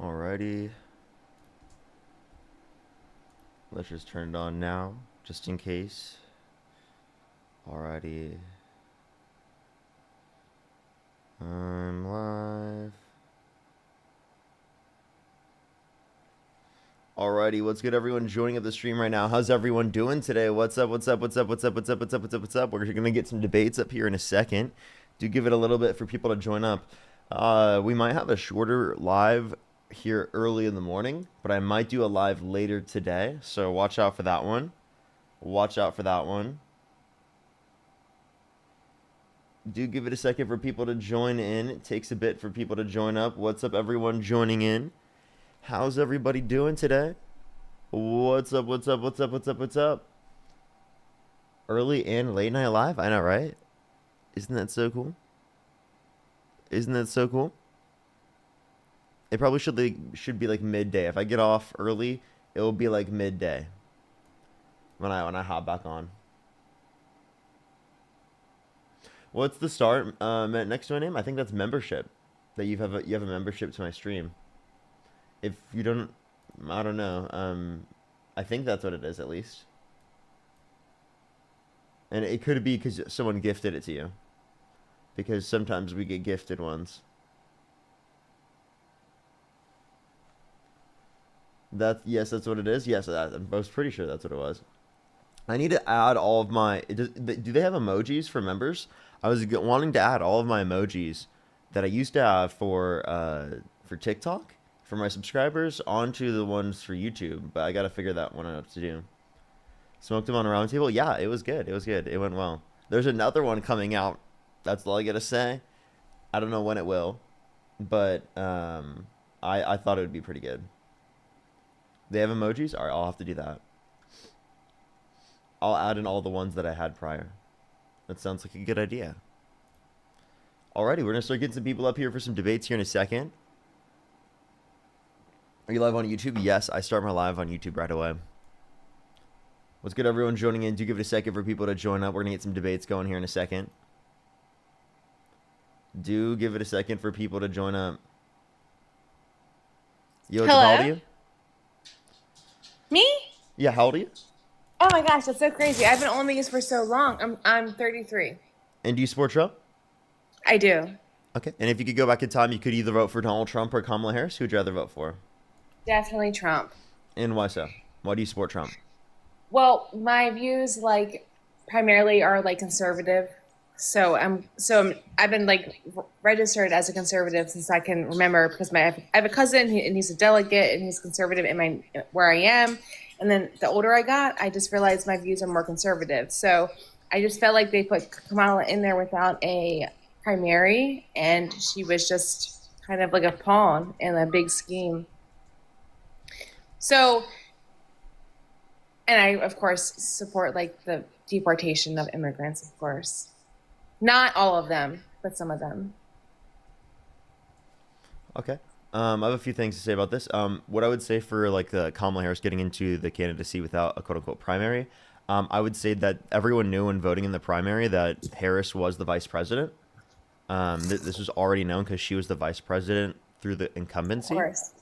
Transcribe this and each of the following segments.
Alrighty. Let's just turn it on now, just in case. Alrighty. I'm live. Alrighty, what's good, everyone joining up the stream right now? How's everyone doing today? What's up, what's up, what's up, what's up, what's up, what's up, what's up, what's up? We're gonna get some debates up here in a second. Do give it a little bit for people to join up. We might have a shorter live here early in the morning, but I might do a live later today, so watch out for that one. Watch out for that one. Do give it a second for people to join in. It takes a bit for people to join up. What's up, everyone joining in? How's everybody doing today? What's up, what's up, what's up, what's up, what's up? Early and late night live? I know, right? Isn't that so cool? Isn't that so cool? It probably should be like midday. If I get off early, it will be like midday when I hop back on. What's the start next to my name? I think that's membership. That you have a membership to my stream. If you don't, I don't know. I think that's what it is, at least. And it could be because someone gifted it to you. Because sometimes we get gifted ones. Yes, that's what it is. Yes, I was pretty sure that's what it was. I need to add all of my. Do they have emojis for members? I was wanting to add all of my emojis that I used to have for TikTok for my subscribers onto the ones for YouTube, but I got to figure that one out to do. Smoked them on a round table. Yeah, it was good. It was good. It went well. There's another one coming out. That's all I gotta say. I don't know when it will, but I thought it would be pretty good. They have emojis? All right, I'll have to do that. I'll add in all the ones that I had prior. That sounds like a good idea. Alrighty, we're gonna start getting some people up here for some debates here in a second. Are you live on YouTube? Yes, I start my live on YouTube right away. What's good, everyone joining in? Do give it a second for people to join up. We're gonna get some debates going here in a second. Do give it a second for people to join up. Yo, how old are you? Me? Yeah, how old are you? Oh my gosh, that's so crazy. I've been on these for so long. I'm 33. And do you support Trump? I do. Okay. And if you could go back in time, you could either vote for Donald Trump or Kamala Harris. Who'd you rather vote for? Definitely Trump. And why so? Why do you support Trump? Well, my views primarily are conservative. I've been registered as a conservative since I can remember because I have a cousin and he's a delegate and he's conservative in where I am. And then the older I got, I just realized my views are more conservative. So I just felt like they put Kamala in there without a primary, and she was just kind of like a pawn in a big scheme. So, and I, of course, support the deportation of immigrants, of course. Not all of them, but some of them. Okay. I have a few things to say about this. What I would say for the Kamala Harris getting into the candidacy without a quote unquote primary, I would say that everyone knew when voting in the primary that Harris was the vice president. This was already known because she was the vice president through the incumbency. Of course.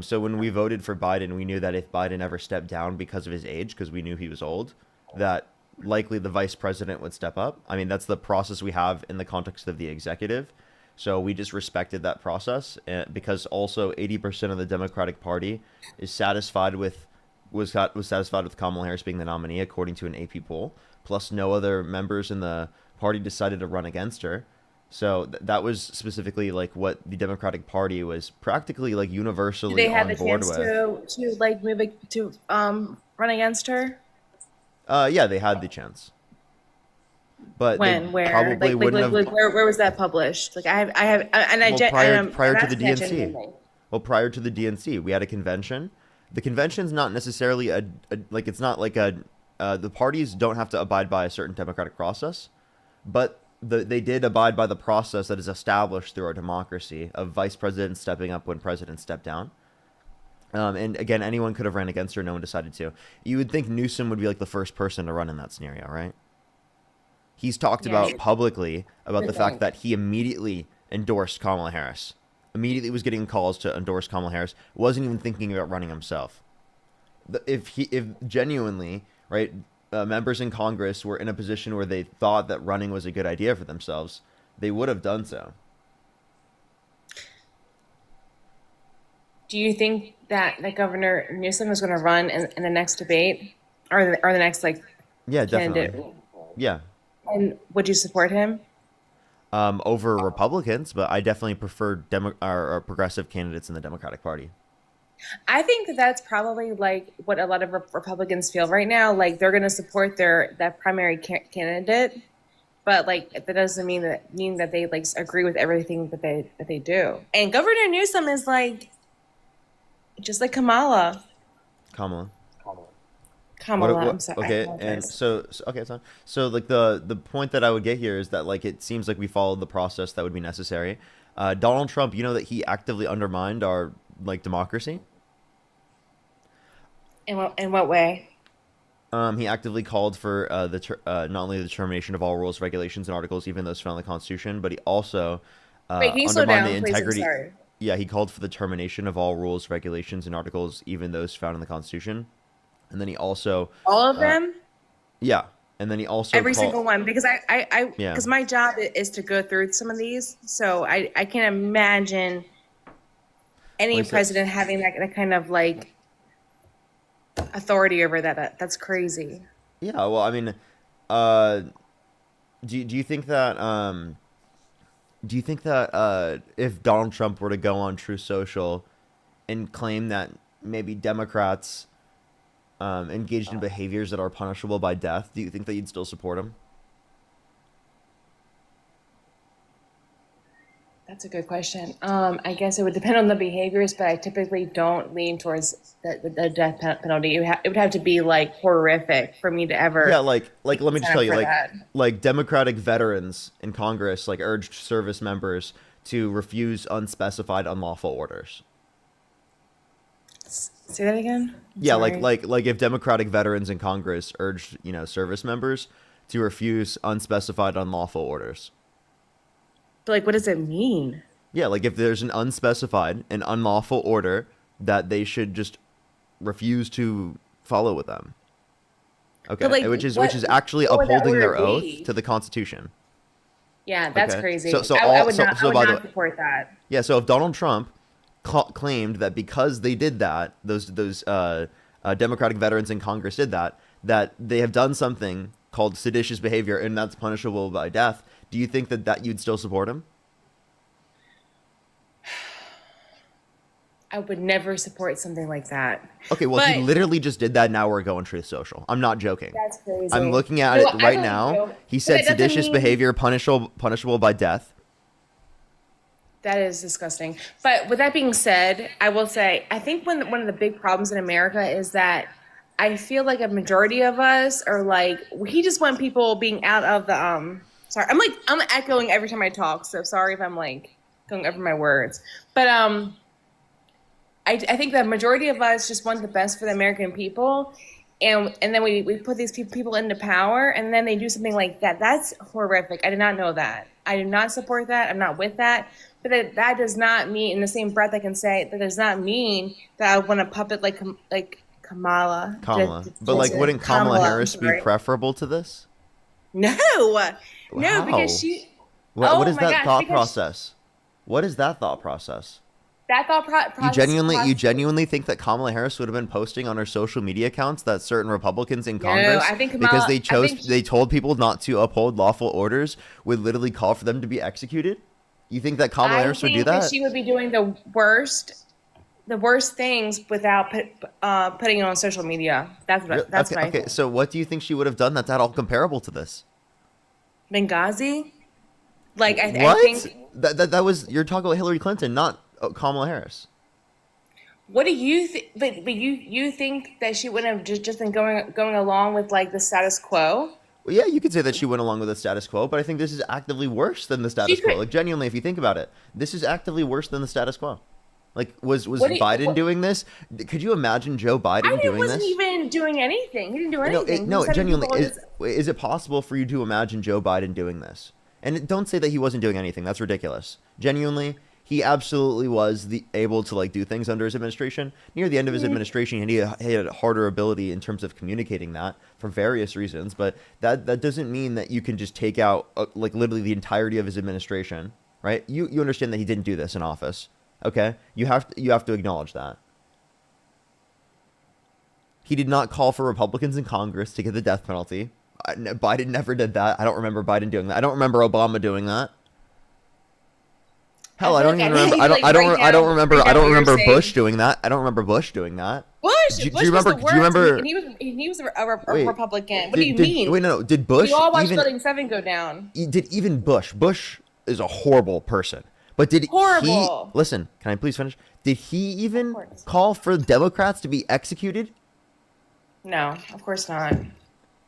So when we voted for Biden, we knew that if Biden ever stepped down because of his age, because we knew he was old, that likely the vice president would step up. I mean, that's the process we have in the context of the executive. So we just respected that process because also 80% of the Democratic Party is satisfied with was satisfied with Kamala Harris being the nominee according to an AP poll. Plus, no other members in the party decided to run against her. So that was specifically what the Democratic Party was practically universally on board with. They had the chance to move it to run against her. Yeah, they had the chance. But when, where, probably wouldn't have. Where was that published? Prior to the DNC. Well, prior to the DNC, we had a convention. The convention's not necessarily it's not the parties don't have to abide by a certain democratic process, but they did abide by the process that is established through our democracy of vice president stepping up when president stepped down. And again, anyone could have ran against her. No one decided to. You would think Newsom would be the first person to run in that scenario, right? He's talked about publicly about the fact that he immediately endorsed Kamala Harris immediately was getting calls to endorse Kamala Harris, wasn't even thinking about running himself. If genuinely, right, members in Congress were in a position where they thought that running was a good idea for themselves, they would have done so. Do you think that Governor Newsom is going to run in the next debate or the next like Yeah, candidate? definitely. Yeah. And would you support him? Over Republicans, but I definitely prefer or progressive candidates in the Democratic Party. I think that's probably like what a lot of Republicans feel right now. Like they're going to support that primary candidate, but like that doesn't mean that they like agree with everything that they do. And Governor Newsom is like just like Kamala. Kamala. Kamala. I'm sorry. I Okay, and apologize. okay, it's fine. So like the point that I would get here is that like it seems like we followed the process that would be necessary. Donald Trump, you know that he actively undermined our like democracy. In what way? He actively called for not only the termination of all rules, regulations, and articles, even those found in the Constitution, but he also Wait, can you slow undermined the down, please? I'm integrity. sorry. Yeah, he called for the termination of all rules, regulations, and articles, even those found in the Constitution. And then he also, All of uh, them? yeah, and then he also Every called, single one, because yeah, because my job is to go through some of these, so I can't imagine well, any he said, president having that kind of like authority over that's crazy. yeah. Well, I mean, uh, do you think that if Donald Trump were to go on True Social and claim that maybe Democrats engaged in behaviors that are punishable by death, do you think that you'd still support him? That's a good question. I guess it would depend on the behaviors, but I typically don't lean towards the death penalty. It would have to be like horrific for me to Yeah, ever like let me just sign tell up you, for that. like Democratic veterans in Congress like urged service members to refuse unspecified unlawful orders. Say that again. I'm Yeah, sorry. like if Democratic veterans in Congress urged, service members to refuse unspecified unlawful orders. But like, what does it mean? Yeah, like if there's an unspecified and unlawful order that they should just refuse to follow with them. But Okay, like, which is actually what would that upholding order their oath be? to the Constitution. Yeah, that's Okay, crazy. so I all would not. I so would by the not support that. yeah, so if Donald Trump claimed that because they did that, those Democratic veterans in Congress did that, that they have done something called seditious behavior and that's punishable by death, do you think that you'd still support him? I would never support something like that. Okay, well, he But literally just did that. Now we're going Truth Social. I'm not joking. that's I'm crazy. looking at No, it I right believe now. you. He But said that doesn't seditious mean behavior punishable by death. that is disgusting. But with that being said, I will say I think one of the big problems in America is that I feel like a majority of us are like we just want people being out of the Sorry, I'm echoing every time I talk, so sorry if I'm like going over my words. But I think the majority of us just want the best for the American people. And then we put these people into power and then they do something like that. That's horrific. I did not know that. I do not support that. I'm not with that. But that does not mean, in the same breath, I can say that does not mean that I want to puppet like Kamala. Kamala. But like, wouldn't Kamala Kamala, I'm Harris be sorry. preferable to this? No, no, because How? she. What Oh is my that gosh! thought Because process? What is that thought process? that thought You process. genuinely think that Kamala Harris would have been posting on her social media accounts that certain Republicans in No, Congress, I think because Kamala. I think they told people not to uphold lawful orders, would literally call for them to be executed? You think that Kamala I Harris would do think that that? she would be doing the worst things without putting it on social media. That's Okay, what I okay. think. So what do you think she would have done that's at all comparable to this? Benghazi, like I What? think. That was, you're talking about Hillary Clinton, not Kamala Harris. What do you think? But you think that she wouldn't have just been going along with like the status quo? Well, yeah, you could say that she went along with the status quo, but I think this is actively worse than the She status quo. could. Like, genuinely, if you think about it, this is actively worse than the status quo. Like, was What? Biden doing this? Could you imagine Joe Biden Biden doing wasn't this? even doing anything. He didn't do No, anything. He no, was having genuinely, people is it possible for you to imagine Joe Biden doing this? And don't say that he wasn't doing anything. That's ridiculous. Genuinely, he absolutely was able to like do things under his administration. Near the end of his administration, he had a harder ability in terms of communicating that for various reasons. But that doesn't mean that you can just take out like literally the entirety of his administration, right? You understand that he didn't do this in office, okay? You have to acknowledge that. He did not call for Republicans in Congress to get the death penalty. Biden never did that. I don't remember Biden doing that. I don't remember Obama doing that. Hell, I don't even remember. I don't remember Bush doing that. I don't remember Bush doing that. Bush Do you remember? was the worst. Do you remember? And he was a Wait, Republican. What do you mean? Wait, no. Did Bush? We all watched even, Building 7 go down. Did even Bush? Bush is a horrible person. But did Horrible. he? Listen, can I please finish? Did he even call for Democrats to be executed? No, of course not.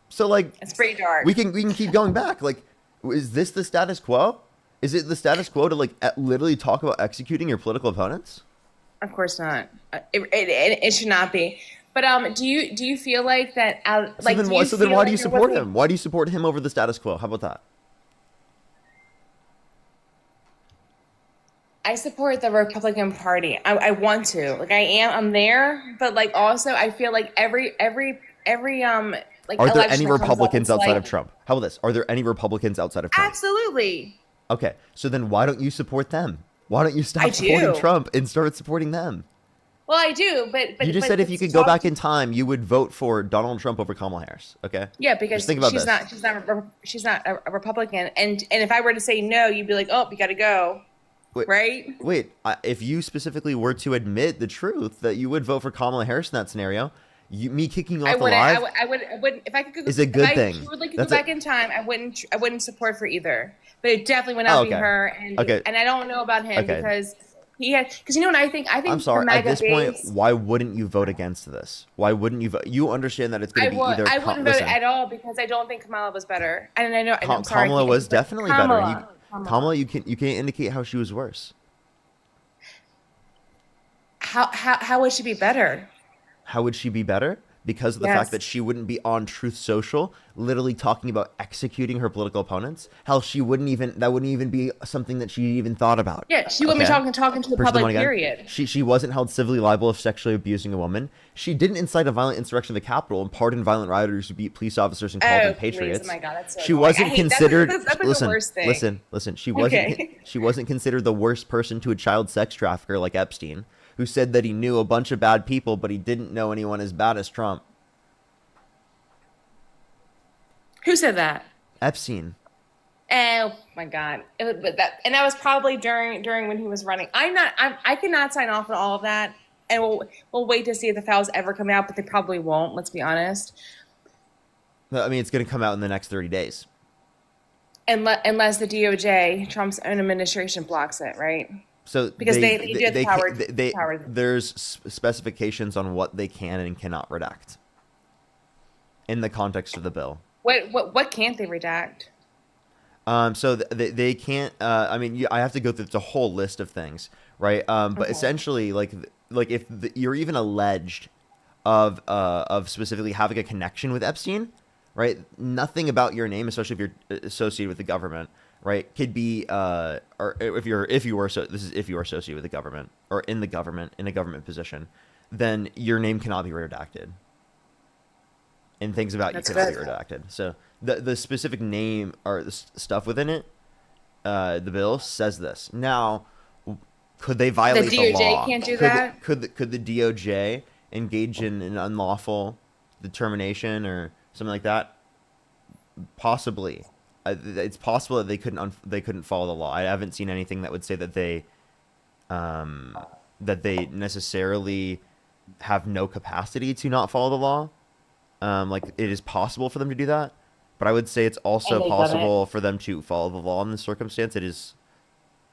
So like, It's pretty dark. we can keep going back. Like, is this the status quo? Is it the status quo to like literally talk about executing your political opponents? Of course not. It should not be. But do you feel like that? Like, So then why do you support him? Why do you support him over the status quo? How about that? I support the Republican Party. I want to. Like I'm there, but like also I feel like every like Are there election any that comes up, Republicans it's outside like, of Trump? How about this? Are there any Republicans outside of Trump? Absolutely. Okay, so then why don't you support them? Why don't you I stop supporting do. Trump and start supporting them? Well, I do, but You just said if you could go back in time, you would vote for Donald Trump over Kamala Harris. Okay. Yeah, because Just think about she's this. she's not a Republican, and if I were to say no, you'd be like, oh, we got to go, right? Wait, if you specifically were to admit the truth that you would vote for Kamala Harris in that scenario, me kicking off alive I wouldn't. If I could go, is a good thing. If you would like to That's go back in time, I wouldn't support for either. But it definitely would not be her. And and I don't know about him because he had because you know what I think. I think I'm sorry. the MAGA At this point, base, why wouldn't you vote against this? Why wouldn't you vote? You understand that it's going to be either. I wouldn't vote at all because I don't think Kamala was better. And I know I'm sorry, Kamala was definitely better. Kamala, you can't indicate how she was worse. How would she be better? How would she be better? Because of the fact that she wouldn't be on Truth Social, literally talking about executing her political opponents. Hell, that wouldn't even be something that she even thought about. Yeah, she wouldn't be talking to the public, period. She wasn't held civilly liable of sexually abusing a woman. She didn't incite a violent insurrection of the Capitol and pardon violent rioters who beat police officers and called them patriots. Please. Oh my God, that's so she annoying. wasn't considered. That's like the worst thing. Listen. She wasn't considered the worst person to a child sex trafficker like Epstein, who said that he knew a bunch of bad people, but he didn't know anyone as bad as Trump. Who said that? Epstein. Oh my God! That was probably during when he was running. I cannot sign off on all of that, and we'll wait to see if the files ever come out, but they probably won't. Let's be honest. I mean, it's going to come out in the next 30 days. Unless the DOJ, Trump's own administration, blocks it, right? So because they do have the power. There's specifications on what they can and cannot redact in the context of the bill. What can't they redact? So they can't. I mean, I have to go through the whole list of things, right? But essentially, like if you're even alleged of specifically having a connection with Epstein, right? Nothing about your name, especially if you're associated with the government, right? Could be or if you were associated with the government or in the government in a government position, then your name cannot be redacted. And things about you cannot be redacted. So the specific name or the stuff within it, the bill says this. Now, could they violate the law? The DOJ can't do that? Could the DOJ engage in an unlawful determination or something like that? Possibly. It's possible that they couldn't follow the law. I haven't seen anything that would say that they necessarily have no capacity to not follow the law. Like it is possible for them to do that, but I would say it's also possible for them to follow the law in this circumstance. It is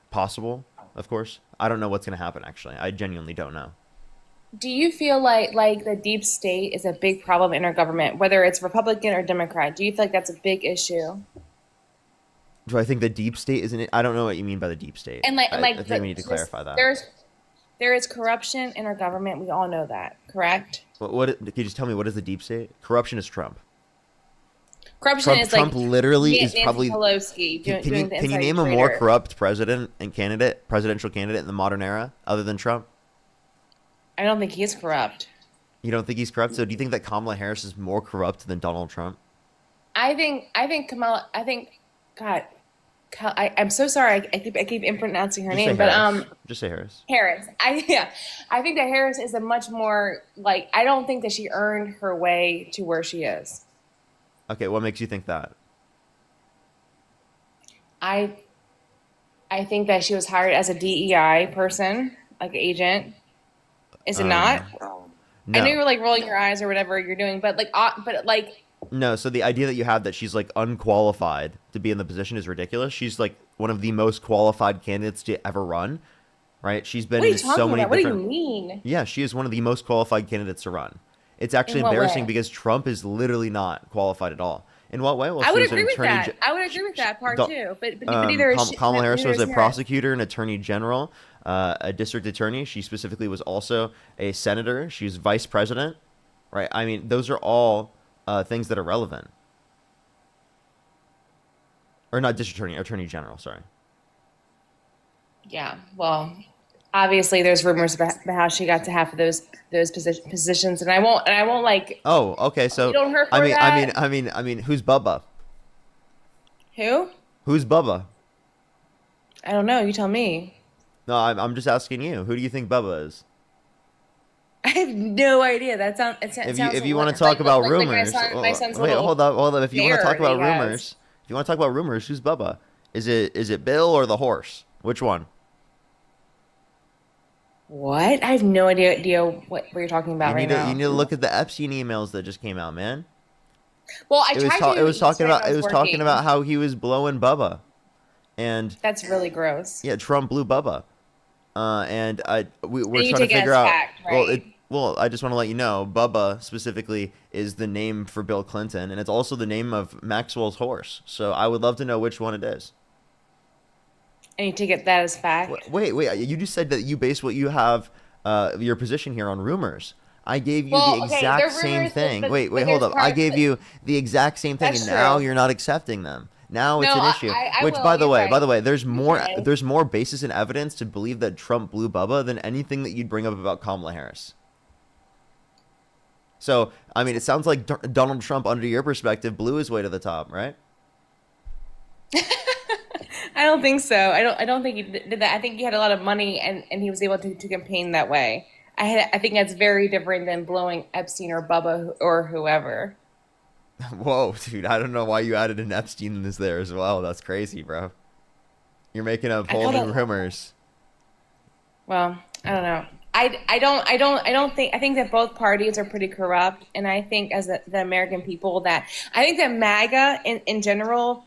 possible, of course. I don't know what's going to happen, actually. I genuinely don't know. Do you feel like the deep state is a big problem in our government, whether it's Republican or Democrat? Do you feel like that's a big issue? Do I think the deep state isn't it? I don't know what you mean by the deep state. And I think we need to clarify that. There is corruption in our government. We all know that, correct? Can you just tell me what is the deep state? Corruption is Trump. Corruption is like Trump literally is Nancy probably. Pelosi doing the Can you inside name a more trader. corrupt presidential candidate in the modern era other than Trump? I don't think he's corrupt. You don't think he's corrupt? So do you think that Kamala Harris is more corrupt than Donald Trump? I think Kamala. I think God. I'm so sorry. I keep impronouncing her Just say name, but Harris. Just say Harris. Harris. Yeah, I think that Harris is a much more like. I don't think that she earned her way to where she is. Okay, what makes you think that? I I think that she was hired as a DEI person, like agent. Is it not? Um, I know you no. were like rolling your eyes or whatever you're doing, but like No, so the idea that you have that she's like unqualified to be in the position is ridiculous. She's like one of the most qualified candidates to ever run, right? She's been what are you in so talking many about? What do you different. mean? Yeah, she is one of the most qualified candidates to run. It's In actually what embarrassing way? because Trump is literally not qualified at all. In what way? Well, I she would was an agree with attorney. that. I would agree with that part Do- too. But neither is Kamala Harris neither was is a Harris. prosecutor, an attorney general, a district attorney. She specifically was also a senator. She's vice president, right? I mean, those are all things that are relevant. Or not district attorney, attorney general, sorry. Yeah. Well, obviously there's rumors about how she got to half of those positions, and I won't like Oh, okay. So, condone her I for mean, I mean, that. I mean, I mean, who's Bubba? Who? Who's Bubba? I don't know. You tell me. No, I'm just asking you. Who do you think Bubba is? I have no idea. It If you sounds if you want to talk about like my rumors, my son's wait, little hold up. If you want to bear talk that he about has. rumors, if you want to talk about rumors, who's Bubba? Is it Bill or the horse? Which one? What? I have no idea what you're talking about right You now. need to look at the Epstein emails that just came out, man. Well, I tried It to was talking yesterday when about I was working. how he was blowing Bubba, and That's really gross. yeah, Trump blew Bubba, we're And you trying to take it figure as out. fact, right? I just want to let you know, Bubba specifically is the name for Bill Clinton, and it's also the name of Maxwell's horse. So I would love to know which one it is. And you take it that as fact. Wait. You just said that you base what you have, your position here on rumors. I gave you the Well, okay, they're exact same rumors, thing. but Hold there's up. I part. gave you the exact same thing, and That's now true. you're not accepting them. Now it's No, an issue. I Which, will. You're by right. the way, Okay. there's more basis and evidence to believe that Trump blew Bubba than anything that you'd bring up about Kamala Harris. So, I mean, it sounds like Donald Trump, under your perspective, blew his way to the top, right? I don't think so. I don't think he did that. I think he had a lot of money and he was able to campaign that way. I think that's very different than blowing Epstein or Bubba or whoever. Whoa, dude, I don't know why you added an Epstein in this there as well. That's crazy, bro. You're making up I whole thought new that, rumors. well, I don't know. I don't think I think that both parties are pretty corrupt, and I think as the American people that I think that MAGA in general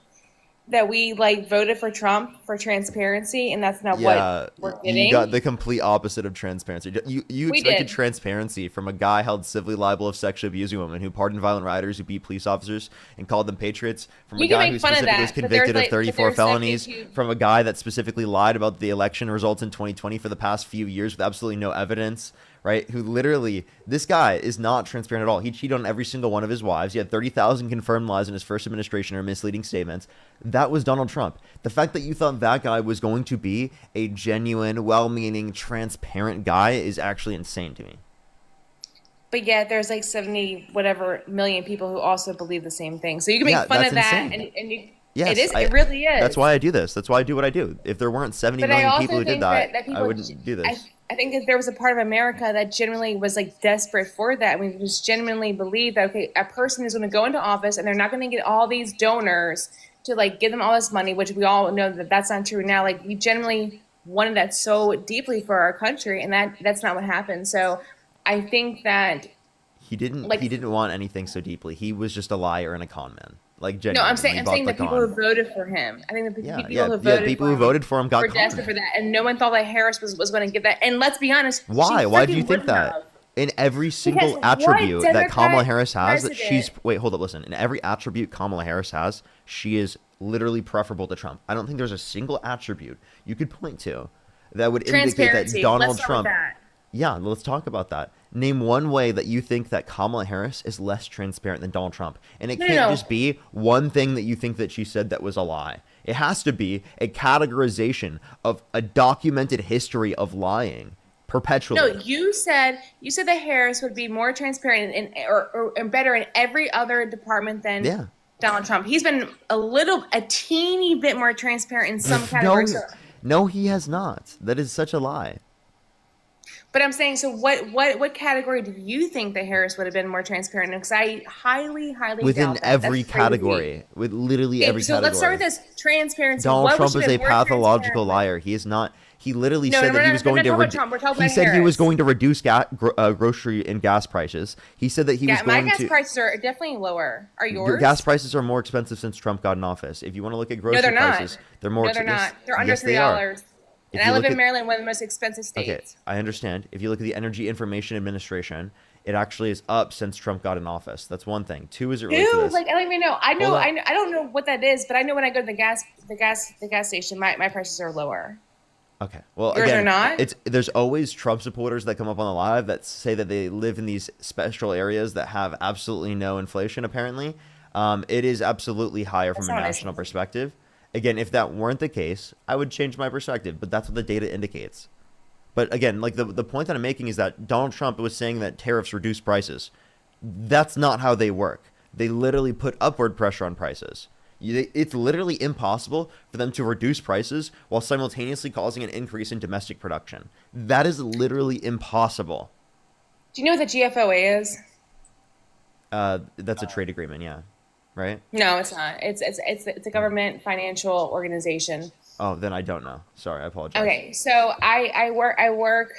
that we like voted for Trump for transparency, and that's not what Yeah, we're you got getting. the complete opposite of transparency. You We expected did. transparency from a guy held civilly liable of sexually abusing women, who pardoned violent rioters, who beat police officers and called them patriots, from a You can guy who make fun of specifically was that, but there's convicted of like, but 34 there's like a felonies, huge. from a guy that specifically lied about the election results in 2020 for the past few years with absolutely no evidence, right? Who literally, this guy is not transparent at all. He cheated on every single one of his wives. He had 30,000 confirmed lies in his first administration or misleading statements. That was Donald Trump. The fact that you thought that guy was going to be a genuine, well-meaning, transparent guy is actually insane to me. But yet there's like 70 whatever million people who also believe the same thing. So you can make Yeah, fun that's of that, insane. and it Yes, is it really that's is. why I do this. That's why I do what I do. If there weren't 70 But I million people also who did think that that, that I people, wouldn't do I this. I think that there was a part of America that genuinely was like desperate for that. We just genuinely believed that okay, a person is going to go into office and they're not going to get all these donors to like give them all this money, which we all know that that's not true now. Like we genuinely wanted that so deeply for our country, and that's not what happened. So I think that He like didn't want anything so deeply. He was just a liar and a con man. Like no, I'm genuinely, saying he I'm bought saying the that people who con. voted for him. I think the people who Yeah. voted People for who him voted for him got were desperate conned. for that, and no one thought that Harris was going to get that. And let's be honest, she Why? Why do you freaking think wouldn't that? have. In every Because single what attribute that Kamala Democrat Harris has, that she's president? wait, hold up, listen. In every attribute Kamala Harris has, she is literally preferable to Trump. I don't think there's a single attribute you could point to that would indicate that Transparency. Let's Donald start with Trump. that. Yeah, let's talk about that. Name one way that you think that Kamala Harris is less transparent than Donald Trump. And it No, no, can't no. just be one thing that you think that she said that was a lie. It has to be a categorization of a documented history of lying No, perpetually. you said that Harris would be more transparent and better in every other department than Yeah. Donald Trump. He's been a teeny bit more transparent in some No, categories. So, no, he has not. That is such a lie. but I'm saying, so what category do you think that Harris would have been more transparent in? Because I highly Within doubt that. That's every crazy. category, with literally Okay, every so let's start with category. this transparency. Donald What would Trump she is have a been more transparent pathological with? liar. He is not. He literally No, no, said that he was we're going not to. talking about Trump. We're talking He about said he was Harris. going to reduce grocery and gas prices. He said that he was Yeah, my going gas to. prices are definitely lower. Are Your gas yours? prices are more expensive since Trump got in office. If you want to look at No, they're grocery not. prices, they're more. No, they're Yes, not. They're under yes, three they are. dollars. And If I you live look in at. Maryland, one of the most expensive Okay, states. I understand. If you look at the Energy Information Administration, it actually is up since Trump got in office. That's one thing. Two, as it relates to Who? this. Like I don't even know. I Hold know. on. I don't know what that is, but I know when I go to the gas station, my prices are lower. Okay. Well, Yours are again, not. it's there's always Trump supporters that come up on the live that say that they live in these special areas that have absolutely no inflation. Apparently, it is absolutely higher That's from a not what I said. national perspective. Again, if that weren't the case, I would change my perspective. But that's what the data indicates. But again, like the point that I'm making is that Donald Trump was saying that tariffs reduce prices. That's not how they work. They literally put upward pressure on prices. It's literally impossible for them to reduce prices while simultaneously causing an increase in domestic production. That is literally impossible. Do you know what the GFOA is? That's a trade agreement, yeah, right? No, it's not. It's a government financial organization. Oh, then I don't know. Sorry, I apologize. Okay, so I work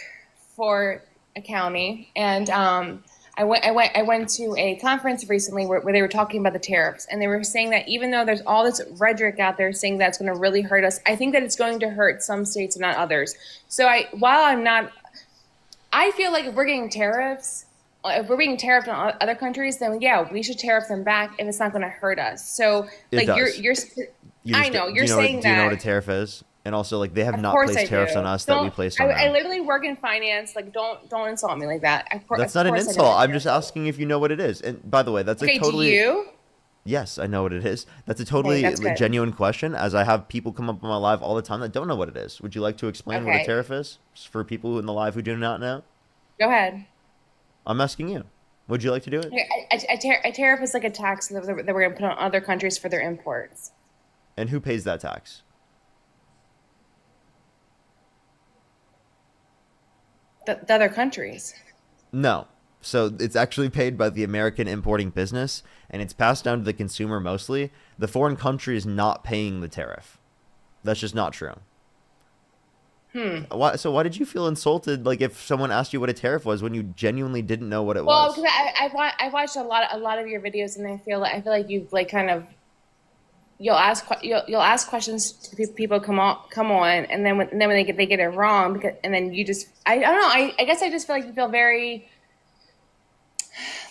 for a county, and I went to a conference recently where they were talking about the tariffs, and they were saying that even though there's all this rhetoric out there saying that's going to really hurt us, I think that it's going to hurt some states and not others. So while I'm not, I feel like if we're being tariffed on other countries, then yeah, we should tariff them back if it's not going to hurt us. So It like does. I know Do you're you know saying do you know what a that. tariff is? And also, like, they have Of not course I placed tariffs on do. us that we Don't placed I, on I them. literally work in finance. Like don't insult me like that. That's Of not an course I know insult. what I'm a just tariff is. asking if you know what it is. And by the way, that's a Okay, do totally. you? Yes, I know what it is. That's a Okay, totally that's good. genuine question, as I have people come up on my live all the time that don't know what it is. Would you like to explain what a Okay, tariff is for people in the live who do not know? go ahead. I'm asking you. Would you like to do it? Okay, a tariff is like a tax that we're going to put on other countries for their imports. And who pays that tax? The other countries. No. So it's actually paid by the American importing business, and it's passed down to the consumer mostly. The foreign country is not paying the tariff. That's just not true. Why, so why did you feel insulted, like if someone asked you what a tariff was when you genuinely didn't know what it Well, was? because I watched a lot of your videos, and I feel like you like kind of you'll ask questions to people come on, and then when they get it wrong, and then you just I don't know, I guess I just feel like you feel very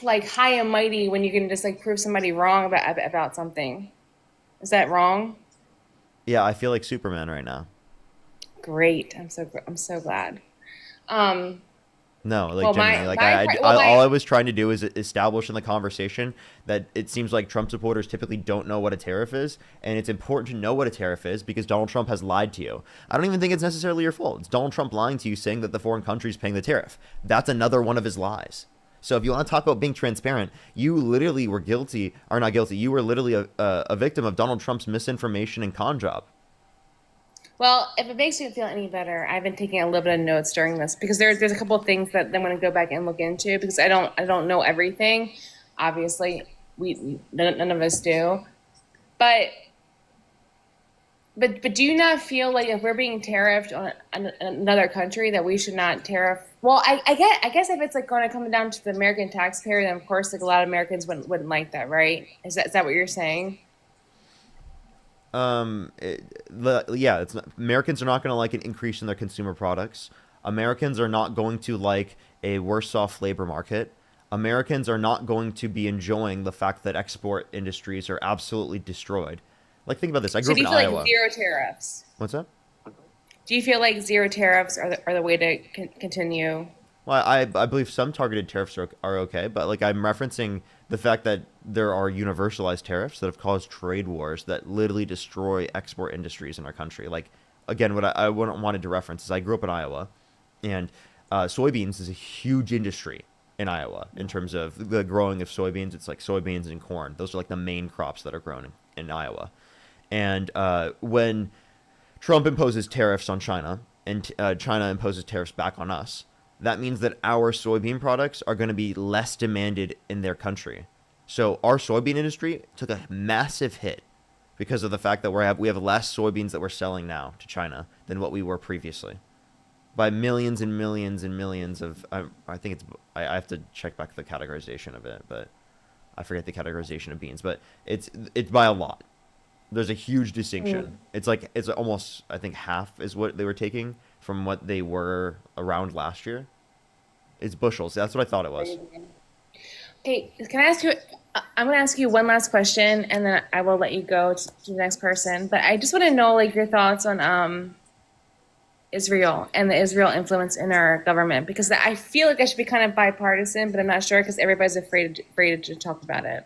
like high and mighty when you can just like prove somebody wrong about something. Is that wrong? Yeah, I feel like Superman right now. Great. I'm so glad. Um, No, like well, genuinely, like all I was trying to do is establish in the conversation that it seems like Trump supporters typically don't know what a tariff is, and it's important to know what a tariff is because Donald Trump has lied to you. I don't even think it's necessarily your fault. It's Donald Trump lying to you, saying that the foreign country is paying the tariff. That's another one of his lies. So if you want to talk about being transparent, you literally were guilty, or not guilty. You were literally a victim of Donald Trump's misinformation and con job. well, if it makes you feel any better, I've been taking a little bit of notes during this because there's a couple of things that I'm going to go back and look into because I don't know everything. Obviously, none of us do. But but do you not feel like if we're being tariffed on another country that we should not tariff? Well, I guess if it's like going to come down to the American taxpayer, then of course like a lot of Americans wouldn't like that, right? Is that what you're saying? Yeah, Americans are not going to like an increase in their consumer products. Americans are not going to like a worse off labor market. Americans are not going to be enjoying the fact that export industries are absolutely destroyed. Like, think about this. I grew So up do in you feel like Iowa. zero tariffs? What's that? Do you feel like zero tariffs are the way to continue? Well, I believe some targeted tariffs are okay, but like I'm referencing the fact that there are universalized tariffs that have caused trade wars that literally destroy export industries in our country. Like again, what I wanted to reference is I grew up in Iowa, and soybeans is a huge industry in Iowa in terms of the growing of soybeans. It's like soybeans and corn; those are like the main crops that are grown in Iowa. And when Trump imposes tariffs on China and China imposes tariffs back on us, that means that our soybean products are going to be less demanded in their country. So our soybean industry took a massive hit because of the fact that we have less soybeans that we're selling now to China than what we were previously by millions and millions and millions of. I think I have to check back the categorization of it, but I forget the categorization of beans, but it's by a lot. There's a huge distinction. It's almost, I think, half is what they were taking from what they were around last year. It's bushels. That's what I thought it was. Okay, can I ask you? I'm going to ask you one last question, and then I will let you go to the next person. But I just want to know, like, your thoughts on Israel and the Israel influence in our government, because I feel like I should be kind of bipartisan, but I'm not sure because everybody's afraid to talk about it.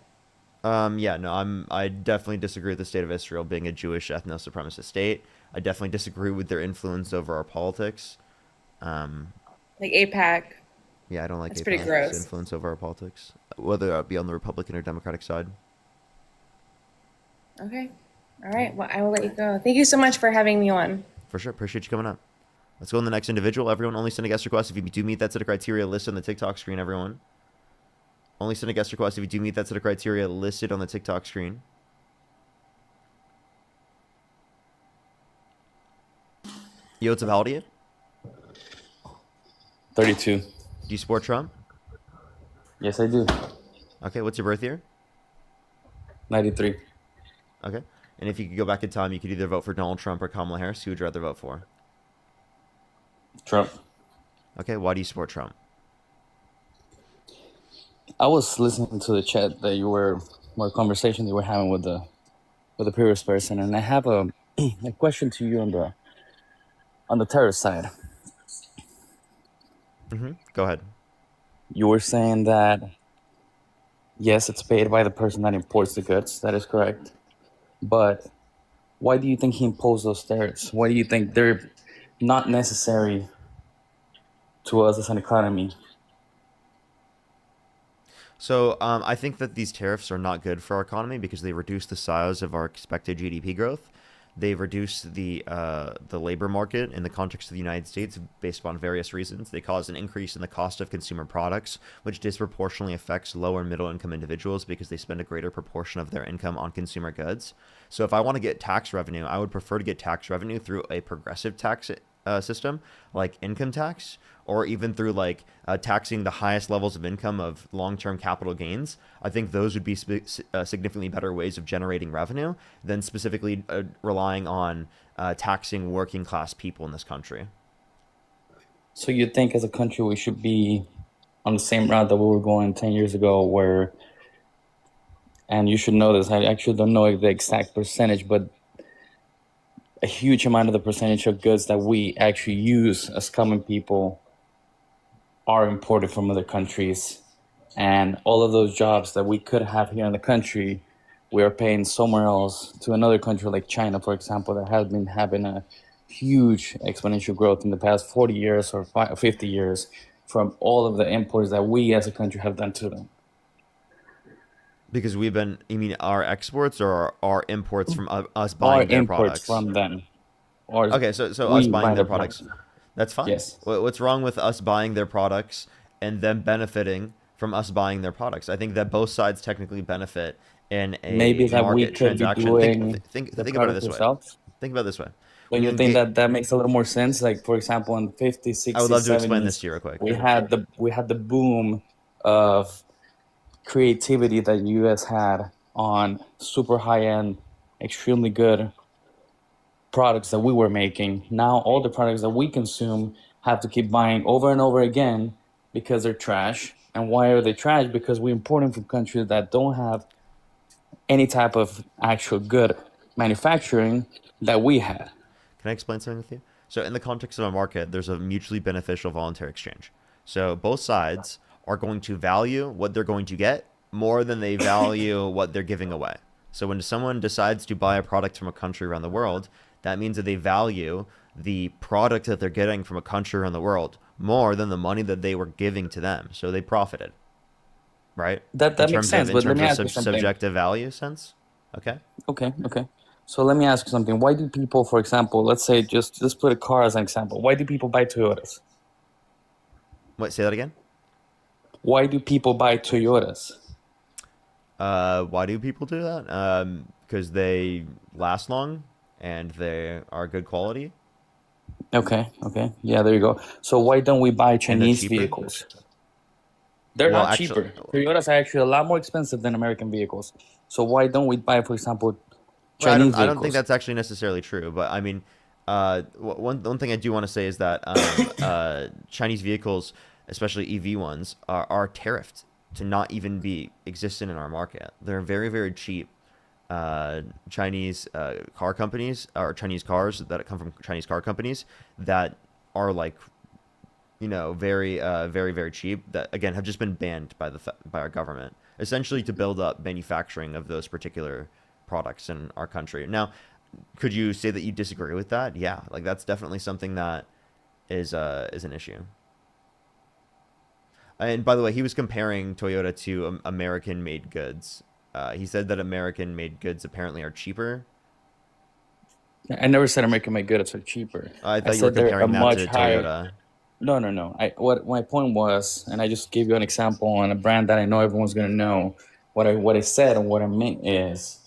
Yeah, no, I definitely disagree with the state of Israel being a Jewish ethno-supremacist state. I definitely disagree with their influence over our politics. Um, Like APAC, yeah, I don't like that's pretty AIPAC's gross. influence over our politics, whether it be on the Republican or Democratic side. Okay, all right. Well, I will let you go. Thank you so much for having me on. For sure. Appreciate you coming up. Let's go on the next individual. Everyone only send a guest request if you do meet that set of criteria listed on the TikTok screen, everyone. Only send a guest request if you do meet that set of criteria listed on the TikTok screen. Yo, what's up, how old are you? 32. Do you support Trump? Yes, I do. Okay, what's your birth year? 93. Okay. And if you could go back in time, you could either vote for Donald Trump or Kamala Harris. Who would you rather vote for? Trump. Okay, why do you support Trump? I was listening to the chat that you were, or conversation you were having with the previous person, and I have a a question to you on the terrorist side. Go ahead. You were saying that yes, it's paid by the person that imports the goods. That is correct. But why do you think he imposed those tariffs? Why do you think they're not necessary to us as an economy? So I think that these tariffs are not good for our economy because they reduce the size of our expected GDP growth. They reduce the labor market in the context of the United States based upon various reasons. They cause an increase in the cost of consumer products, which disproportionately affects lower and middle income individuals because they spend a greater proportion of their income on consumer goods. So if I want to get tax revenue, I would prefer to get tax revenue through a progressive tax system like income tax, or even through like taxing the highest levels of income of long-term capital gains. I think those would be significantly better ways of generating revenue than specifically relying on taxing working class people in this country. So you think as a country we should be on the same route that we were going 10 years ago where, and you should know this, I actually don't know the exact percentage, but a huge amount of the percentage of goods that we actually use as common people are imported from other countries, and all of those jobs that we could have here in the country, we are paying somewhere else to another country like China, for example, that has been having a huge exponential growth in the past 40 years or 50 years from all of the imports that we as a country have done to them. Because we've been, you mean our exports or our imports from us Our buying their imports products? from them. Or Okay, so us we buying buy their the products, products. that's fine. Yes. What's wrong with us buying their products and them benefiting from us buying their products? I think that both sides technically benefit in Maybe a that we market could be transaction. doing the Think about it product this way. ourselves. Think about it this way. Don't When you you think engage, that that makes a little more sense? Like, for example, in 50s, I would 60s, love to explain this 70s, to you real quick. we had the boom of creativity that the US had on super high-end, extremely good products that we were making. Now all the products that we consume have to keep buying over and over again because they're trash. And why are they trash? Because we import them from countries that don't have any type of actual good manufacturing that we had. Can I explain something with you? So in the context of a market, there's a mutually beneficial voluntary exchange. So both sides are going to value what they're going to get more than they value what they're giving away. So when someone decides to buy a product from a country around the world, that means that they value the product that they're getting from a country around the world more than the money that they were giving to them. So they profited, right? That makes sense. In But let terms me of ask you something. subjective value sense. Okay. Okay. So let me ask you something. Why do people, for example, let's say just let's put a car as an example. Why do people buy Toyotas? Wait, say that again. Why do people buy Toyotas? Why do people do that? Because they last long and they are good quality Okay. Yeah, there you go. So why don't we buy and they're Chinese cheaper. vehicles? They're Well, not actually, cheaper. Toyotas are actually a lot more expensive than American vehicles. So why don't we buy, for example, well, Chinese I don't think vehicles? that's actually necessarily true. But I mean, one thing I do want to say is that Chinese vehicles, especially EV ones, are tariffed to not even be existent in our market. They're very very cheap. Chinese car companies or Chinese cars that come from Chinese car companies that are like very cheap that again have just been banned by by our government essentially to build up manufacturing of those particular products in our country. Now, could you say that you disagree with that? Yeah, like that's definitely something that is an issue. And by the way, he was comparing Toyota to American made goods. He said that American made goods apparently are cheaper. I never said American made goods are cheaper. I I thought you were said they're a comparing that much to higher. Toyota. No. What my point was, and I just gave you an example on a brand that I know everyone's gonna know. What I said and what I meant is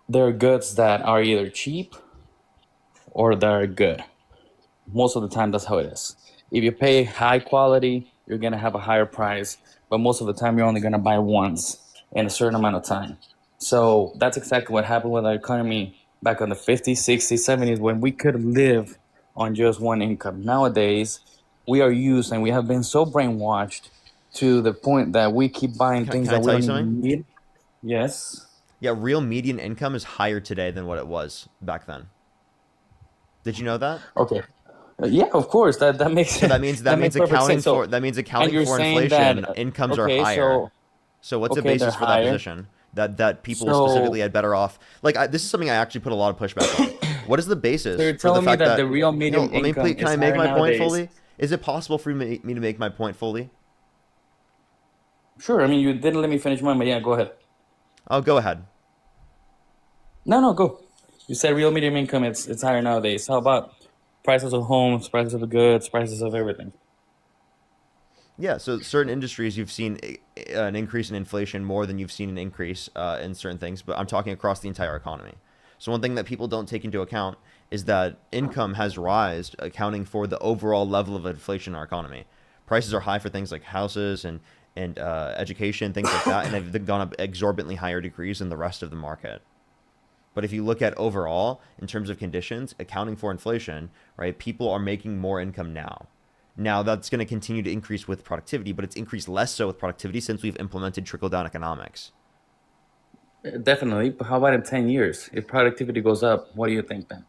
there are goods that are either cheap or that are good. Most of the time, that's how it is. If you pay high quality, you're gonna have a higher price, but most of the time, you're only gonna buy once in a certain amount of time. So that's exactly what happened with our economy back in the 50s, 60s, 70s, when we could live on just one income. Nowadays, we are used and we have been so brainwashed to the point that we keep buying things Can I that we tell you don't something? even need. Yes. Yeah, real median income is higher today than what it was back then. Did you know that? Okay. Yeah, of course. That makes So that means that makes perfect sense. So, and accounting you're for saying that inflation, incomes are okay, higher. so So what's the okay, they're basis for that higher. position? That people specifically So had better off. Like this is something I actually put a lot of pushback on. What is the so basis you're for the telling me fact that the that real medium let me income please, can is I make higher my point nowadays? fully? Is it possible for me to make my point fully? Sure. I mean, you didn't let me finish mine, but yeah, go ahead. Oh, go ahead. No, go. You said real medium income it's higher nowadays. How about prices of homes, prices of goods, prices of everything? Yeah, so certain industries you've seen an increase in inflation more than you've seen an increase in certain things, but I'm talking across the entire economy. So one thing that people don't take into account is that income has risen, accounting for the overall level of inflation in our economy. Prices are high for things like houses and education, things like that, and they've gone up exorbitantly higher degrees than the rest of the market. But if you look at overall, in terms of conditions, accounting for inflation, right, people are making more income now. Now that's going to continue to increase with productivity, but it's increased less so with productivity since we've implemented trickle down economics. Definitely. But how about in 10 years? If productivity goes up, what do you think then?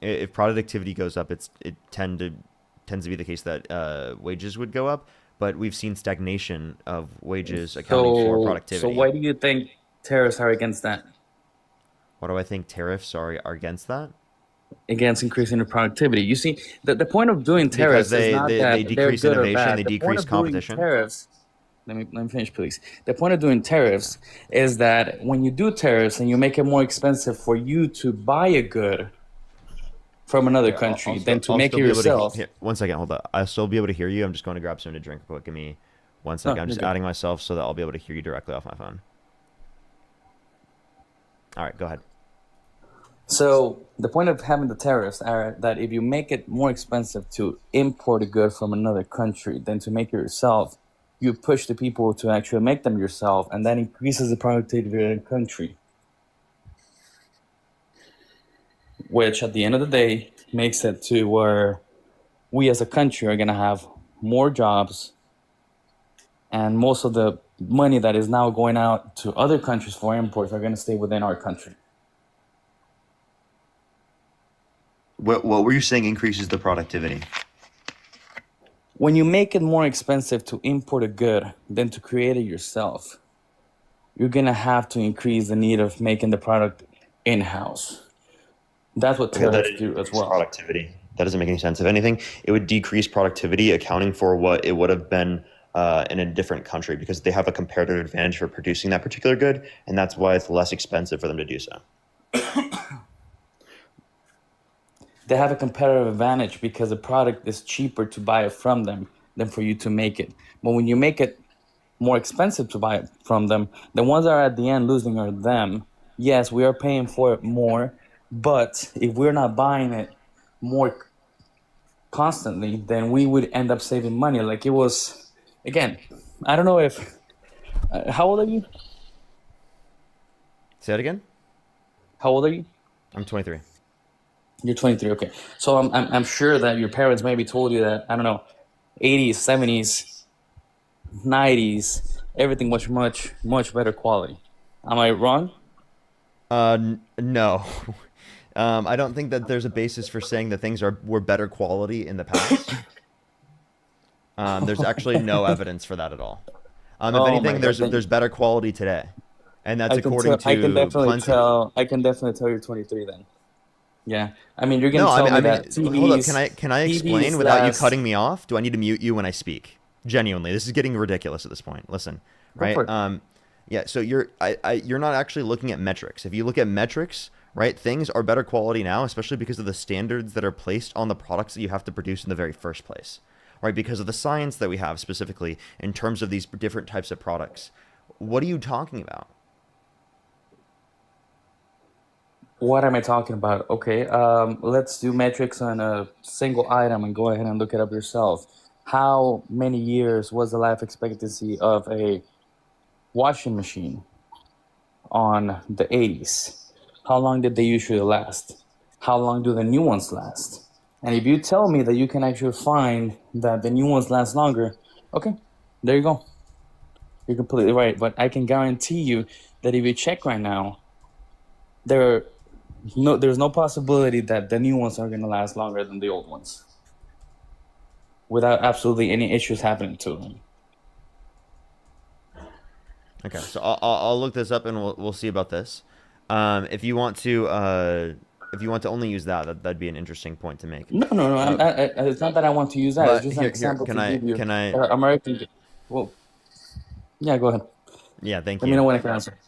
If productivity goes up, it tends to be the case that wages would go up, but we've seen stagnation of wages accounting for So productivity. why do you think tariffs are against that? What do I think tariffs are against that? Against increasing the productivity. You see, the point of doing Because tariffs is not they that they're decrease good or innovation, they bad. The point decrease of doing competition. tariffs, let me finish, please. The point of doing tariffs is that when you do tariffs and you make it more expensive for you to buy a good from another Here, country than to I'll make still it be able to yourself. here. One second, hold up. I'll still be able to hear you. I'm just going to grab something to drink real quick. Give me one No, second. I'm you're just good. adding myself so that I'll be able to hear you directly off my phone. All right, go ahead. So the point of having the tariffs are that if you make it more expensive to import a good from another country than to make it yourself, you push the people to actually make them yourself, and that increases the productivity of the country, which at the end of the day makes it to where we as a country are going to have more jobs, and most of the money that is now going out to other countries for imports are going to stay within our country. What were you saying increases the productivity? when you make it more expensive to import a good than to create it yourself, you're gonna have to increase the need of making the product in-house. That's what Okay, that tariffs do as increases well. productivity. That doesn't make any sense. If anything, it would decrease productivity, accounting for what it would have been in a different country because they have a comparative advantage for producing that particular good, and that's why it's less expensive for them to do so. They have a competitive advantage because the product is cheaper to buy it from them than for you to make it. But when you make it more expensive to buy it from them, the ones that are at the end losing are them. Yes, we are paying for it more, but if we're not buying it more constantly, then we would end up saving money. Like it was, again, I don't know if, how old are you? Say that again? How old are you? I'm 23. You're 23. Okay. So I'm sure that your parents maybe told you that, I don't know, 80s, 70s, 90s, everything was much better quality. Am I wrong? No. I don't think that there's a basis for saying that things were better quality in the past. There's actually no evidence for that at all. If Oh my anything, God. there's better quality today, and that's I can according tell. I can to definitely plenty. tell. I can definitely tell you're 23 then. Yeah. I mean, you're gonna No, tell me I that mean, hold up. TVs, Can I explain TVs without you last. cutting me off? Do I need to mute you when I speak? Genuinely, this is getting ridiculous at this point. Listen, Go right? for it. Yeah. So you're not actually looking at metrics. If you look at metrics, right, things are better quality now, especially because of the standards that are placed on the products that you have to produce in the very first place, right? Because of the science that we have specifically in terms of these different types of products. What are you talking about? What am I talking about? Okay. Let's do metrics on a single item and go ahead and look it up yourself. How many years was the life expectancy of a washing machine on the 80s? How long did they usually last? How long do the new ones last? And if you tell me that you can actually find that the new ones last longer, okay, there you go. You're completely right. But I can guarantee you that if you check right now, there there's no possibility that the new ones are going to last longer than the old ones without absolutely any issues happening to them. Okay, so I'll look this up and we'll see about this. If you want to only use that'd be an interesting point to make. No, no, no. Uh, It's not that I want to use that. It's but just an here example can to I give you. can I American. Well, yeah, go ahead. yeah, thank Let me you. know when I can answer.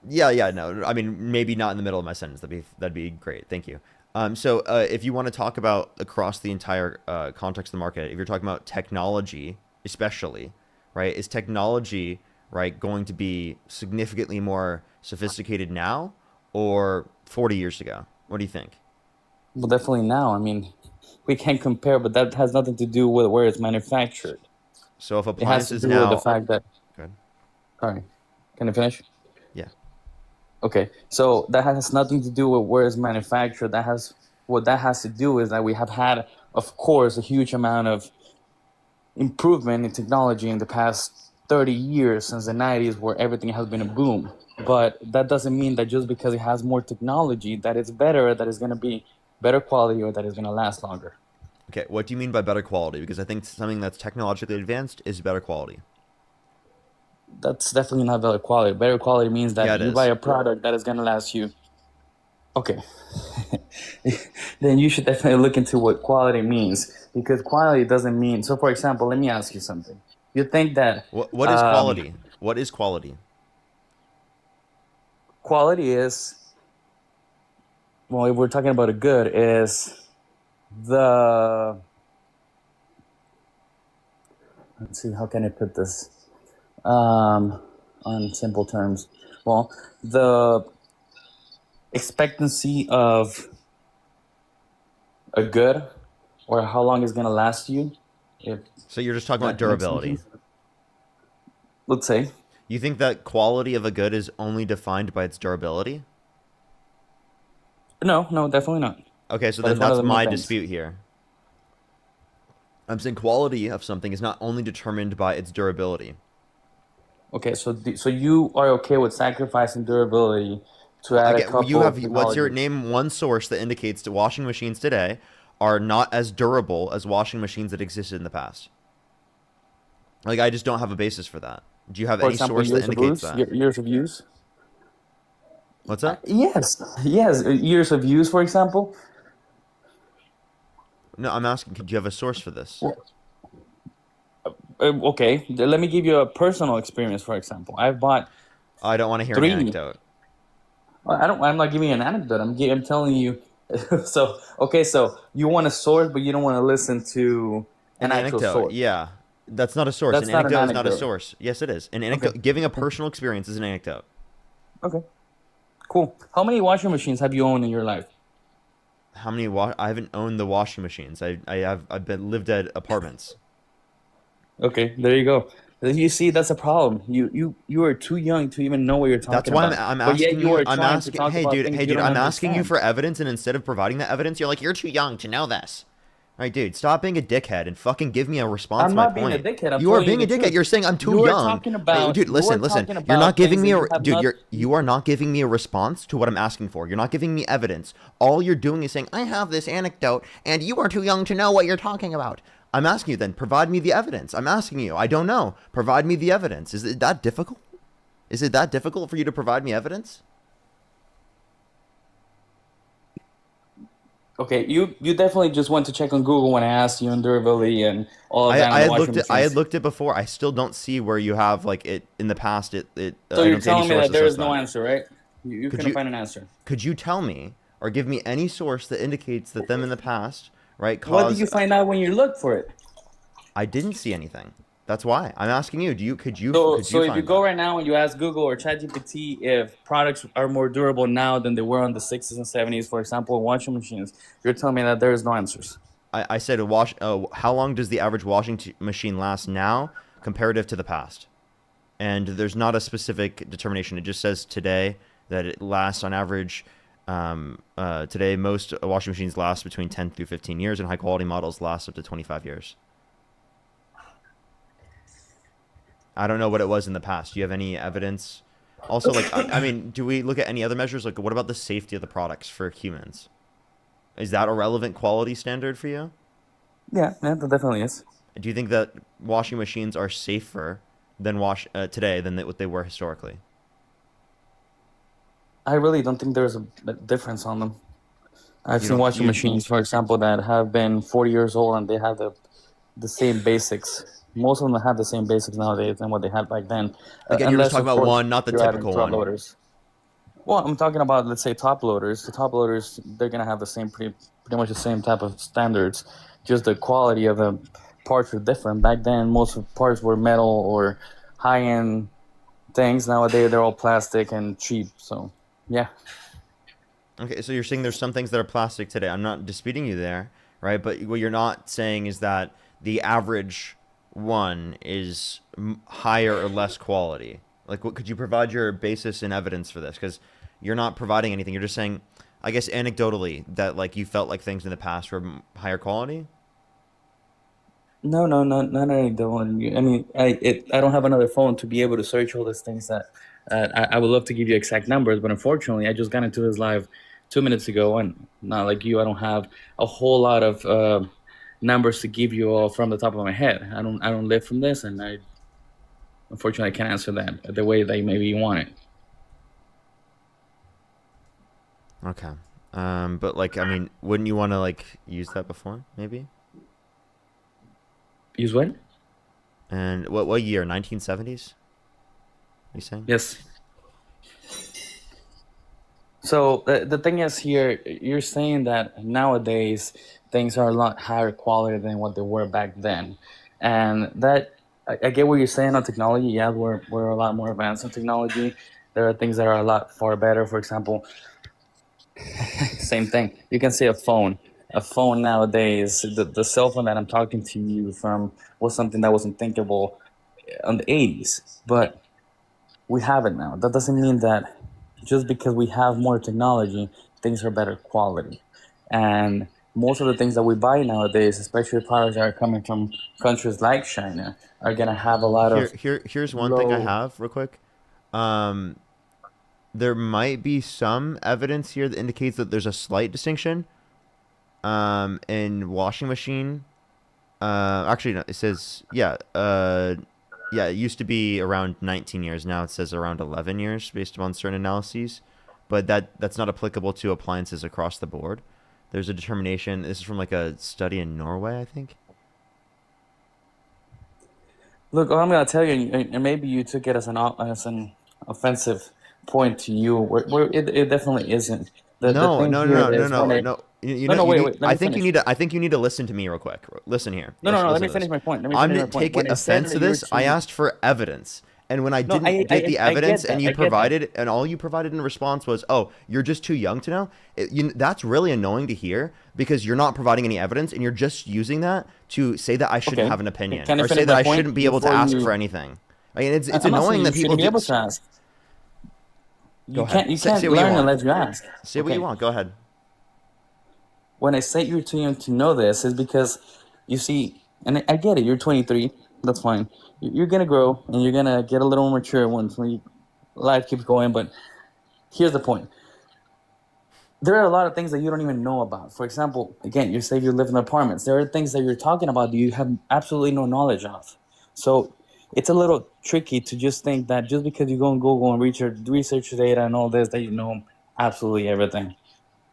Yeah, no. I mean, maybe not in the middle of my sentence. That'd be great. Thank you. So if you want to talk about across the entire context of the market, if you're talking about technology, especially, right? Is technology right going to be significantly more sophisticated now or 40 years ago? What do you think? Well, definitely now. I mean, we can't compare, but that has nothing to do with where it's manufactured. So if It has to appliances do with the now, fact that. good. Sorry, can I finish? Yeah. Okay, so that has nothing to do with where it's manufactured. What that has to do is that we have had, of course, a huge amount of improvement in technology in the past 30 years since the 90s, where everything has been a boom. But that doesn't mean that just because it has more technology, that it's better, that it's going to be better quality, or that it's going to last longer. Okay. What do you mean by better quality? Because I think something that's technologically advanced is better quality. That's definitely not better quality. Better quality means Yeah, that it you buy is. a product that is going to last you. Okay. Then you should definitely look into what quality means, because quality doesn't mean. So, for example, let me ask you something. You think that What is um, quality? What is quality? quality is, well, if we're talking about a good, is the, let's see, how can I put this on simple terms? Well, the expectancy of a good, or how long it's going to last you, if So you're just talking about that makes any durability. sense. Let's say. You think that quality of a good is only defined by its durability? No, no, definitely not. Okay, so But then it's one of that's the main my things. dispute here. I'm saying quality of something is not only determined by its durability. Okay, so so you are okay with sacrificing durability to add a Again, you couple have of what's your technologies? name one source that indicates that washing machines today are not as durable as washing machines that existed in the past. Like, I just don't have a basis for that. Do you have For any example, source that years of indicates use, that? years of use. What's that? Yes, yes, years of use, for example. No, I'm asking, could you have a source for this? Well, okay, let me give you a personal experience. For example, I've bought I don't want to hear an three. anecdote. Well, I don't. I'm not giving you an anecdote. I'm telling you. So okay, so you want a source, but you don't want to listen to An an actual anecdote, source. yeah. That's not a source. An That's not an anecdote is not a anecdote. source. Yes, it is. An Okay. anecdote, giving a Okay. personal experience is an anecdote. Okay. Cool. How many washing machines have you owned in your life? How many I haven't owned the washing machines. I've been lived at apartments. Okay, there you go. You see, that's a problem. You are too young to even know what you're That's talking why about. I'm But yet asking you you. are I'm trying to asking. talk about things Hey, you dude. don't I'm asking you understand. for evidence, and instead of providing that evidence, you're like, you're too young to know this. All right, dude. Stop being a dickhead and fucking give me a response I'm to my not being a point. dickhead. I'm You are telling you being a the dickhead. truth. You're saying I'm too young. Dude, You are listen. talking You're not about things giving that me a you have dude. not. You are not giving me a response to what I'm asking for. You're not giving me evidence. All you're doing is saying I have this anecdote, and you are too young to know what you're talking about. I'm asking you then. Provide me the evidence. I'm asking you. I don't know. Provide me the evidence. Is it that difficult? Is it that difficult for you to provide me evidence? Okay, you definitely just went to check on Google when I asked you on durability and all of that on the washing I had machines. looked at before. I still don't see where you have like it in the past. So I you're don't see any telling me source that that there says is no that. answer, right? You Could couldn't you find an answer. could you tell me or give me any source that indicates that them in the past, right, What did cause you find out when you looked for it? I didn't see anything. That's why I'm asking you. So, Could you so if you find go that? right now and you ask Google or ChatGPT if products are more durable now than they were in the 60s and 70s, for example, washing machines, you're telling me that there is no answers. I said a wash. How long does the average machine last now comparative to the past? And there's not a specific determination. It just says today that it lasts on average. Today, most washing machines last between 10 through 15 years, and high quality models last up to 25 years. I don't know what it was in the past. Do you have any evidence? Also, like, I mean, do we look at any other measures? Like, what about the safety of the products for humans? Is that a relevant quality standard for you? Yeah, that definitely is. Do you think that washing machines are safer than today than what they were historically? I really don't think there's a difference on them. I've You seen don't washing you machines, for example, that have been 40 years old and they have the same basics. Most of them have the same basics nowadays than what they had back then, again? You're just unless, talking of about course, one, not the you're adding typical top one. loaders. Well, I'm talking about, let's say, top loaders. The top loaders, they're gonna have the same, pretty much the same type of standards. Just the quality of the parts are different. Back then, most of the parts were metal or high-end things. Nowadays, they're all plastic and cheap. So, yeah. Okay, so you're saying there's some things that are plastic today. I'm not disputing you there, right? But what you're not saying is that the average one is higher or less quality. Like, what could you provide your basis and evidence for this? Because you're not providing anything. You're just saying, I guess, anecdotally that like you felt like things in the past were higher quality. No, no, not anecdotal. I mean, I don't have another phone to be able to search all these things that I would love to give you exact numbers, but unfortunately, I just got into this live 2 minutes ago, and not like you, I don't have a whole lot of numbers to give you all from the top of my head. I don't live from this, and I unfortunately I can't answer that the way that maybe you want it. Okay. But like, I mean, wouldn't you want to like use that before, maybe? Use what? And what year? 1970s? You saying? Yes. So the thing is here, you're saying that nowadays things are a lot higher quality than what they were back then, and that I get what you're saying on technology. Yeah, we're a lot more advanced in technology. There are things that are a lot far better. For example, same thing. You can say a phone. A phone nowadays, the cell phone that I'm talking to you from was something that wasn't thinkable in the 80s, but we have it now. That doesn't mean that just because we have more technology, things are better quality. And most of the things that we buy nowadays, especially products that are coming from countries like China, are gonna have a lot of Here's one thing I low. have real quick. Um, there might be some evidence here that indicates that there's a slight distinction in washing machine. Actually, no, it says, yeah. Yeah, it used to be around 19 years. Now it says around 11 years based on certain analyses. But that's not applicable to appliances across the board. There's a determination. This is from like a study in Norway, I think. Look, all I'm gonna tell you, and maybe you took it as an offensive point to you, where it definitely isn't. The No, thing no, here no, no, is no, when I no. You no know, no you wait need. wait let I me think you finish. need to. I think you need to listen to me real quick. Listen here. No no no, let Listen me to finish this. my point. Let me I'm finish my point. taking When I said offense that to you were this. I too, asked for evidence, and when I no, didn't get the I get evidence, and that. you I get that. provided, and all you provided in response was, "Oh, you're just too young to know." That's really annoying to hear because you're not providing any evidence, and you're just using that to say that I shouldn't Okay. have an opinion Can I or say finish that my I point shouldn't be able to before ask for you? anything. I mean, it's I'm not saying annoying you that people shouldn't be do. able to ask. Go ahead. You Say can't what you learn want. unless you ask. Say what you Okay. want. Go ahead. When I say you're too young to know this is because you see, and I get it. You're 23. That's fine. You're gonna grow and you're gonna get a little more mature once life keeps going. But here's the point: there are a lot of things that you don't even know about. For example, again, you say you live in apartments. There are things that you're talking about that you have absolutely no knowledge of. So it's a little tricky to just think that just because you go on Google and research your data and all this, that you know absolutely everything.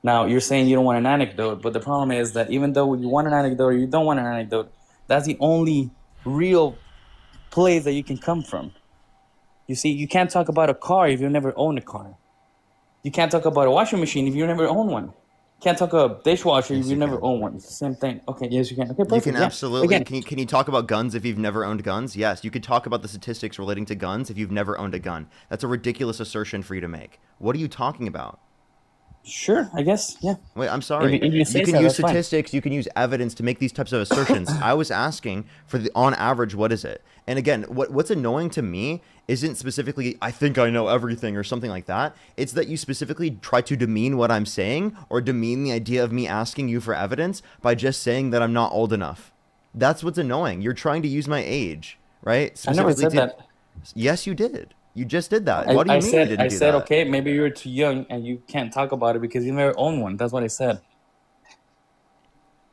Now, you're saying you don't want an anecdote, but the problem is that even though you want an anecdote or you don't want an anecdote, that's the only real place that you can come from. You see, you can't talk about a car if you've never owned a car. You can't talk about a washing machine if you never owned one. You can't talk about a dishwasher if Yes, you you never can. owned one. It's the same thing. Okay, yes, you can. Okay, You can perfect. Yeah. absolutely. Again, Can you talk about guns if you've never owned guns? Yes. You could talk about the statistics relating to guns if you've never owned a gun. That's a ridiculous assertion for you to make. What are you talking about? sure, I guess. Yeah. Wait, I'm sorry. If you You say can so, use that's fine. statistics, you can use evidence to make these types of assertions. I was asking for the on average, what is it? And again, what's annoying to me isn't specifically I think I know everything or something like that. It's that you specifically try to demean what I'm saying or demean the idea of me asking you for evidence by just saying that I'm not old enough. That's what's annoying. You're trying to use my age, right? I never Specifically said to that. Yes, you did. You just did that. What do you mean you I didn't do said, that? okay, maybe you're too young and you can't talk about it because you never own one. That's what I said.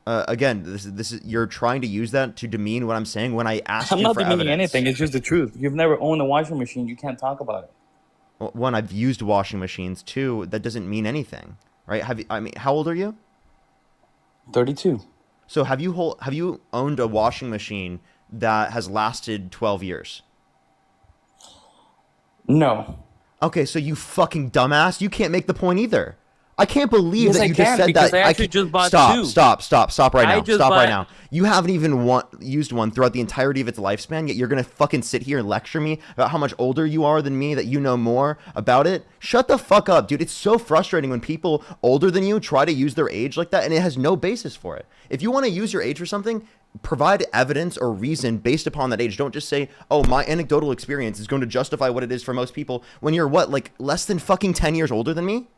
Again, this is you're trying to use that to demean what I'm saying when I asked I'm you not for demeaning evidence. anything. It's just the truth. You've never owned a washing machine. You can't talk about it. Well, one, I've used washing machines. Two, that doesn't mean anything, right? I mean, how old are you? 32. So have you owned a washing machine that has lasted 12 years? No. Okay, so you fucking dumbass, you can't make the point either. I can't believe Yes, that I you just can said because that. I I actually can't, just bought stop, two. stop right I now. just Stop right bought. now. You haven't even used one throughout the entirety of its lifespan, yet you're gonna fucking sit here and lecture me about how much older you are than me, that you know more about it. Shut the fuck up, dude. It's so frustrating when people older than you try to use their age like that, and it has no basis for it. If you want to use your age for something, provide evidence or reason based upon that age. Don't just say, oh, my anecdotal experience is going to justify what it is for most people when you're what, like less than fucking 10 years older than me?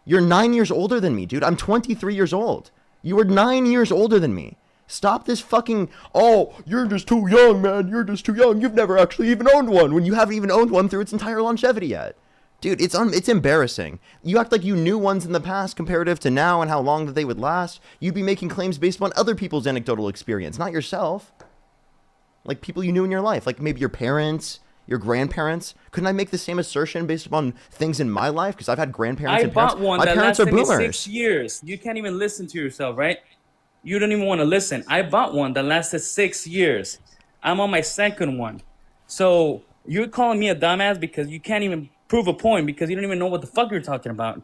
You're 9 years older than me, dude. I'm 23 years old. You are 9 years older than me. Stop this fucking, oh, you're just too young, man. You're just too young. You've never actually even owned one when you haven't even owned one through its entire longevity yet. Dude, it's embarrassing. You act like you knew ones in the past comparative to now and how long that they would last. You'd be making claims based upon other people's anecdotal experience, not yourself. Like people you knew in your life, like maybe your parents, your grandparents. Couldn't I make the same assertion based upon things in my life? Because I've had grandparents I and parents. bought one My that parents are lasted me boomers. 6 years. You can't even listen to yourself, right? You don't even want to listen. I bought one that lasted 6 years. I'm on my second one. So you're calling me a dumbass because you can't even prove a point because you don't even know what the fuck you're talking about,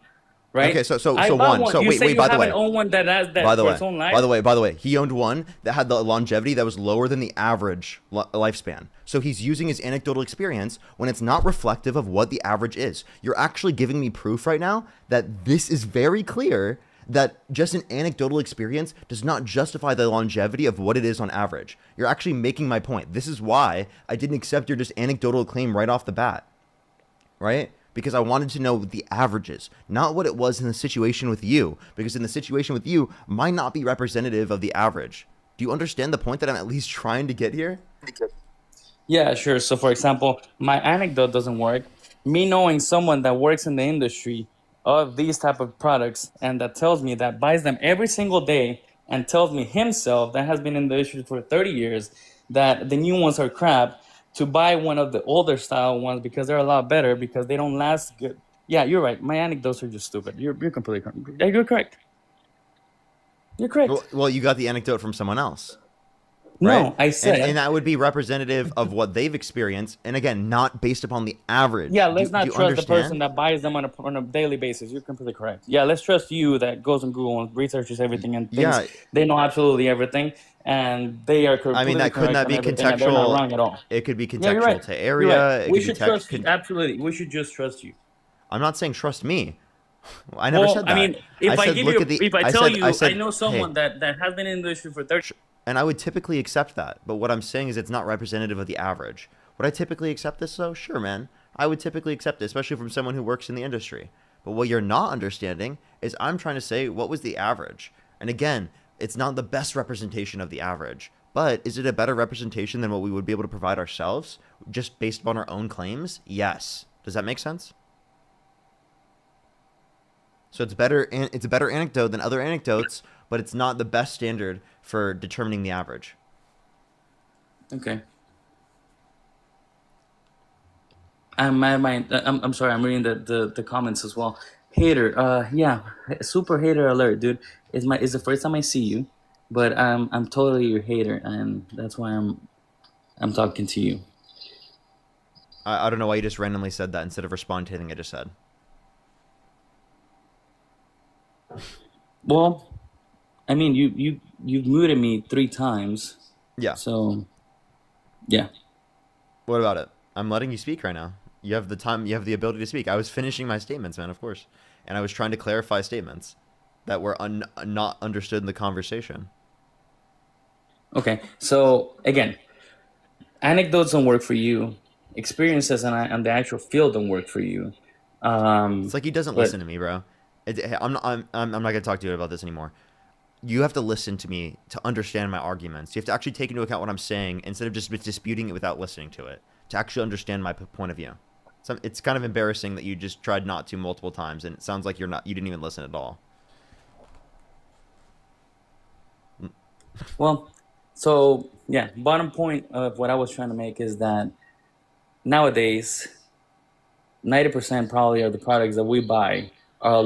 right? Okay, so I bought one. one. So You say wait. you By the haven't way, owned one that has by that the for way, its own life. by the way, he owned one that had the longevity that was lower than the average lifespan. So he's using his anecdotal experience when it's not reflective of what the average is. You're actually giving me proof right now that this is very clear that just an anecdotal experience does not justify the longevity of what it is on average. You're actually making my point. This is why I didn't accept your just anecdotal claim right off the bat, right? Because I wanted to know the averages, not what it was in the situation with you. Because in the situation with you might not be representative of the average. Do you understand the point that I'm at least trying to get here? Yeah, sure. So, for example, my anecdote doesn't work. Me knowing someone that works in the industry of these type of products and that tells me that buys them every single day and tells me himself that has been in the industry for 30 years that the new ones are crap. to buy one of the older style ones because they're a lot better because they don't last good. Yeah, you're right. My anecdotes are just stupid. You're completely correct. You're correct. You're correct. Well, you got the anecdote from someone else, right? No, I And said, that would be representative of what they've experienced, and again, not based upon the yeah, average. let's Do not you trust the person understand? that buys them on a daily basis. You're completely correct. Yeah, let's trust you that goes on Google and researches everything and thinks Yeah, they know absolutely everything and they are I mean, completely that couldn't correct that on be everything and they're not contextual? wrong at all. It could be Yeah, you're right. contextual to You're right. area. It We could be should trust you. text. Absolutely. We should just trust you. I'm not saying trust me. I never Well, said I that. mean, I if I said give look you, at the. if I I tell said you, I hey, know someone that has been in the industry for 30. and I would typically accept that. But what I'm saying is it's not representative of the average. Would I typically accept this though? Sure, man. I would typically accept it, especially from someone who works in the industry. But what you're not understanding is I'm trying to say what was the average. And again, it's not the best representation of the average. But is it a better representation than what we would be able to provide ourselves just based upon our own claims? Yes. Does that make sense? So it's better. It's a better anecdote than other anecdotes, but it's not the best standard for determining the average. Okay. I'm sorry. I'm reading the comments as well. Hater. Yeah. Super hater alert, dude. It's the first time I see you, but I'm totally your hater, and that's why I'm talking to you. I don't know why you just randomly said that instead of responding to anything I just said. Well, I mean, you've muted me 3 times, Yeah. so yeah. What about it? I'm letting you speak right now. You have the time. You have the ability to speak. I was finishing my statements, man, of course, and I was trying to clarify statements that were not understood in the conversation. Okay. So again, anecdotes don't work for you. Experiences and the actual field don't work for you. It's like he doesn't But listen to me, bro. I'm not gonna talk to you about this anymore. You have to listen to me to understand my arguments. You have to actually take into account what I'm saying instead of just disputing it without listening to it. To actually understand my point of view. So it's kind of embarrassing that you just tried not to multiple times, and it sounds like you didn't even listen at all. well, so yeah, bottom point of what I was trying to make is that nowadays 90% probably of the products that we buy are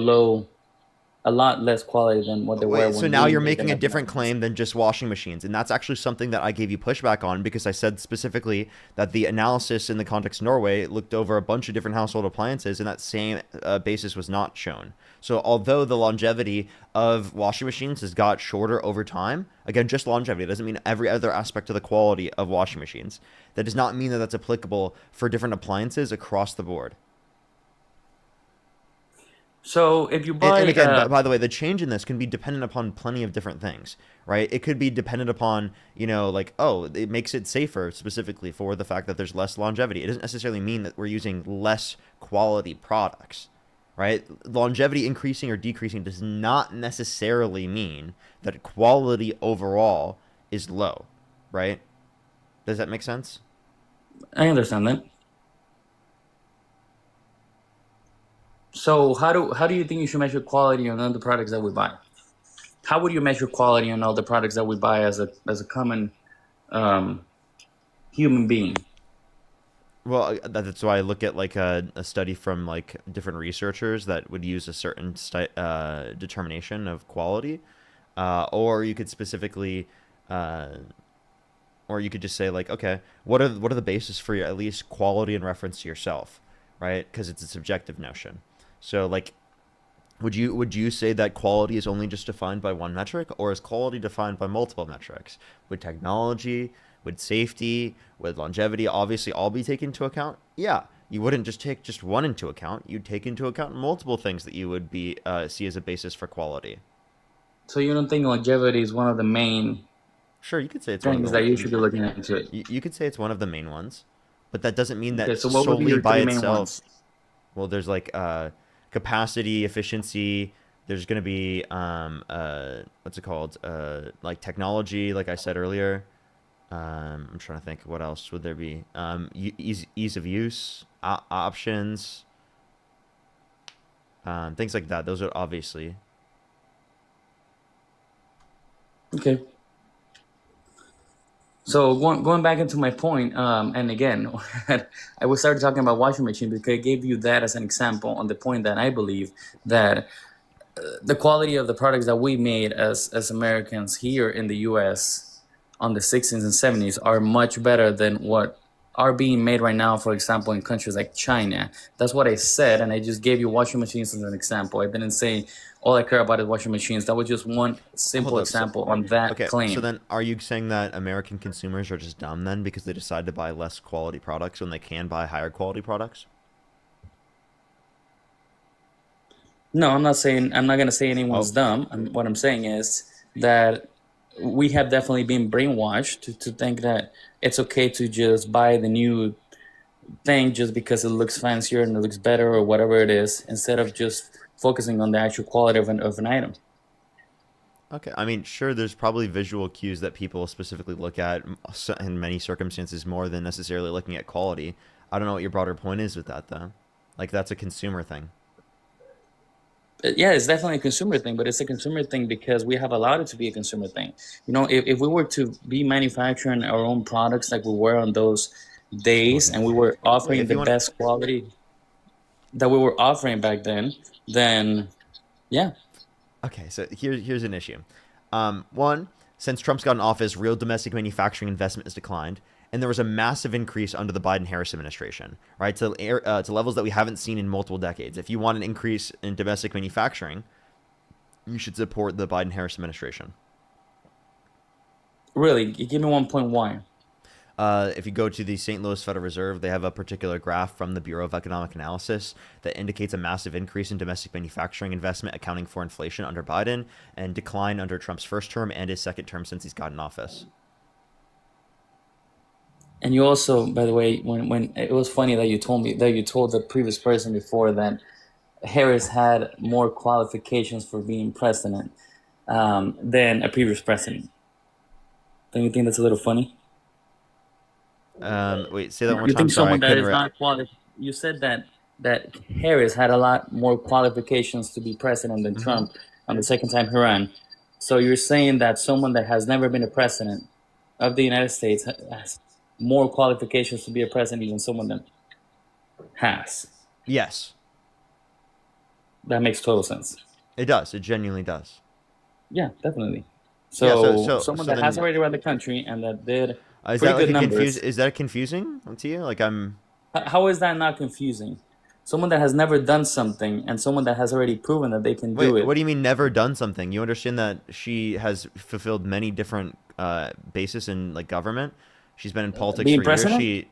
a lot less quality than what they were Wait, so when now we you're made them making a as different Americans. claim than just washing machines, and that's actually something that I gave you pushback on because I said specifically that the analysis in the context of Norway looked over a bunch of different household appliances, and that same basis was not shown. So although the longevity of washing machines has got shorter over time, again, just longevity, it doesn't mean every other aspect of the quality of washing machines. That does not mean that that's applicable for different appliances across the board. So if you And buy again, by the way, the change in this can be dependent upon plenty of different things, right? It could be dependent upon, like, oh, it makes it safer specifically for the fact that there's less longevity. It doesn't necessarily mean that we're using less quality products, right? Longevity increasing or decreasing does not necessarily mean that quality overall is low, right? Does that make sense? I understand that. So how do you think you should measure quality on all the products that we buy? How would you measure quality on all the products that we buy as a common um, human being? Well, that's why I look at like a study from like different researchers that would use a certain determination of quality, or you could specifically, uh, or you could just say like, okay, what are the basis for your at least quality in reference to yourself, right? Because it's a subjective notion. So like, would you say that quality is only just defined by one metric, or is quality defined by multiple metrics? Would technology, would safety, would longevity obviously all be taken into account? Yeah, you wouldn't just take just one into account. You'd take into account multiple things that you would be see as a basis for quality. So you don't think longevity is one of the main Sure, you could say it's one of things the that you should be looking into it? you could say it's one of the main ones, but that doesn't mean Okay, that so what would be solely your by three main itself. ones? Well, there's like capacity, efficiency. There's gonna be what's it called? Like technology, like I said earlier. I'm trying to think what else would there be. Ease of use, options, things like that. Those are obviously. Okay. So going back into my point, and again, I was started talking about washing machine because I gave you that as an example on the point that I believe that the quality of the products that we made as Americans here in the U.S. on the 60s and 70s are much better than what are being made right now, for example, in countries like China. That's what I said, and I just gave you washing machines as an example. I didn't say all I care about is washing machines. That was just one Hold simple up. So, example on that okay, so claim. then are you saying that American consumers are just dumb then because they decide to buy less quality products when they can buy higher quality products? No, I'm not saying I'm not gonna say anyone's Oh, dumb. What I'm saying is that we have definitely been brainwashed to think that it's okay to just buy the new thing just because it looks fancier and it looks better or whatever it is, instead of just focusing on the actual quality of an item. okay. I mean, sure, there's probably visual cues that people specifically look at in many circumstances more than necessarily looking at quality. I don't know what your broader point is with that, though. Like, that's a consumer thing. Yeah, it's definitely a consumer thing, but it's a consumer thing because we have allowed it to be a consumer thing. If we were to be manufacturing our own products like we were on those days Exploding. and we were Wait, offering if the you want, best quality that we were offering back then yeah. okay, so here's an issue. One, since Trump's got in office, real domestic manufacturing investment has declined, and there was a massive increase under the Biden-Harris administration, right? To levels that we haven't seen in multiple decades. If you want an increase in domestic manufacturing, you should support the Biden-Harris administration. Really, give me 1 point why. If you go to the St. Louis Federal Reserve, they have a particular graph from the Bureau of Economic Analysis that indicates a massive increase in domestic manufacturing investment, accounting for inflation under Biden and decline under Trump's first term and his second term since he's got in office. And you also, by the way, when it was funny that you told the previous person before that Harris had more qualifications for being president than a previous president. Don't you think that's a little funny? Wait, say that one more You time. think Sorry, I someone that couldn't. is not qualified? You said that Harris had a lot more qualifications to be president than Mm-hmm. Trump on the second time he ran. So you're saying that someone that has never been a president of the United States has more qualifications to be a president than someone that has. Yes, That makes total sense. it does. It genuinely does. Yeah, definitely. Yeah. So So so someone so that has then already run the country and that did is pretty that like good a confuse? numbers. Is that confusing to you? Like I'm. How is that not confusing? Someone that has never done something and someone that has already proven that they can do Wait, what it. do you mean never done something? You understand that she has fulfilled many different bases in like government. She's been in politics Being for years. president? She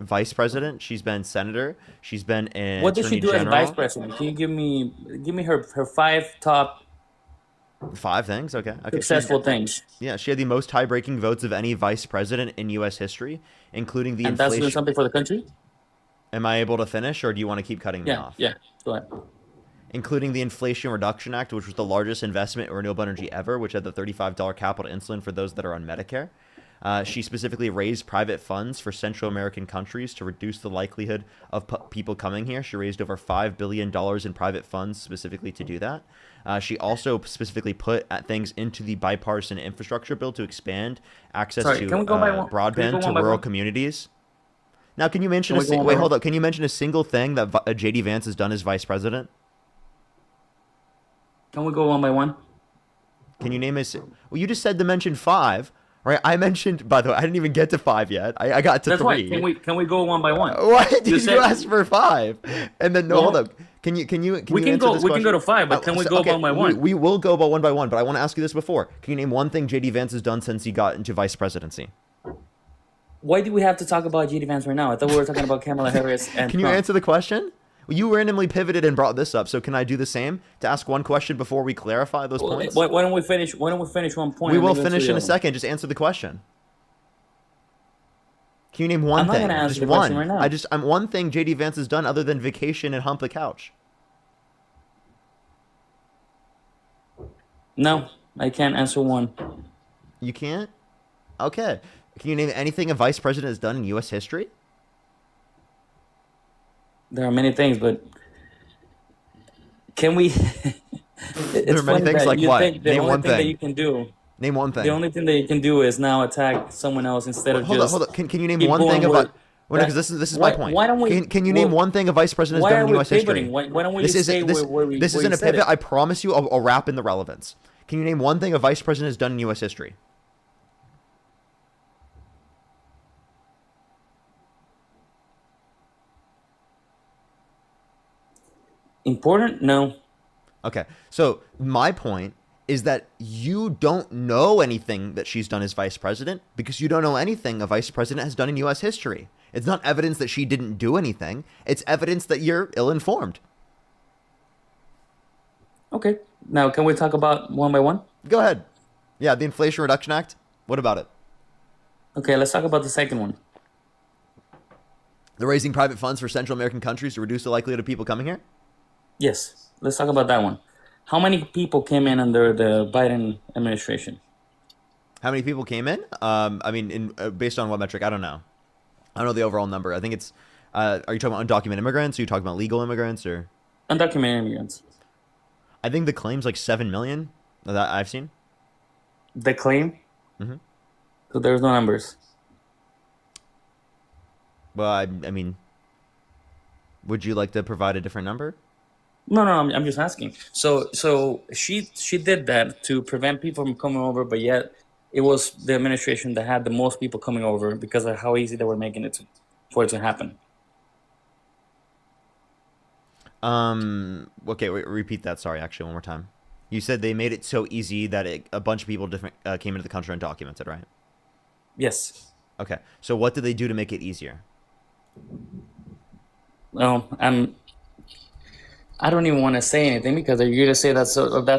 vice president. She's been senator. She's been an What did she attorney do as vice general. president? Can you give me her five top Five things. Okay. Okay. She's successful things? yeah. She had the most tie-breaking votes of any vice president in U.S. history, including the And that's doing inflation. something for the country? Am I able to finish, or do you want to keep cutting me Yeah, off? yeah. Go ahead. Including the Inflation Reduction Act, which was the largest investment in renewable energy ever, which had the $35 capital insulin for those that are on Medicare. She specifically raised private funds for Central American countries to reduce the likelihood of people coming here. She raised over $5 billion in private funds specifically to do that. She also specifically put things into the bipartisan infrastructure bill to expand access Sorry, to can we go by one? Can we go broadband to one by rural one? communities. Now, can you mention Can we go one by wait, one? hold up. Can you mention a single thing that JD Vance has done as vice president? Can we go one by one? Can you name well, you just said to mention five, right? I mentioned, by the way, I didn't even get to five yet. I got to That's why. three. Can we go one by one? Why did You you said ask for five? And then no, hold well, up. Can you we can answer go this we can go question? to five, but can we go Okay, one by one? we will go about one by one, but I want to ask you this before. Can you name one thing JD Vance has done since he got into vice presidency? Why do we have to talk about JD Vance right now? I thought we were talking about Kamala Harris and Can you Trump. answer the question? Well, you randomly pivoted and brought this up, so can I do the same to ask one question before we clarify those points? Why don't we finish? Why don't we finish one point? We and will then go to finish the in a other one? second. Just answer the question. Can you name one I'm not thing? gonna answer Just the question one. right now. I'm one thing JD Vance has done other than vacation and hump the couch. No, I can't answer one. You can't? Okay. Can you name anything a vice president has done in U.S. history? There are many things, but can we? There It's are many funny things that like you what? think the Name only one thing that thing. you can do Name one The thing. only thing that you can do is now attack someone else instead of Hold up, hold just up. Can you name keep one thing going of a? with Well, because that. this is my point. Why don't we? Can you name Well, one thing a vice president has why done are in we U.S. pivoting? history? Why don't we This just is stay this this where you isn't a said pivot. it? I promise you. I'll wrap in the relevance. Can you name one thing a vice president has done in U.S. history? Important? No. Okay. So my point is that you don't know anything that she's done as vice president because you don't know anything a vice president has done in U.S. history. It's not evidence that she didn't do anything. It's evidence that you're ill-informed. Okay. Now, can we talk about one by one? Go ahead. Yeah, the Inflation Reduction Act. What about it? Okay, let's talk about the second one. The raising private funds for Central American countries to reduce the likelihood of people coming here. Yes, let's talk about that one. How many people came in under the Biden administration? How many people came in? I mean, based on what metric? I don't know. I don't know the overall number. I think it's. Are you talking about undocumented immigrants? Are you talking about legal immigrants? Or Undocumented immigrants. I think the claim's like 7 million that I've seen. The claim? Mm-hmm. So there's no numbers. Well, I mean, would you like to provide a different number? No, no, I'm just asking. So she did that to prevent people from coming over, but yet it was the administration that had the most people coming over because of how easy they were making it for it to happen. Okay, wait, repeat that. Sorry, actually, one more time. You said they made it so easy that a bunch of people different came into the country undocumented, right? Yes. Okay. So what did they do to make it easier? Well, I don't even want to say anything because you're gonna say that's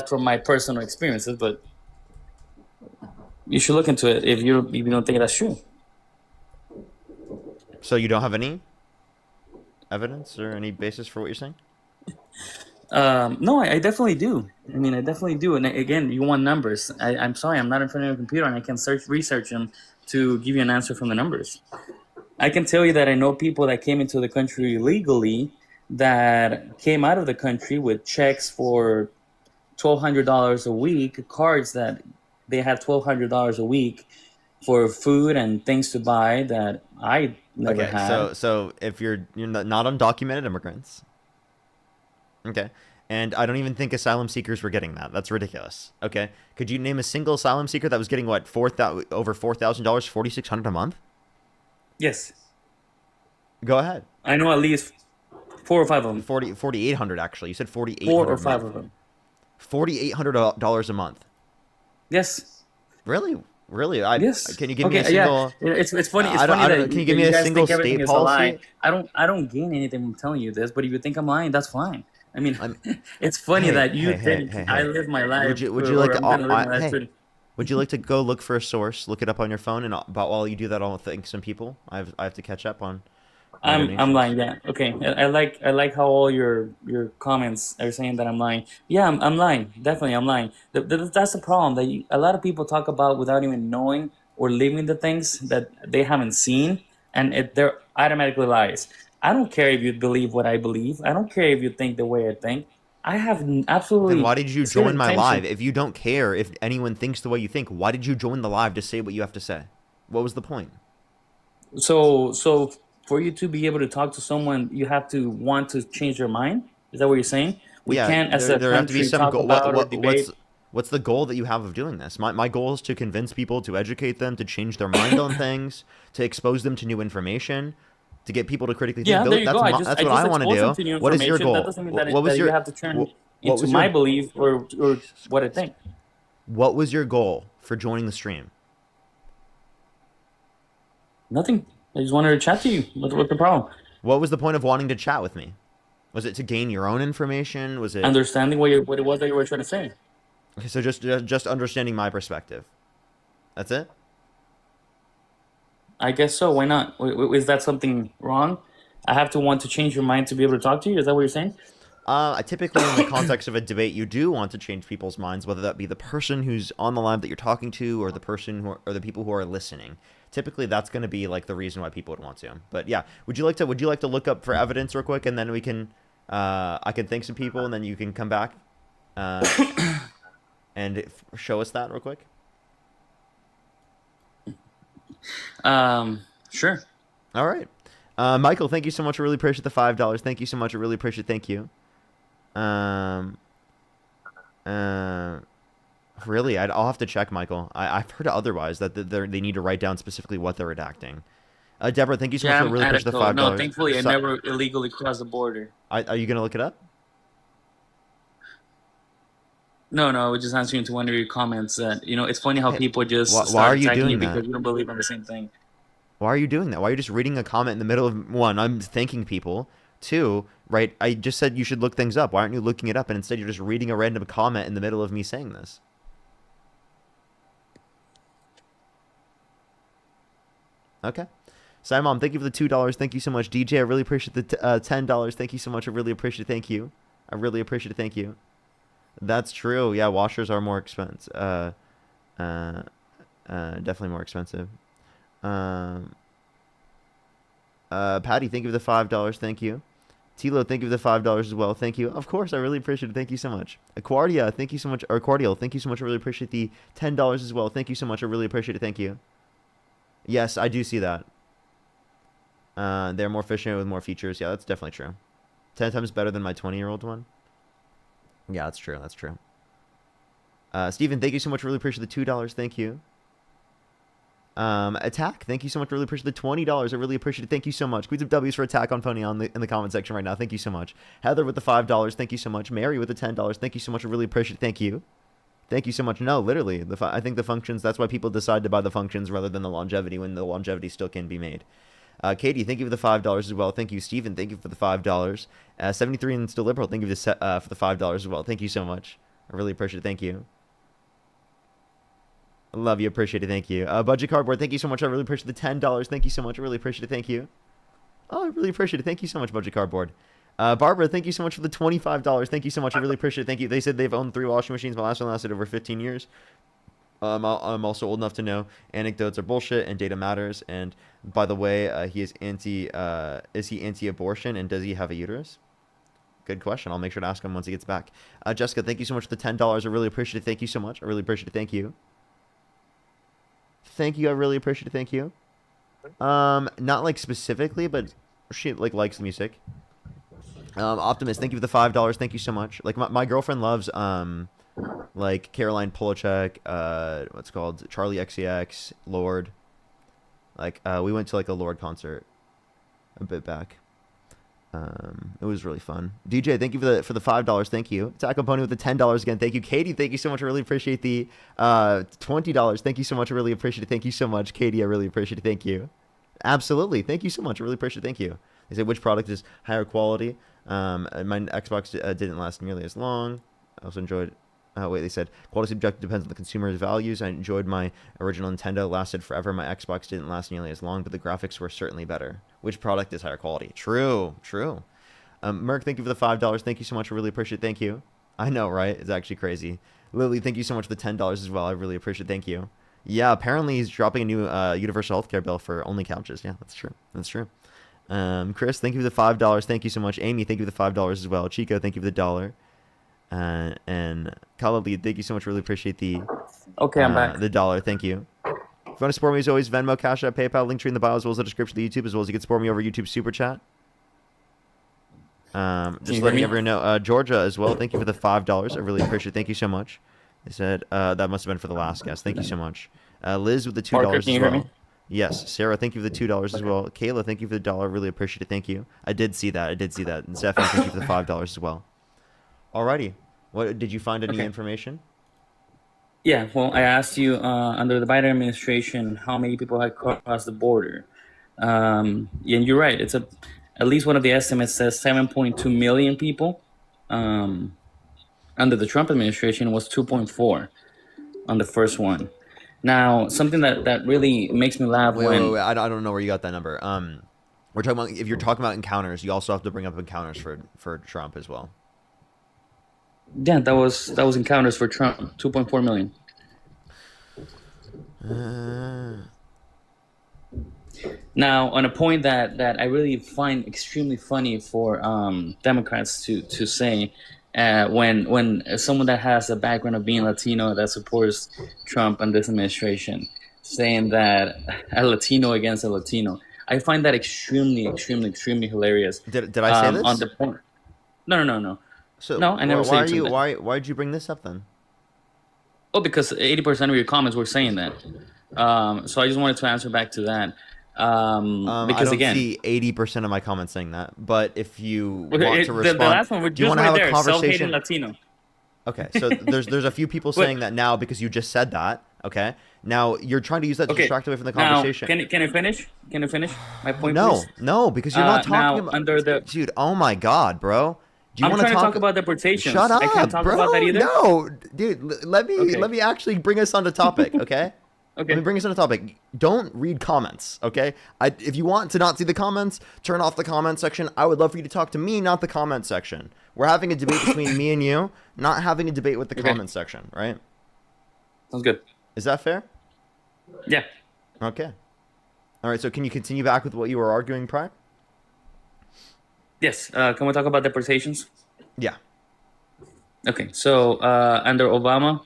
from my personal experiences, but you should look into it if you don't think that's true. So you don't have any evidence or any basis for what you're saying? No, I definitely do. I mean, I definitely do. And again, you want numbers. I'm sorry, I'm not in front of a computer and I can research them to give you an answer from the numbers. I can tell you that I know people that came into the country illegally that came out of the country with checks for $1,200 a week, cards that they had $1,200 a week for food and things to buy that I never Okay. had. So if you're not undocumented immigrants, okay, and I don't even think asylum seekers were getting that. That's ridiculous. Okay, could you name a single asylum seeker that was getting what over $4,000, $4,600 a month? Yes, Go ahead. I know at least four or five of them. 4,800 actually. You said 4,800 Four or a five month. of them. $4,800 a month. Yes. Really? Really? Yes. Can you give me Okay. a single? Yeah. It's funny. It's I don't. funny I that don't. Can you that give me you a guys single think everything state is a lie. policy? I don't gain anything from telling you this, but if you think I'm lying, that's fine. I mean, I'm. it's funny Hey, that you hey, hey, think hey, I hey. live my life Would you like or to? I'm gonna live my life. Hey, would you like to go look for a source, look it up on your phone, and about while you do that, I'll thank some people. I have to catch up on my I'm donations. lying. Yeah. Okay. I like how all your comments are saying that I'm lying. Yeah, I'm lying. Definitely, I'm lying. That's the problem that a lot of people talk about without even knowing or living the things that they haven't seen, and they're automatically lies. I don't care if you believe what I believe. I don't care if you think the way I think. I have Then why absolutely did you zero join my live? intention. If you don't care if anyone thinks the way you think, why did you join the live to say what you have to say? What was the point? So for you to be able to talk to someone, you have to want to change your mind. Is that what you're saying? We Yeah, can't, as a there have to be country, some talk goal. about or debate. What's the goal that you have of doing this? My goal is to convince people, to educate them, to change their mind on things, to expose them to new information, to get people to critically think. Yeah, there you go. That's I what just I want to exposed them do. to new What is your information. That goal? doesn't mean What was that you your have to turn what into was my your belief or Jesus what I Christ. think. What was your goal for joining the stream? Nothing. I just wanted to chat to you. What's the problem? What was the point of wanting to chat with me? Was it to gain your own information? Was it Understanding what it was that you were trying to say. okay? So just understanding my perspective. That's it. I guess so. Why not? Is that something wrong? I have to want to change your mind to be able to talk to you. Is that what you're saying? I typically, in the context of a debate, you do want to change people's minds, whether that be the person who's on the line that you're talking to, or the person or the people who are listening. Typically, that's going to be like the reason why people would want to. But yeah, would you like to look up for evidence real quick, and then we can, I can thank some people, and then you can come back, uh, and show us that real quick. Sure. All right. Michael, thank you so much. I really appreciate the $5. Thank you so much. I really appreciate. Thank you. Um. Uh. Really, I'll have to check, Michael. I've heard otherwise that they need to write down specifically what they're redacting. Deborah, thank you so much Yeah, for I'm really at a appreciate the code. five No, dollars. thankfully, I So, never illegally crossed the border. are you gonna look it up? No, no, I was just answering to one of your comments that, it's funny how Hey, people just why are start you attacking you doing because that? you don't believe in the same thing. Why are you doing that? Why are you just reading a comment in the middle of one? I'm thanking people. Two, right? I just said you should look things up. Why aren't you looking it up? And instead, you're just reading a random comment in the middle of me saying this. Okay. Simon, thank you for the $2. Thank you so much. DJ, I really appreciate the $10. Thank you so much. I really appreciate it. Thank you. I really appreciate it. Thank you. That's true. Yeah, washers are more expensive. Uh, definitely more expensive. Um, Patty, thank you for the $5. Thank you. Tilo, thank you for the $5 as well. Thank you. Of course, I really appreciate it. Thank you so much. Accordia, thank you so much. Or Cordial, thank you so much. I really appreciate the $10 as well. Thank you so much. I really appreciate it. Thank you. Yes, I do see that. They're more efficient with more features. Yeah, that's definitely true. 10 times better than my 20-year-old one. Yeah, that's true. That's true. Steven, thank you so much. Really appreciate the $2. Thank you. Attack, thank you so much. Really appreciate the $20. I really appreciate it. Thank you so much. Queens of W's for Attack on Pony in the comment section right now. Thank you so much. Heather with the $5. Thank you so much. Mary with the $10. Thank you so much. I really appreciate it. Thank you. Thank you so much. No, literally, I think the functions. That's why people decide to buy the functions rather than the longevity when the longevity still can be made. Katie, thank you for the $5 as well. Thank you, Stephen. Thank you for the $5. 73 and still liberal. Thank you for the $5 as well. Thank you so much. I really appreciate it. Thank you. I love you. Appreciate it. Thank you. Budget Cardboard. Thank you so much. I really appreciate the $10. Thank you so much. I really appreciate it. Thank you. Oh, I really appreciate it. Thank you so much, Budget Cardboard. Barbara, thank you so much for the $25. Thank you so much. I really appreciate it. Thank you. They said they've owned 3 washing machines. My last one lasted over 15 years. I'm also old enough to know anecdotes are bullshit and data matters. And by the way, he is is he anti-abortion and does he have a uterus? Good question. I'll make sure to ask him once he gets back. Jessica, thank you so much for the $10. I really appreciate it. Thank you so much. I really appreciate it. Thank you. Thank you. I really appreciate it. Thank you. Not like specifically, but she likes music. Optimist, thank you for the $5. Thank you so much. Like my girlfriend loves like Caroline Polachek, what's it called, Charlie XCX, Lord. Like we went to like a Lord concert a bit back. It was really fun. DJ, thank you for the $5. Thank you. Taco Pony with the $10 again. Thank you. Katie, thank you so much. I really appreciate the $20. Thank you so much. I really appreciate it. Thank you so much, Katie. I really appreciate it. Thank you. Absolutely. Thank you so much. I really appreciate it. Thank you. They said which product is higher quality. My Xbox didn't last nearly as long. I also enjoyed. They said quality subjective depends on the consumer's values. I enjoyed my original Nintendo, lasted forever. My Xbox didn't last nearly as long, but the graphics were certainly better. Which product is higher quality? True. Merc, thank you for the $5. Thank you so much. I really appreciate it. Thank you. I know, right? It's actually crazy. Lily, thank you so much for the $10 as well. I really appreciate it. Thank you. Yeah, apparently he's dropping a new universal healthcare bill for only couches. Yeah, that's true. Chris, thank you for the $5. Thank you so much. Amy, thank you for the $5 as well. Chico, thank you for the $1. And Khalid, thank you so much. Really appreciate the Okay, I'm back. the $1. Thank you. If you want to support me as always, Venmo, Cash App, PayPal, link tree in the bio as well as the description of the YouTube, as well as you can support me over YouTube Super Chat. Just letting everyone know. Georgia as well. Thank you for the $5. I really appreciate it. Thank you so much. They said that must have been for the last guest. Thank you so much. Liz with the $2 Parker, can you as well. hear me? Yes, Sarah, thank you for the $2 as well. Kayla, thank you for the $1. Really appreciate it. Thank you. I did see that. And Stephanie, thank you for the $5 as well. Alrighty. What did you find any information? Yeah, well, I asked you under the Biden administration how many people had crossed the border. And you're right. It's at least one of the estimates says 7.2 million people. Under the Trump administration was 2.4 on the first one. Now, something that really makes me laugh Wait. I don't know where you got that number. We're talking about, if you're talking about encounters, you also have to bring up encounters for Trump as well. Yeah, that was encounters for Trump, 2.4 million. Now, on a point that I really find extremely funny for Democrats to say, when someone that has a background of being Latino that supports Trump and this administration, saying that a Latino against a Latino. I find that extremely, extremely, extremely hilarious. Did I say On this? the point. No, no, no, no. So No, I never why said are you said you that. why did you bring this up then? Oh, because 80% of your comments were saying that. So I just wanted to answer back to that. I Because don't again, see 80% of my comments saying that. But if you want to the respond, last one was do you just want to right have a there, self-hating conversation? Latino. Okay, so there's a few people But saying that now because you just said that. Okay, now you're trying to use that to okay, distract away from the now conversation. can I finish? Can I finish my point, please? No, because you're not talking Now about, under the, dude. Oh my God, bro. Do you I'm want to trying to talk talk? about Shut deportations. I can't up, talk about that bro. either. No, dude. Okay, Let me actually bring us on the topic. Okay. Let me okay, bring us on the topic. Don't read comments, okay? If you want to not see the comments, turn off the comment section. I would love for you to talk to me, not the comment section. We're having a debate between me and you, not having a debate with the okay. comment section, right? Sounds good. Is that fair? Yeah. Okay. All right, so can you continue back with what you were arguing prior? Yes. Can we talk about deportations? Yeah. Okay. So under Obama,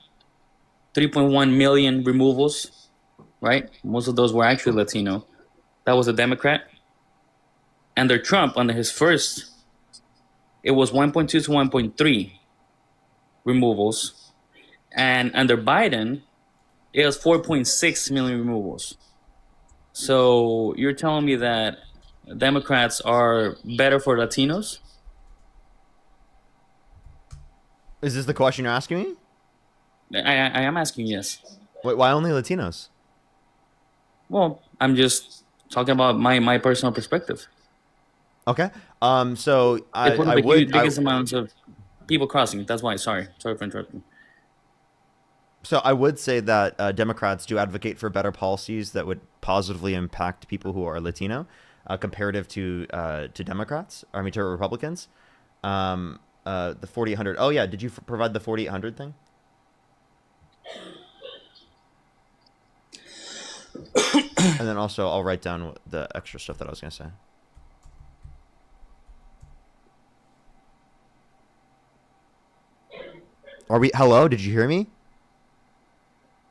3.1 million removals, right? Most of those were actually Latino. That was a Democrat. Under Trump, under his first, it was 1.2 to 1.3 removals. And under Biden, it was 4.6 million removals. So you're telling me that Democrats are better for Latinos? Is this the question you're asking me? I am asking yes. Wait, why only Latinos? Well, I'm just talking about my personal perspective. Okay. So It's one of I the would biggest amounts of people crossing. That's why. Sorry for interrupting. So I would say that Democrats do advocate for better policies that would positively impact people who are Latino, comparative to Democrats. I mean to Republicans. The 4800. Oh yeah, did you provide the 4800 thing? And then also I'll write down the extra stuff that I was gonna say. Are we? Hello? Did you hear me?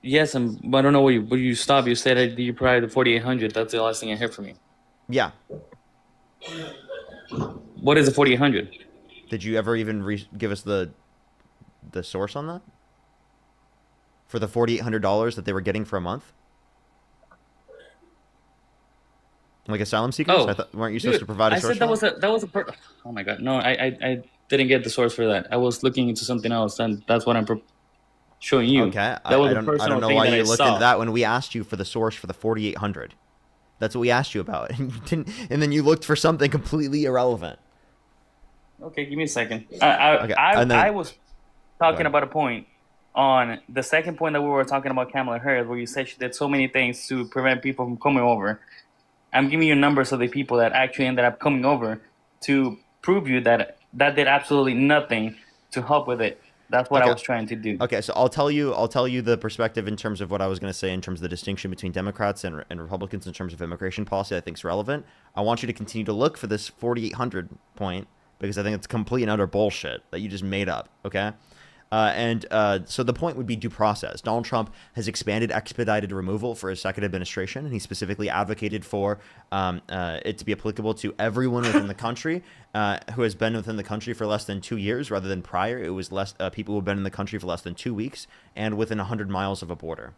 Yes, but I don't know where you stop. You said that you provided the 4800. That's the last thing I heard from you. Yeah. What is the 4800? Did you ever even give us the source on that for the $4,800 that they were getting for a month? Like asylum seekers? Oh, Weren't you supposed to provide a I source said that for was oh my god, no, I didn't get the source for that. I was looking into something else, and that's what I'm showing you. Okay, That was a I don't personal know thing why that I you looked into saw. that when we asked you for the source for the 4,800. That's what we asked you about, and you didn't. And then you looked for something completely irrelevant. Okay, give me a second. Okay, and I then was go talking ahead. about a point on the second point that we were talking about Kamala Harris, where you said she did so many things to prevent people from coming over. I'm giving you numbers of the people that actually ended up coming over to prove you that that did absolutely nothing to help with it. That's what I Okay, was trying to do. okay. So I'll tell you the perspective in terms of what I was going to say in terms of the distinction between Democrats and Republicans in terms of immigration policy. I think is relevant. I want you to continue to look for this 4,800 point because I think it's complete and utter bullshit that you just made up. Okay. So the point would be due process. Donald Trump has expanded expedited removal for his second administration, and he specifically advocated for it to be applicable to everyone within the country who has been within the country for less than 2 years, rather than prior. It was less people who have been in the country for less than 2 weeks and within 100 miles of a border.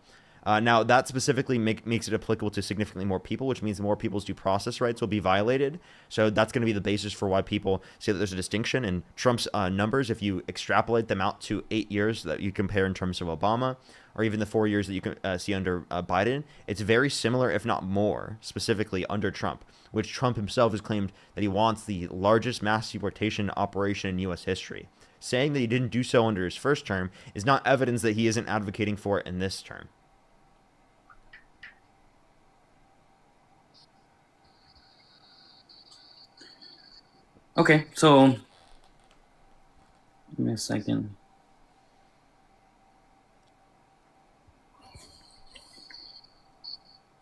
Now, that specifically makes it applicable to significantly more people, which means more people's due process rights will be violated. So that's going to be the basis for why people say that there's a distinction. And Trump's numbers, if you extrapolate them out to 8 years that you compare in terms of Obama, or even the 4 years that you can see under Biden, it's very similar, if not more, specifically under Trump, which Trump himself has claimed that he wants the largest mass deportation operation in U.S. history. Saying that he didn't do so under his first term is not evidence that he isn't advocating for it in this term. Okay, so give me a second.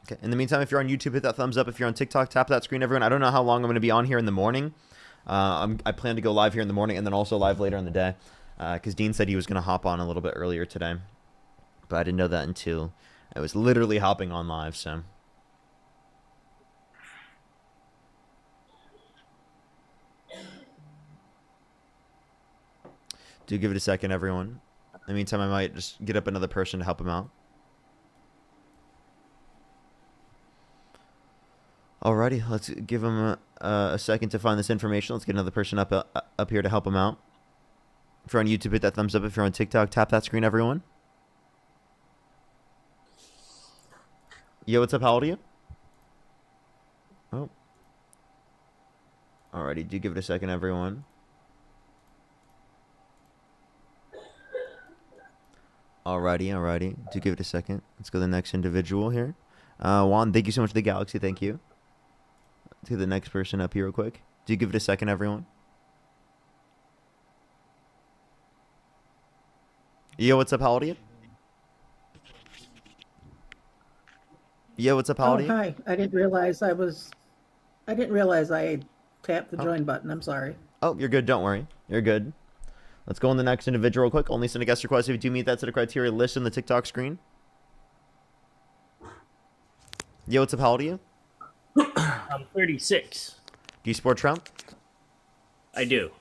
Okay. In the meantime, if you're on YouTube, hit that thumbs up. If you're on TikTok, tap that screen, everyone. I don't know how long I'm going to be on here in the morning. I plan to go live here in the morning and then also live later in the day because Dean said he was going to hop on a little bit earlier today. But I didn't know that I was literally hopping on live, so. Do give it a second, everyone. In the meantime, I might just get up another person to help him out. Alrighty, let's give him a second to find this information. Let's get another person up here to help him out. If you're on YouTube, hit that thumbs up. If you're on TikTok, tap that screen, everyone. Yo, what's up? How old are you? Oh. Alrighty, do give it a second, everyone. Alrighty. Do give it a second. Let's go to the next individual here. Juan, thank you so much to the Galaxy. Thank you. Let's get the next person up here real quick. Do give it a second, everyone. Yo, what's up? How old are you? Yo, what's up? How old are you? Hi. I didn't realize I tapped the join button. I'm sorry. Oh, you're good. Don't worry. You're good. Let's go on the next individual real quick. Only send a guest request if you do meet that set of criteria listed in the TikTok screen. Yo, what's up? How old are you? I'm 36. Do you support Trump? I do.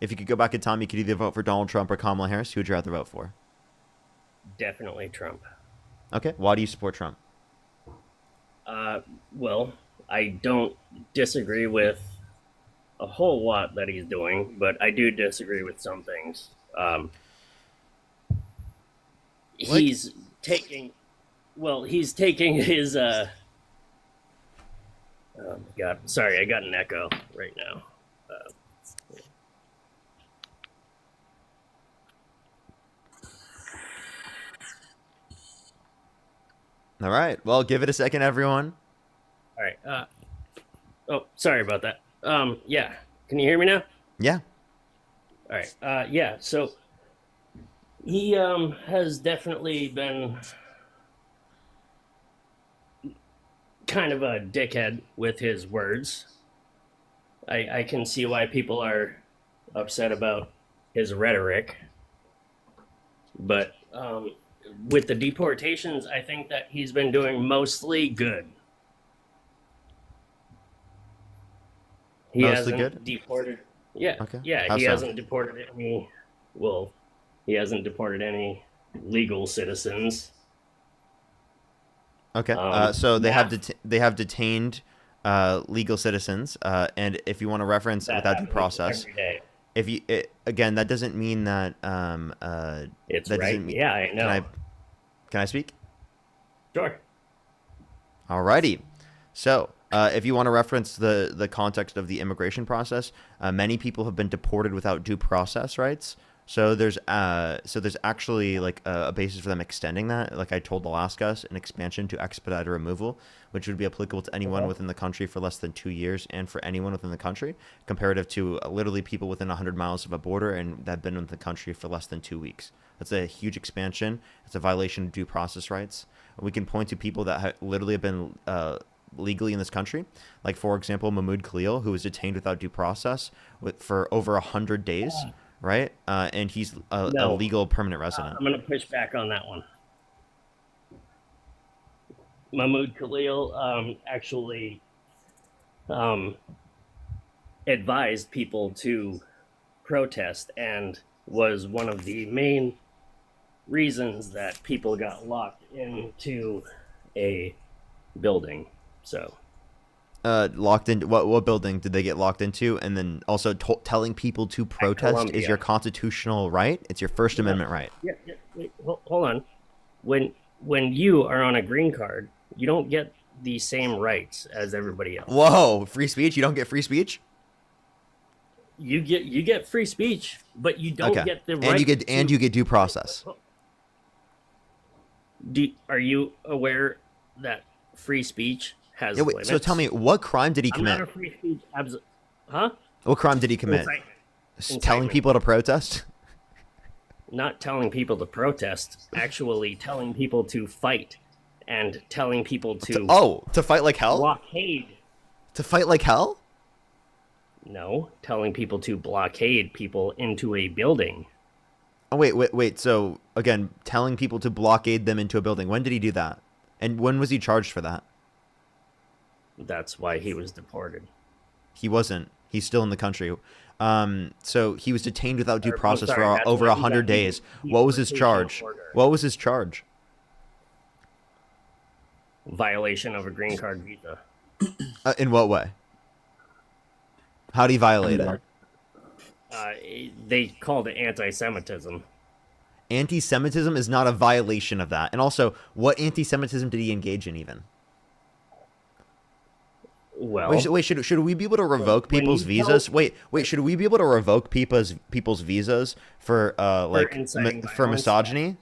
If you could go back in time, you could either vote for Donald Trump or Kamala Harris. Who would you rather vote for? Definitely Trump. Okay. Why do you support Trump? Well, I don't disagree with a whole lot that he's doing, but I do disagree with some things. He's taking his, oh my God, sorry, I got an echo right now. All right. Well, give it a second, everyone. All right. Oh, sorry about that. Yeah. Can you hear me now? Yeah. All right. Yeah. So he has definitely been kind of a dickhead with his words. I can see why people are upset about his rhetoric, but with the deportations, I think that he's been doing mostly good. He Mostly hasn't good? deported. Yeah. Okay. Yeah. How He so? hasn't deported any. Well, he hasn't deported any legal citizens. Okay. So they have detained legal citizens, and if you want to reference That without due happens process, every day. if you again, that doesn't mean that It's that right. doesn't mean, Yeah, I know. Can I speak? Sure. Alrighty. So, if you want to reference the context of the immigration process, many people have been deported without due process rights. So there's actually like a basis for them extending that. Like I told Alaska, an expansion to expedite a removal, which would be applicable to anyone within the country for less than 2 years and for anyone within the country, comparative to literally people within 100 miles of a border and that have been in the country for less than 2 weeks. That's a huge expansion. It's a violation of due process rights. We can point to people that literally have been legally in this country, like for example Mahmoud Khalil, who was detained without due process for over 100 days, right? And he's a legal permanent resident. I'm going to push back on that one. Mahmoud Khalil actually advised people to protest and was one of the main reasons that people got locked into a building. So locked in what building did they get locked into? And then also telling people to protest is your constitutional right. It's your First Amendment right. Yeah, wait, hold on. When you are on a green card, you don't get the same rights as everybody else. Whoa, free speech? You don't get free speech? You get free speech, but you don't get the right. And you get due process. Are you aware that free speech has limits? So tell me, what crime did he commit? I'm not a free speech huh? What crime did he commit? Telling people to protest? Not telling people to protest, actually telling people to fight and telling people to fight like hell? Blockade. To fight like hell? No, telling people to blockade people into a building. Oh, wait. So, again, telling people to blockade them into a building. When did he do that? And when was he charged for that? That's why he was deported. He wasn't. He's still in the country. So he was detained without due Or, I'm process sorry, for that's over why he 100 got days. What was his deportation charge? order. What was his charge? Violation of a green card visa. In what way? How did he violate it? They called it anti-Semitism. Anti-Semitism is not a violation of that. And also, what anti-Semitism did he engage in even? Well, Wait, should we be able to revoke when people's you visas? tell- Wait, should we be able to revoke people's visas for inciting for violence? misogyny?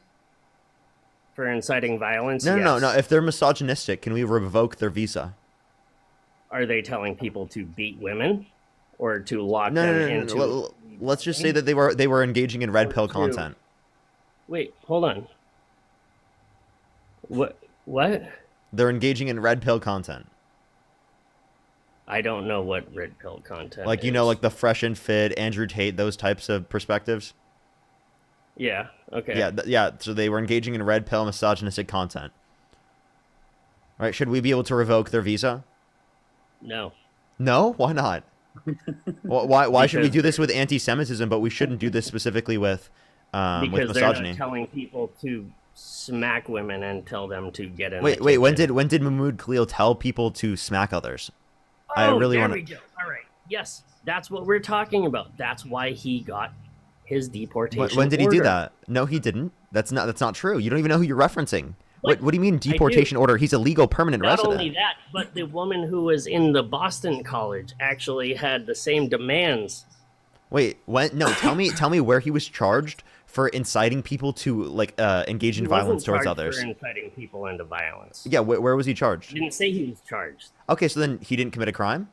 for inciting violence. No, yes. no. If they're misogynistic, can we revoke their visa? Are they telling people to beat women, or to lock No, them no. into? Let's just say that they were engaging in red pill content. Wait, hold on. What? They're engaging in red pill content. I don't know what red pill content. Like, is. like the Fresh and Fit, Andrew Tate, those types of perspectives. Yeah. Okay. Yeah. So they were engaging in red pill misogynistic content. Right? Should we be able to revoke their visa? No. No? Why not? Why should we Because- do this with anti-Semitism, but we shouldn't do this specifically with Because they're misogyny? not telling people to smack women and tell them to get in. Wait. the When kitchen. did Mahmoud Khalil tell people to smack others? I really there want we to. go. All right. Yes, that's what we're talking about. That's why he got his deportation. When did he do order. that? No, he didn't. That's not true. You don't even know who you're referencing. What? What do you mean deportation order? He's a legal permanent Not resident. only that, but the woman who was in the Boston college actually had the same demands. Wait, when? No, tell me where he was charged for inciting people to engage in He violence wasn't towards charged others. for inciting people into violence. Yeah, where was he charged? Didn't say he was charged. Okay, so then he didn't commit a crime?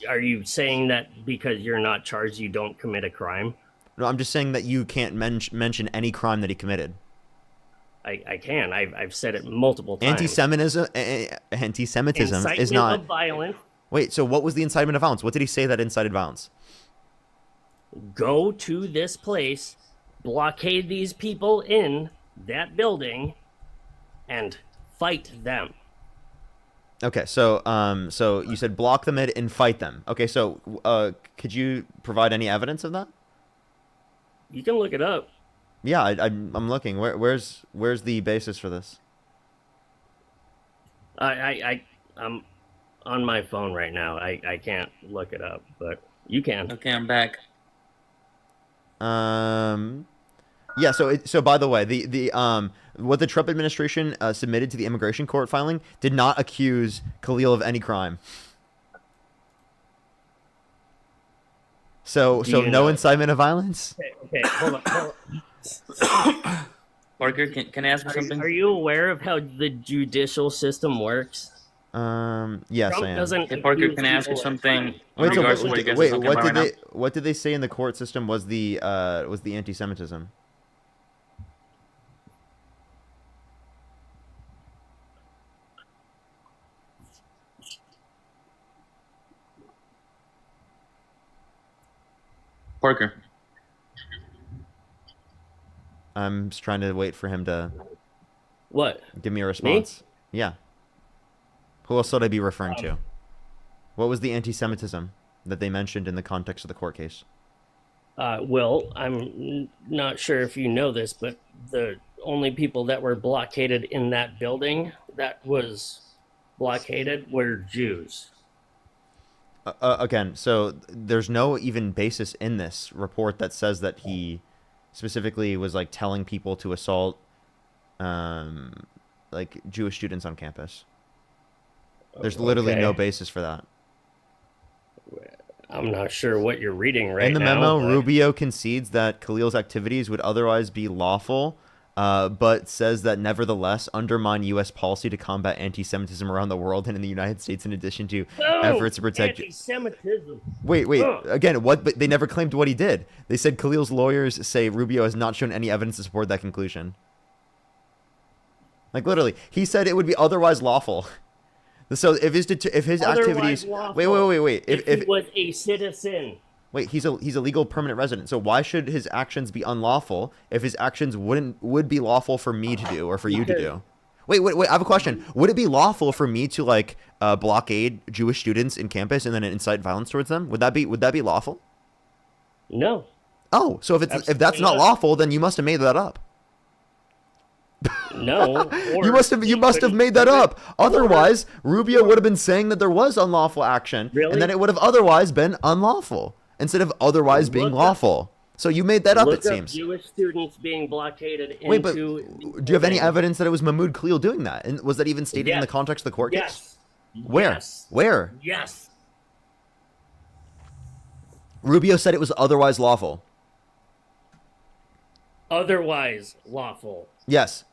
Are you saying that because you're not charged, you don't commit a crime? No, I'm just saying that you can't mention any crime that he committed. I can. I've said it multiple times. Anti-Semitism Incitement is not. of violence. Wait, so what was the incitement of violence? What did he say that incited violence? Go to this place, blockade these people in that building, and fight them. Okay, so so you said block them in and fight them. Okay, so could you provide any evidence of that? You can look it up. Yeah, I'm looking. Where's the basis for this? I'm on my phone right now. I can't look it up, but you can. Okay, I'm back. Yeah. So by the way, the what the Trump administration submitted to the immigration court filing did not accuse Khalil of any crime. So Do you no know- incitement of violence. Okay, hold on. Parker, can I ask you something? Are you aware of how the judicial system works? Yes, Trump I am. doesn't. Hey, Parker, accuse can I ask you people of something? crime. in Wait, so regards to what you guys are wait, talking what about did right what did they say in the court system was the anti-Semitism? now? Parker. I'm just trying to wait for him to What? give me a response. Yeah. Who else should I be referring to? What was the anti-Semitism that they mentioned in the context of the court case? Well, I'm not sure if you know this, but the only people that were blockaded in that building that was blockaded were Jews. Again, so there's no even basis in this report that says that he specifically was like telling people to assault like Jewish students on campus. There's literally no Okay. basis for that. I'm not sure what you're reading right now. In the memo, but- Rubio concedes that Khalil's activities would otherwise be lawful, but says that nevertheless undermine U.S. policy to combat anti-Semitism around the world and in the United States, in addition to No! efforts to protect. Anti-Semitism. Wait. Ugh. Again, what? But they never claimed what he did. They said Khalil's lawyers say Rubio has not shown any evidence to support that conclusion. Like literally, he said it would be otherwise lawful. So if his Otherwise activities, lawful. wait. If he was a citizen, Wait, he's a legal permanent resident. So why should his actions be unlawful if his actions would be lawful for me to do or for you to do? Wait. I have a question. Would it be lawful for me to like blockade Jewish students in campus and then incite violence towards them? Would that be lawful? No. Oh, so if that's not lawful, then you must have made that up. No. You must have made that up. Otherwise, Rubio would have been saying that there was unlawful action, Really? and then it would have otherwise been unlawful instead of otherwise being lawful. So you made that up, it seems. Jewish students being blockaded into. Wait, but do you have any evidence that it was Mahmoud Khalil doing that? And was that even stated in the context of the court case? Where? Yes. Where? Yes. Rubio said it was otherwise lawful. Otherwise lawful. Yes.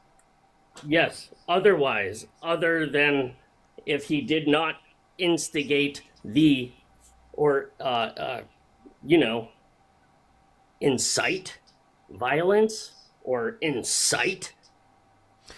Yes. Otherwise, other than if he did not instigate or incite violence or incite.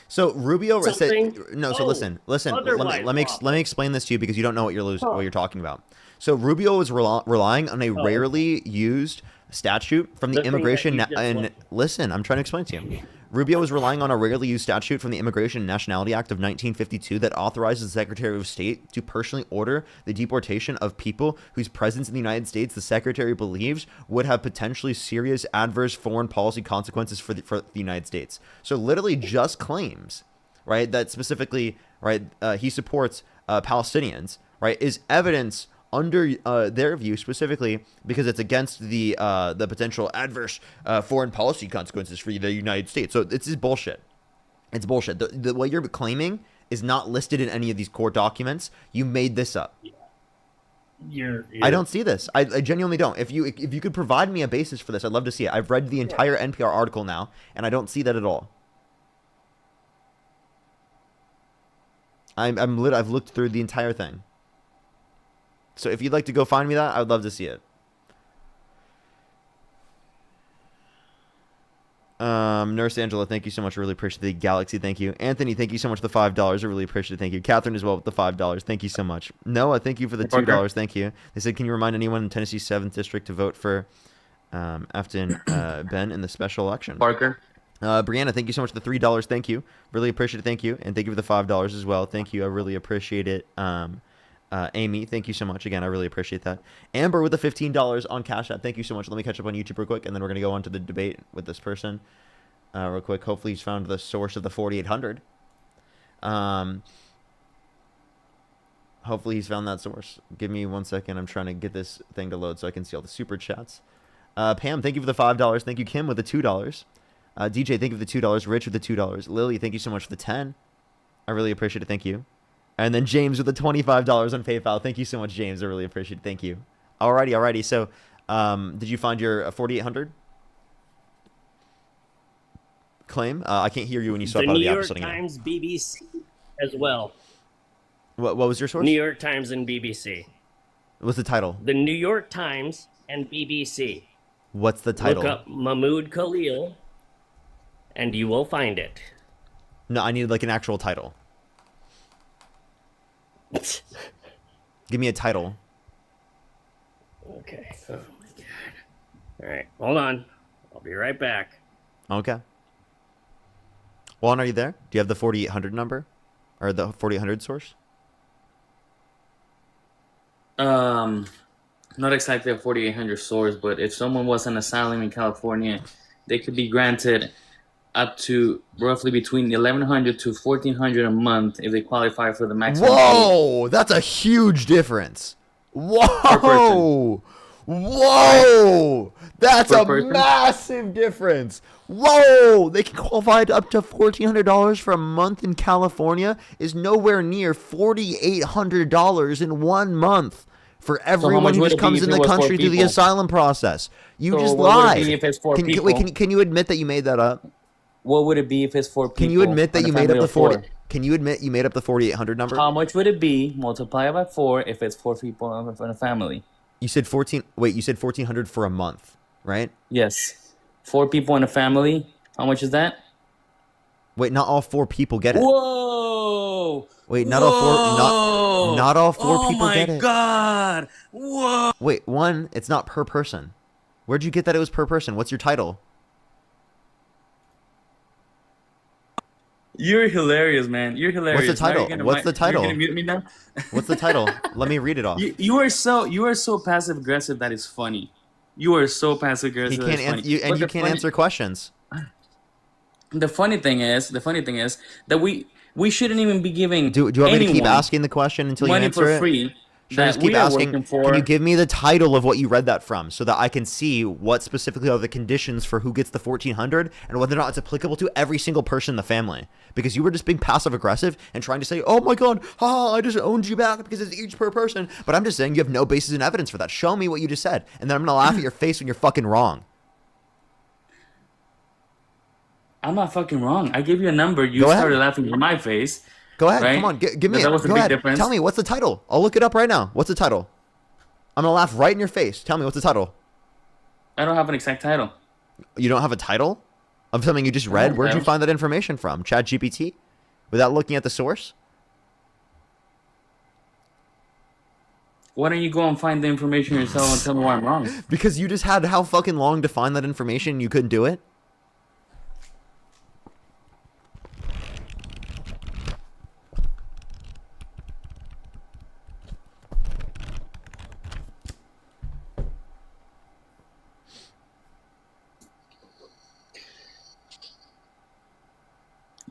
So Rubio said Something- no. So listen. otherwise Let me explain this to you because you don't know what you're talking about. So Rubio was relying on a rarely used statute from the The thing that immigration you just and listen, I'm trying to explain to you. Rubio was relying on a rarely used statute from the Immigration and Nationality Act of 1952 that authorizes the Secretary of State to personally order the deportation of people whose presence in the United States the Secretary believes would have potentially serious adverse foreign policy consequences for the United States. So literally just claims, right, that specifically, right, he supports Palestinians, right, is evidence under their view specifically because it's against the potential adverse foreign policy consequences for the United States. So it's just bullshit. It's bullshit. The what you're claiming is not listed in any of these court documents. You made this up. I don't see this. I genuinely don't. If you could provide me a basis for this, I'd love to see it. I've read the entire NPR article now, and I don't see that at all. I've looked through the entire thing. So if you'd like to go find me that, I would love to see it. Nurse Angela, thank you so much. I really appreciate the Galaxy. Thank you. Anthony, thank you so much for the $5. I really appreciate it. Thank you. Catherine as well with the $5. Thank you so much. Noah, thank you for the $2. Thank you. They said, can you remind anyone in Tennessee's 7th District to vote for Afton Ben in the special election? Parker. Brianna, thank you so much for the $3. Thank you. Really appreciate it. Thank you. And thank you for the $5 as well. Thank you. I really appreciate it. Amy, thank you so much. Again, I really appreciate that. Amber with the $15 on Cash App. Thank you so much. Let me catch up on YouTube real quick, and then we're going to go on to the debate with this person real quick. Hopefully he's found the source of the 4,800. Hopefully he's found that source. Give me 1 second. I'm trying to get this thing to load so I can see all the super chats. Pam, thank you for the $5. Thank you, Kim, with the $2. DJ, thank you for the $2. Rich with the $2. Lily, thank you so much for the 10. I really appreciate it. Thank you. And then James with the $25 on PayPal. Thank you so much, James. I really appreciate it. Thank you. Alrighty. So, did you find your 4,800 claim? I can't hear you when you swap out of the app. The New York Times, BBC as well. What was your source? New York Times and BBC. What's the title? The New York Times and BBC. What's the title? Look up Mahmoud Khalil, and you will find it. No, I need like an actual title. Give me a title. Okay. Oh my god. All right, hold on. I'll be right back. Okay. Juan, are you there? Do you have the 4,800 number? Or the 4,800 source? Not exactly a 4,800 source, but if someone was an asylum in California, they could be granted up to roughly between 1,100 to 1,400 a month if they qualify for the maximum. Whoa, that's a huge difference. Whoa, whoa, that's a massive difference. Whoa, they can qualify up to $1,400 for a month in California is nowhere near $4,800 in 1 month for everyone who just comes in the country through the asylum process. You just lied. Can you admit that you made that up? What would it be if it's 4 people? Can you admit that you made up the 40? Can you admit you made up the 4,800 number? How much would it be multiplied by 4 if it's 4 people in a family? You said 14. Wait, you said 1,400 for a month, right? Yes. 4 people in a family. How much is that? Wait, not all 4 people get it. Whoa! Wait, not all 4. Not all 4 people get it. Oh my god! Whoa! Wait, one, it's not per person. Where'd you get that it was per person? What's your title? You're hilarious, man. You're hilarious. What's the title? What's the title? You're gonna mute me now? What's the title? Let me read it off. You are so passive aggressive that is funny. You are so passive He aggressive. can't you can't answer questions. The funny thing is that we shouldn't even be giving. Do you want me to keep anyone asking the question until you money answer for it? free? Should I That just keep we are asking? working for. Can you give me the title of what you read that from, so that I can see what specifically are the conditions for who gets the 1,400 and whether or not it's applicable to every single person in the family? Because you were just being passive aggressive and trying to say, "Oh my God, I just owned you back because it's each per person." But I'm just saying you have no basis in evidence for that. Show me what you just said, and then I'm gonna laugh at your face when you're fucking wrong. I'm not fucking wrong. I gave you a number. You Go ahead. started laughing in my face. Go ahead, Right? come on, give me That it. was a Go big ahead, difference. tell me what's the title. I'll look it up right now. What's the title? I'm gonna laugh right in your face. Tell me what's the title. I don't have an exact title. You don't have a title of something you just read? Where'd you find that information from? ChatGPT? Without looking at the source? Why don't you go and find the information yourself and tell me why I'm wrong? Because you just had how fucking long to find that information and you couldn't do it?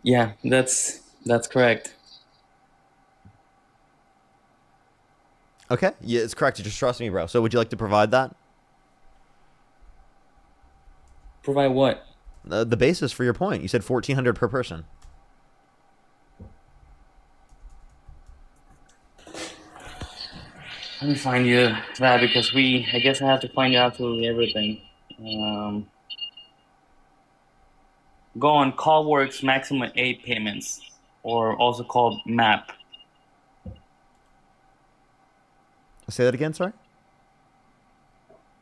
Yeah, that's correct. Okay, yeah, it's correct. You just trust me, bro. So would you like to provide that? Provide what? The basis for your point. You said 1,400 per person. Let me find you that because I guess I have to find out absolutely everything. Go on CallWorks maximum 8 payments, or also called MAP. Say that again, sorry?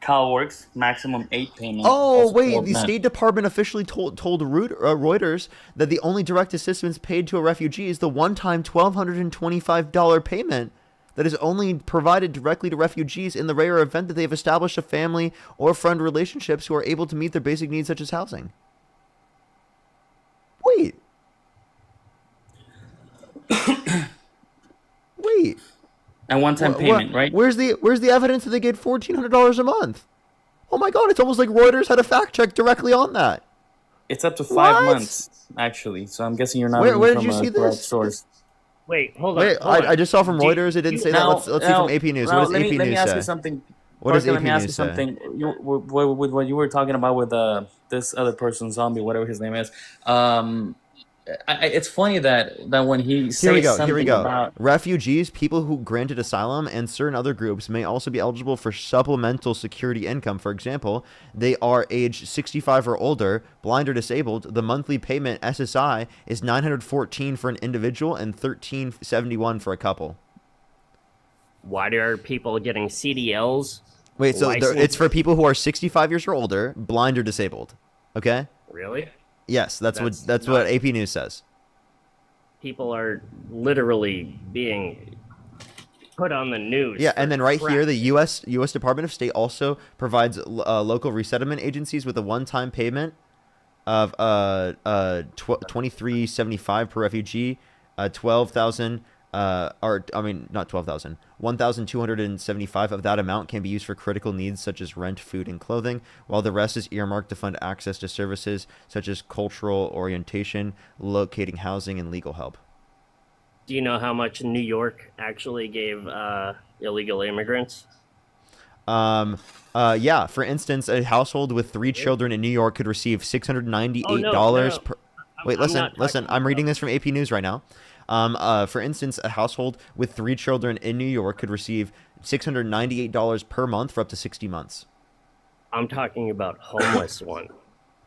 CallWorks maximum 8 payments. Oh, also wait, called the MAP. State Department officially told Reuters that the only direct assistance paid to a refugee is the one-time $1,225 payment that is only provided directly to refugees in the rare event that they have established a family or friend relationships who are able to meet their basic needs such as housing. Wait. Wait. And one-time payment, right? Where's the evidence that they get $1,400 a month? Oh my God! It's almost like Reuters had a fact check directly on that. It's up to 5 What? months, actually. So I'm guessing you're not Where reading did you from see a correct this? source. Wait, hold on. Wait, hold on. I just saw from Do you- Reuters. It didn't say that. Now- Let's see now- from AP News. now What does let AP me News ask say? you something. What does Parker, let AP me ask News you say? something. With what you were talking about with this other person, zombie, whatever his name is. It's funny that when he says Here we something go. about Refugees, people who granted asylum, and certain other groups may also be eligible for supplemental security income. For example, they are age 65 or older, blind or disabled. The monthly payment SSI is $914 for an individual and $1,371 for a couple. Why are people getting CDLs? Wait, so License- it's for people who are 65 years or older, blind or disabled. Okay? Really? Yes, that's That's what not- AP News says. People are literally being put on the news. Yeah, for and then right crap. here, the U.S. Department of State also provides local resettlement agencies with a one-time payment of $23.75 per refugee, 12,000. Not 12,000. 1,275 of that amount can be used for critical needs such as rent, food, and clothing, while the rest is earmarked to fund access to services such as cultural orientation, locating housing, and legal help. Do you know how much New York actually gave illegal immigrants? Yeah. For instance, a household with 3 children in New York could receive $698 no. per. Wait, I'm not listen. talking I'm reading about- this from AP News right now. For instance, a household with 3 children in New York could receive $698 per month for up to 60 months. I'm talking about homeless one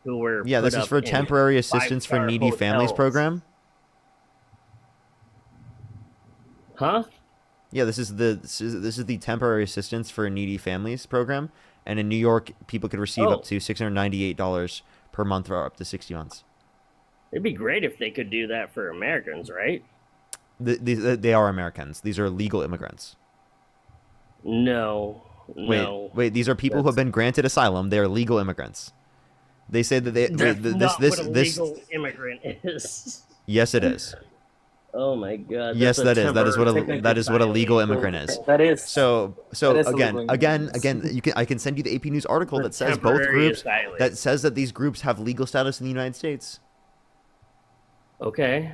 who were Yeah, this put is up for in temporary assistance for 5-star needy families hotels. program. Huh? Yeah, this is the temporary assistance for needy families program, and in New York, people could receive Oh. up to $698 per month for up to 60 months. It'd be great if they could do that for Americans, right? They are Americans. These are legal immigrants. No, no. Wait. These are people who have been granted asylum. They are legal immigrants. They say that they That's wait, not what a this. legal immigrant is. Yes, it is. Oh my god. Yes, that's that is. That is what a temporary that is what a legal violation. immigrant is. That is. So That is again, illegal. I can send you the AP News article The that says both temporary groups asylum. that says that these groups have legal status in the United States. Okay.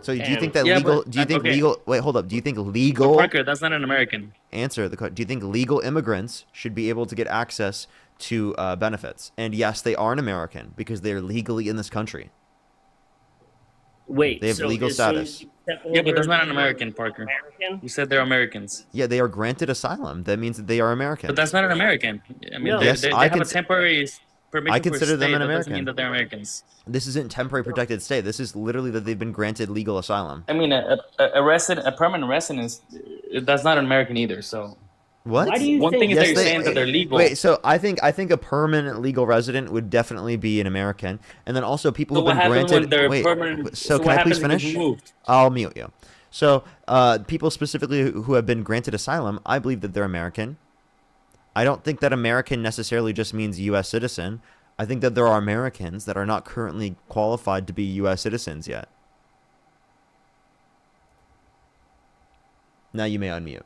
So do you And- think that Yeah, legal? but- Do you think okay. legal? Wait, hold up. Do you think legal? Parker, that's not an American. Answer the question. Do you think legal immigrants should be able to get access to benefits? And yes, they are an American because they are legally in this country. Wait. They have so legal as soon as status. you step Yeah, but that's over not an the American, Parker. American? You said they're Americans. Yeah, they are granted asylum. That means that they are American. But that's not an American. I mean, No. they, Yes, they, they I have a cons- temporary permission I for consider them stay. an That doesn't American. mean that they're Americans. This isn't temporary protected stay. This is literally that they've been granted legal asylum. I mean, a permanent residence, that's not an American either. So What? Why do you one think thing is Yes, that you're they- saying that they're legal. Wait, so I think a permanent legal resident would definitely be an American, and then also people So who've what been happens granted. when they're Wait, permanent? so can what I please happens if finish? it's moved? I'll mute you. So, people specifically who have been granted asylum, I believe that they're American. I don't think that American necessarily just means U.S. citizen. I think that there are Americans that are not currently qualified to be U.S. citizens yet. Now you may unmute.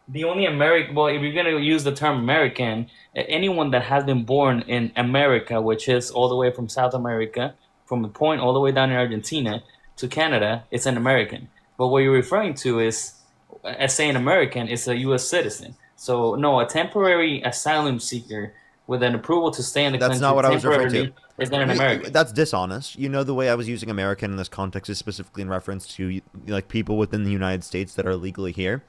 The only American, well, if you're going to use the term American, anyone that has been born in America, which is all the way from South America, from the point all the way down in Argentina to Canada, it's an American. But what you're referring to is, as saying American, is a U.S. citizen. So, no, a temporary asylum seeker with an approval to stay in the That's country not what I was referring to. temporarily is not an American. That's dishonest. You know, the way I was using American in this context is specifically in reference to like people within the United States that are legally here.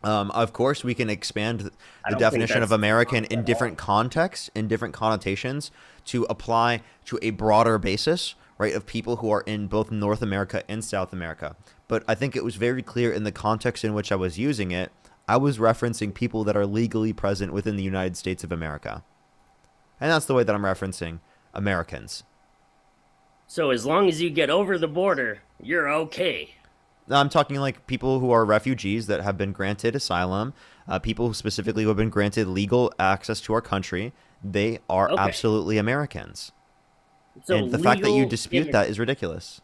Of course, we can expand the think definition of that's American in different contexts, in different connotations, to apply to a broader basis, right, of people who are in both North America and South America. But I think it was very clear in the context in which I was using it, I was referencing people that are legally present within the United States of America. And that's the way that I'm referencing Americans. So as long as you get over the border, you're okay. I'm talking like people who are refugees that have been granted asylum, people who specifically who have been granted legal access to our country. They are Okay. absolutely Americans. So And the fact that you legal dispute that is ridiculous.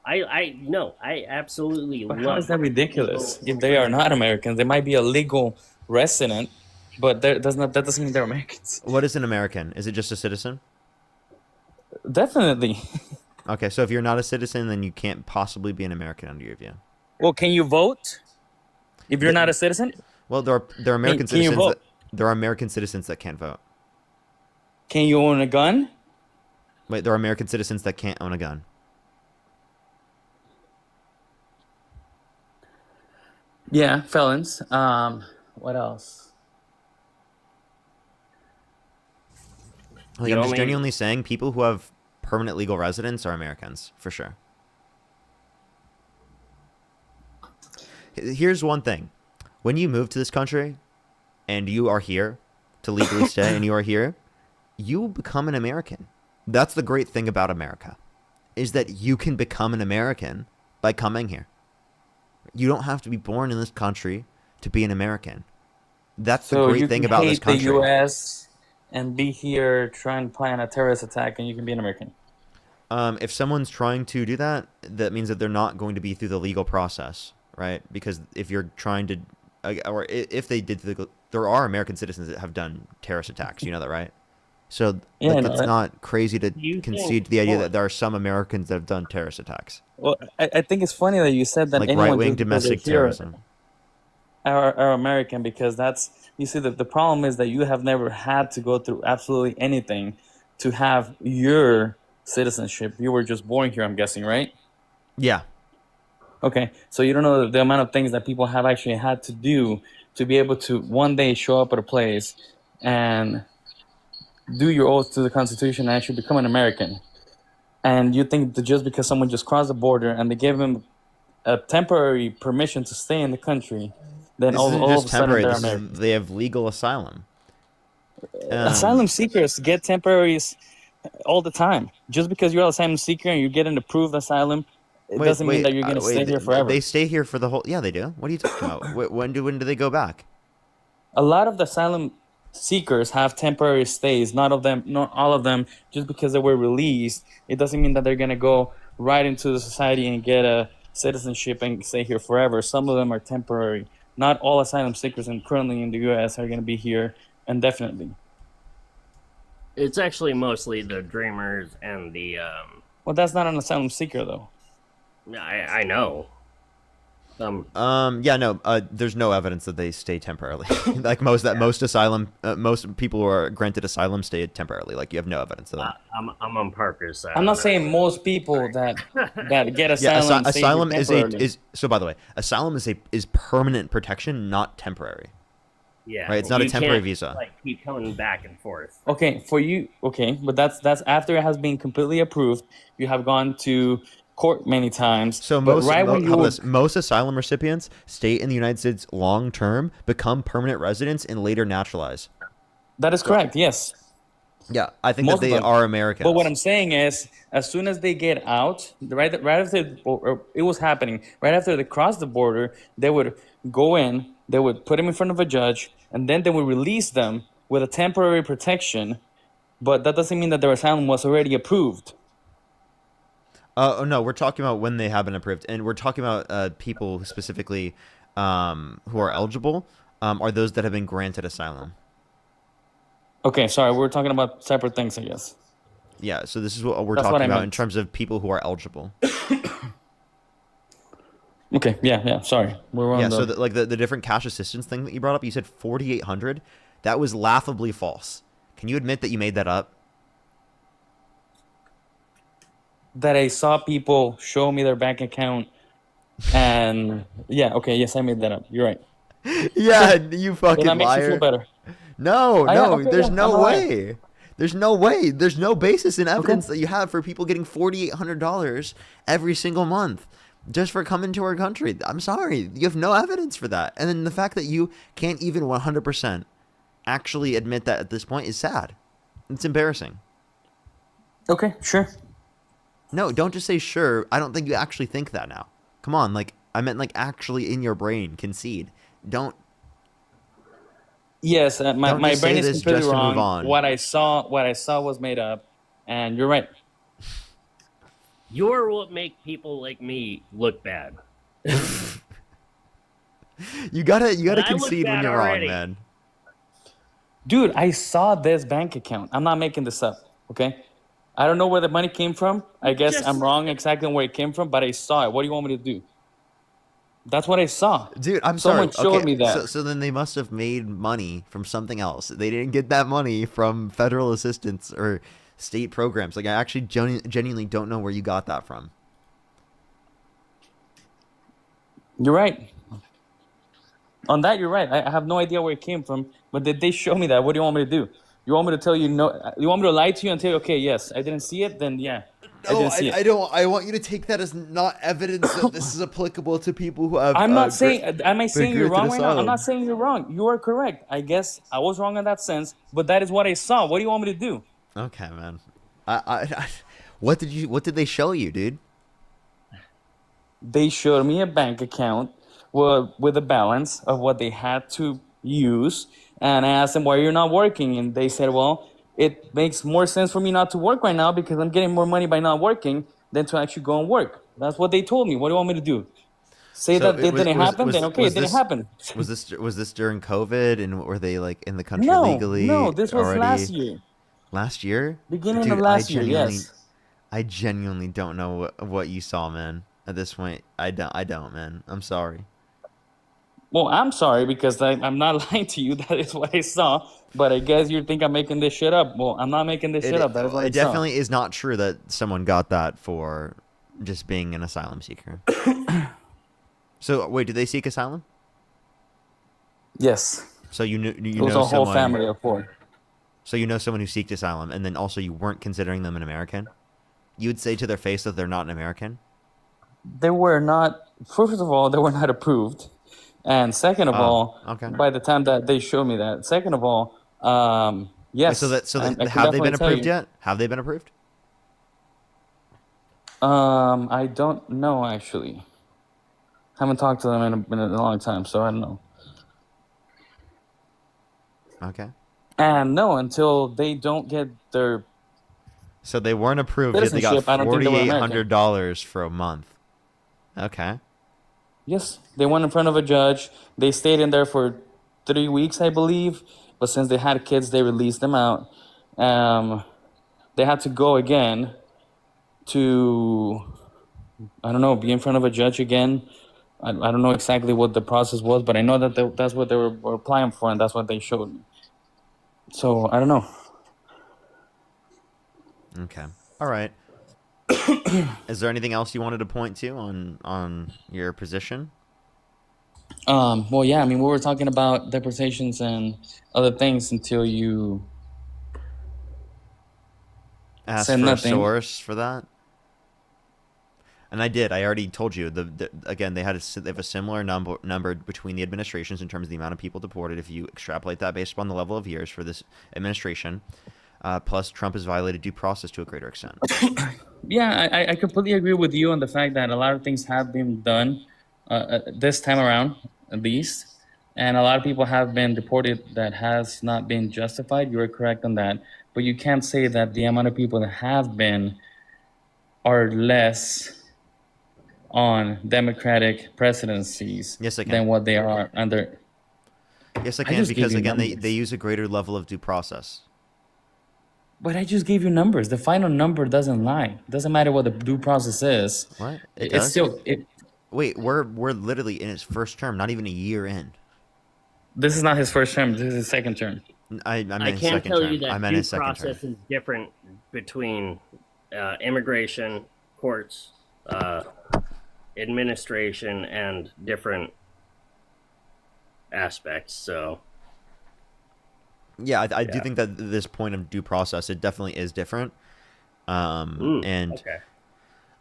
I absolutely But love how is that ridiculous? If they are not Americans, they might be a legal resident, but that doesn't mean they're Americans. What is an American? Is it just a citizen? Definitely. Okay, so if you're not a citizen, then you can't possibly be an American under your view. Well, can you vote if you're not a citizen? Well, there are American Can you citizens. vote? There are American citizens that can't vote. Can you own a gun? Wait, there are American citizens that can't own a gun. Yeah, felons. What else? Like, The I'm just only- genuinely saying people who have permanent legal residence are Americans, for sure. Here's one thing. When you move to this country and you are here to legally stay and you are here, you become an American. That's the great thing about America, is that you can become an American by coming here. You don't have to be born in this country to be an American. That's the So great you thing can about hate this country. the U.S. and be here trying to plan a terrorist attack, and you can be an American. If someone's trying to do that, that means that they're not going to be through the legal process, right? Because if you're trying to, or if they did, there are American citizens that have done terrorist attacks. You know that, right? So Yeah, like, no, it's I- not crazy to You concede think- to the idea hold that on. there are some Americans that have done terrorist attacks, Well, I think it's funny that you said that like anyone right-wing just because domestic they're here terrorism. are American, because that's, you see, the problem is that you have never had to go through absolutely anything to have your citizenship. You were just born here, I'm guessing, right? Yeah, Okay, so you don't know the amount of things that people have actually had to do to be able to one day show up at a place and do your oath to the Constitution and actually become an American. And you think that just because someone just crossed the border and they gave them a temporary permission to stay in the country, then this all isn't of just a sudden temporary. they're This American. is, they have legal asylum. Asylum seekers get temporary all the time. Just because you're an asylum seeker and you get an approved asylum, it doesn't mean that you're going to stay here forever. They stay here for the whole. Yeah, they do. What are you talking about? When do they go back? A lot of the asylum seekers have temporary stays. Not all of them. Just because they were released, it doesn't mean that they're going to go right into the society and get a citizenship and stay here forever. Some of them are temporary. Not all asylum seekers and currently in the U.S. are going to be here indefinitely. It's actually mostly the dreamers and the. Well, that's not an asylum seeker, though. I know. Yeah, no. There's no evidence that they stay temporarily. Like most asylum, most people who are granted asylum stay temporarily. Like you have no evidence of that. I'm on Parker's side. I'm not saying most people that get asylum. Yeah, asylum is temporarily. so. By the way, asylum is permanent protection, not temporary. Yeah, right. It's not a you temporary can't, visa. Like keep coming back and forth. Okay, for you. Okay, but that's after it has been completely approved. You have gone to court many times. So most asylum recipients stay in the United States long term, become permanent residents, and later naturalize. That is correct. Yes. Yeah, I think Most that of they them. are Americans. But what I'm saying is, as soon as they get out, right after it was happening, right after they crossed the border, they would go in, they would put them in front of a judge, and then they would release them with a temporary protection. But that doesn't mean that their asylum was already approved. No, we're talking about when they have been approved, and we're talking about people specifically who are eligible are those that have been granted asylum. Okay, sorry, we're talking about separate things, I guess. Yeah, so this is what we're That's what talking I about meant. in terms of people who are eligible. Okay, yeah, sorry. We're on Yeah, the... so the different cash assistance thing that you brought up, you said 4,800. That was laughably false. Can you admit that you made that up? That I saw people show me their bank account, and yeah, okay, yes, I made that up. You're right. Yeah, you fucking Then that makes you liar. feel better. No, Okay, there's yeah, no I'm way. There's no way. There's no basis in evidence that you have for people getting $4,800 every single month just for coming to our country. I'm sorry. You have no evidence for that. And then the fact that you can't even 100% actually admit that at this point is sad. It's embarrassing. Okay, sure. No, don't just say sure. I don't think you actually think that now. Come on, like I meant like actually in your brain concede. Don't. Yes, my Don't my just say brain is this completely just to move wrong. on. What I saw was made up, and you're right. You're what make people like me look bad. You gotta I look concede when bad you're already. wrong, man. Dude, I saw this bank account. I'm not making this up, okay? I don't know where the money came from. I guess Just- I'm wrong exactly on where it came from, but I saw it. What do you want me to do? That's what I saw. Dude, I'm Someone sorry. showed me that. So then they must have made money from something else. They didn't get that money from federal assistance or state programs. Like I actually genuinely don't know where you got that from. You're right. On that, you're right. I have no idea where it came from, but did they show me that? What do you want me to do? You want me to tell you no? You want me to lie to you and tell you, okay, yes, I didn't see it? Then yeah, I No, didn't see it. I don't. I want you to take that as not evidence that this is applicable to people who have. I'm not saying. Am I saying you're granted wrong right now? I'm asylum. not saying you're wrong. You are correct. I guess I was wrong in that sense, but that is what I saw. What do you want me to do? Okay, man. What did they show you, dude? They showed me a bank account with a balance of what they had to use, and I asked them why you're not working, and they said, well, it makes more sense for me not to work right now because I'm getting more money by not working than to actually go and work. That's what they told me. What do you want me to do? Say So that it didn't happen? Then okay, it didn't happen. Was this during COVID, and were they like in the country No, legally? no, this was already? last year. Last year? Beginning Dude, of last year, yes. I genuinely don't know what you saw, man. At this point, I don't, man. I'm sorry. Well, I'm sorry because I'm not lying to you. That is what I saw. But I guess you think I'm making this shit up. Well, I'm not making this shit up. That is what I It saw. definitely is not true that someone got that for just being an asylum seeker. So wait, did they seek asylum? Yes. So you It know was a whole someone. family of four. So you know someone who seeked asylum, and then also you weren't considering them an American. You would say to their face that they're not an American. They were not, first of all, they were not approved. And second of all, okay. by the time that they showed me that, second of all, Yes. I can have they been definitely tell approved you. yet? Have they been approved? I don't know actually. Haven't talked to them in a long time, so I don't know. Okay. And no, until they don't get their So they weren't approved yet. They got citizenship, I don't think they were American. $4,800 for a month. Okay. Yes, they went in front of a judge. They stayed in there for 3 weeks, I believe. But since they had kids, they released them out. They had to go again to, I don't know, be in front of a judge again. I don't know exactly what the process was, but I know that that's what they were applying for, and that's what they showed me. So I don't know. Okay. All right. Is there anything else you wanted to point to on your position? Well, yeah, I mean, we were talking about deportations and other things until you Ask said for a nothing. source for that. And I did. I already told you. Again, they have a similar number between the administrations in terms of the amount of people deported. If you extrapolate that based upon the level of years for this administration, plus Trump has violated due process to a greater extent. Yeah, I completely agree with you on the fact that a lot of things have been done this time around, at least. And a lot of people have been deported that has not been justified. You're correct on that. But you can't say that the amount of people that have been are less on Democratic presidencies Yes, I can. than what they are under. Yes, I I can, just gave because you again, they numbers. use a greater level of due process. But I just gave you numbers. The final number doesn't lie. It doesn't matter what the due process is. What? It It's does? still it. Wait, we're literally in his first term, not even a year in. This is not his first term. This is his second term. I meant I his can second tell term. you I that meant due his second term. process is different between immigration courts, administration, and different aspects. So Yeah, I do yeah. think that this point of due process, it definitely is different. And Okay.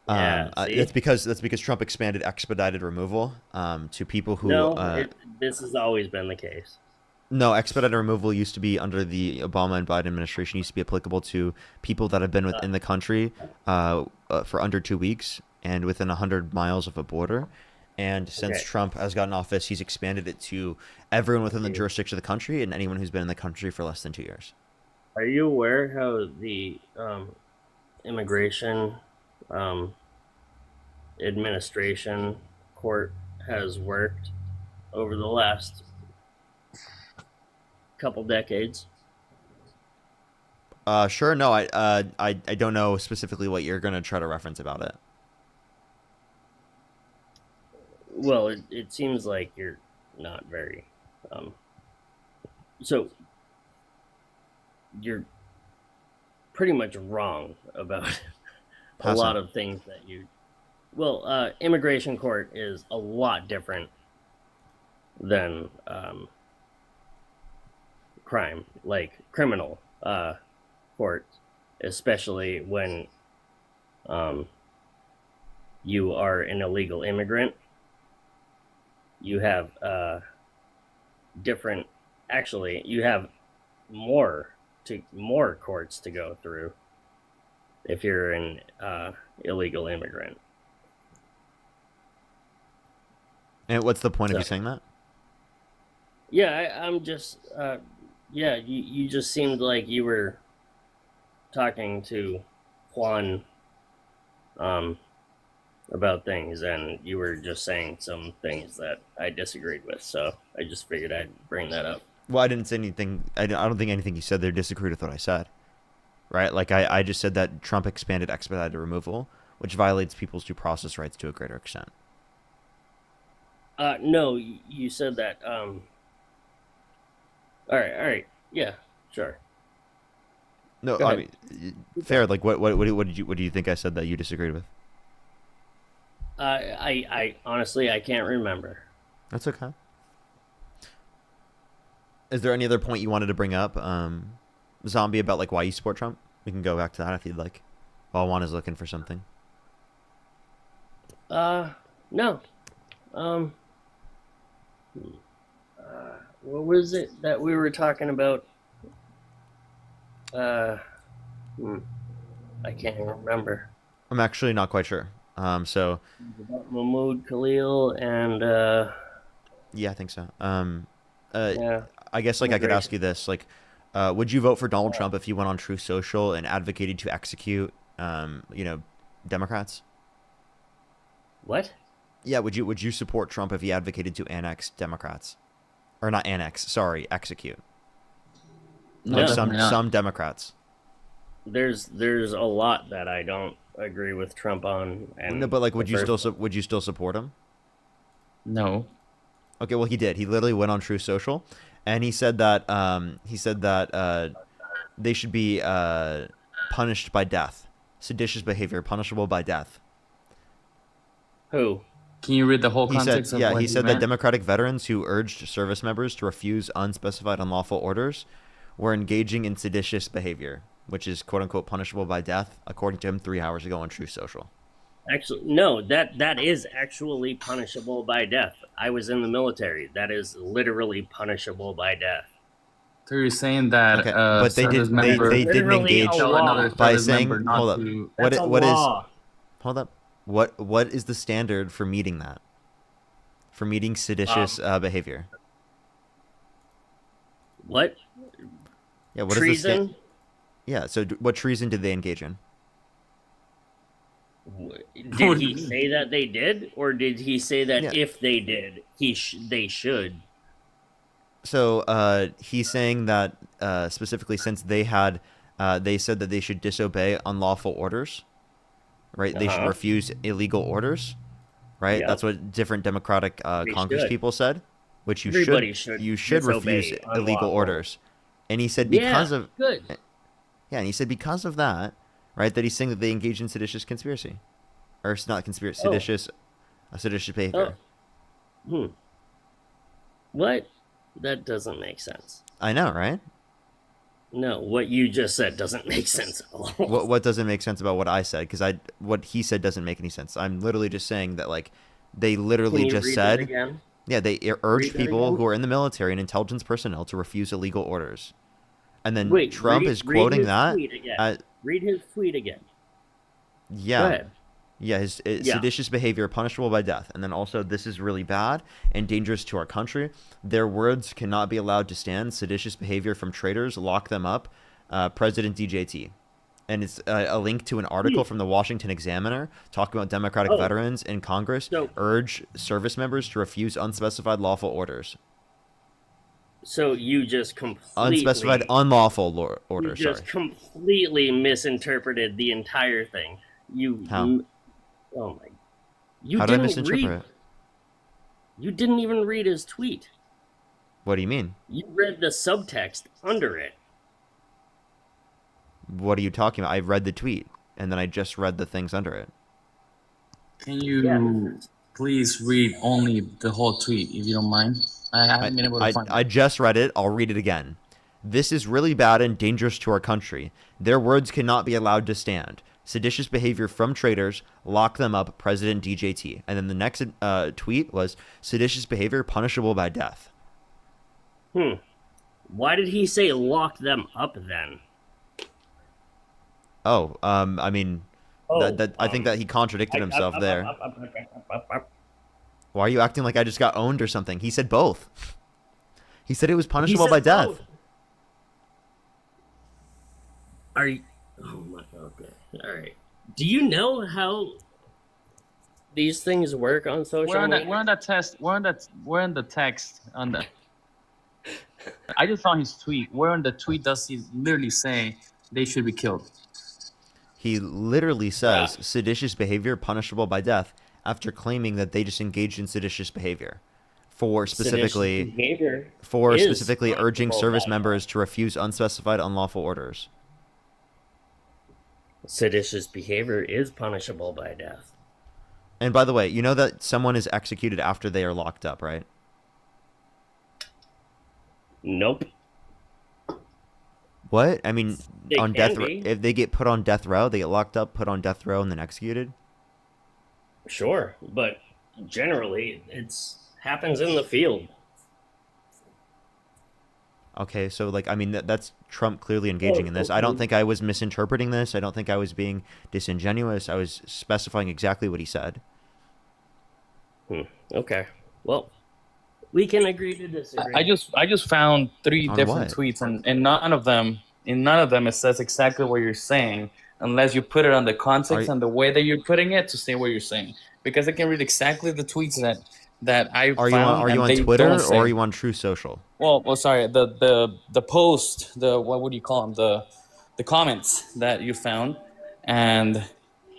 Yeah. See, that's because Trump expanded expedited removal to people who no, this has always been the case. no, expedited removal used to be under the Obama and Biden administration, used to be applicable to people that have been within the country for under 2 weeks and within 100 miles of a border. And since Okay. Trump has gotten office, he's expanded it to everyone within the jurisdiction of the country and anyone who's been in the country for less than 2 years. Are you aware how the immigration administration court has worked over the last couple decades? Sure. No, I don't know specifically what you're gonna try to reference about it. Well, it seems like you're not very. So you're pretty much wrong about a How's lot that? of things that you. Well, immigration court is a lot different than crime, like criminal court, especially when you are an illegal immigrant. You have different. Actually, you have more courts to go through if you're an illegal immigrant. And what's the point of So you saying that? yeah, I'm just yeah. You just seemed like you were talking to Juan about things, and you were just saying some things that I disagreed with. So I just figured I'd bring that up. Well, I didn't say anything. I don't think anything you said there disagreed with what I said. Right? Like I just said that Trump expanded expedited removal, which violates people's due process rights to a greater extent. No, you said that. All right, yeah, sure. No, Go I ahead. mean, fair. Like what do you think I said that you disagreed with? I honestly I can't remember. That's okay. Is there any other point you wanted to bring up, Zombie, about like why you support Trump? We can go back to that if you'd like. While Juan is looking for something. No. Um, what was it that we were talking about? Uh, hmm, I can't even remember. I'm actually not quite sure. So Mahmoud Khalil and yeah, I think so. yeah, I guess like I could ask immigration. you this, like, would you vote for Donald Trump if he went on Truth Social and advocated to execute, Democrats? What? Yeah, would you support Trump if he advocated to annex Democrats, or not annex? Sorry, execute No, like No. some definitely not. some Democrats. There's a lot that I don't agree with Trump on, No, and but like, the first would you still support him? No. Okay, well he did. He literally went on Truth Social, and he said that they should be punished by death. Seditious behavior punishable by death. who? Can you read the whole He said, context of yeah, what he he said that meant? Democratic veterans who urged service members to refuse unspecified unlawful orders were engaging in seditious behavior, which is quote unquote punishable by death, according to him 3 hours ago on Truth Social. Actually, no. That is actually punishable by death. I was in the military. That is literally punishable by death. So you're saying that Okay, a but they service did they That's member they didn't literally a engage tell another law. by service member saying, hold not up, to. That's a what is, law. hold up, what is the standard for meeting that? For meeting seditious behavior? What? Yeah, what is the Treason? Yeah, so what treason did they engage in? Did What do he you mean? say that they did, or did he say Yeah. that if they did, they should? So he's saying that specifically since they said that they should disobey unlawful orders, right? They should Uh-huh. refuse illegal orders, right? That's Yep. what different Democratic They Congress should. people said, which Everybody should you should refuse disobey illegal unlawful. orders. And he said Yeah, because of good. yeah, and he said because of that, right? That he's saying that they engage in seditious conspiracy, or it's not conspiracy, Oh, seditious oh, behavior. hmm. What? That doesn't make sense. I know, right? No, what you just said doesn't make sense at all. What doesn't make sense about what I said? Because what he said doesn't make any sense. I'm literally just saying that like they Can literally you just read that said, again? yeah, they Read urged that people again. who are in the military and intelligence personnel to refuse illegal orders, and then Wait, Trump is quoting his that. tweet again. Uh, Read his tweet again. Go yeah, ahead. yeah, his Yeah. seditious behavior punishable by death, and then also this is really bad and dangerous to our country. Their words cannot be allowed to stand. Seditious behavior from traitors, lock them up. President DJT. And it's a link to an article from the Washington Examiner talking about Democratic Oh, veterans in Congress so urge service members to refuse unspecified lawful orders. so you just Unspecified completely unlawful you orders, sorry. just completely misinterpreted the entire thing. How? Oh my! You How did I didn't read. misinterpret it? You didn't even read his tweet. What do you mean? You read the subtext under it. What are you talking about? I read the tweet, and then I just read the things under it. Can you Yeah. please read only the whole tweet, if you don't mind? I haven't been able to find I it. just read it. I'll read it again. This is really bad and dangerous to our country. Their words cannot be allowed to stand. Seditious behavior from traitors, lock them up, President DJT. And then the next tweet was seditious behavior punishable by death. Why did he say lock them up then? Oh, I mean, I think that he contradicted himself there. Why are you acting like I just got owned or something? He said both. He said it was He punishable said by death. both. Are you? Oh my. Okay. All right. Do you know how these things work on social We're on media? that. We're on that test. We're in the text on the. I just found his tweet. Where on the tweet does he literally say they should be killed? He literally says seditious behavior punishable by death after claiming that they just engaged in seditious behavior for specifically Seditious behavior for is specifically urging punishable service by members to refuse unspecified unlawful orders. seditious behavior is punishable by death. And by the way, you know that someone is executed after they are locked up, right? Nope. What? I mean, They on can death row, be. if they get put on death row, they get locked up, put on death row, and then executed. Sure, but generally it's happens in the field. Okay, so like I mean that's Trump clearly engaging in this. I don't think I was misinterpreting this. I don't think I was being disingenuous. I was specifying exactly what he said. Okay. Well, we can agree to disagree. I just found three On different what? tweets, and none of them it says exactly what you're saying, unless you put it on the context and the way that you're putting it to say what you're saying. Because I can read exactly the tweets that I Are found. you on Twitter or are you on True Social? Well, sorry, the post, what would you call them, the comments that you found, and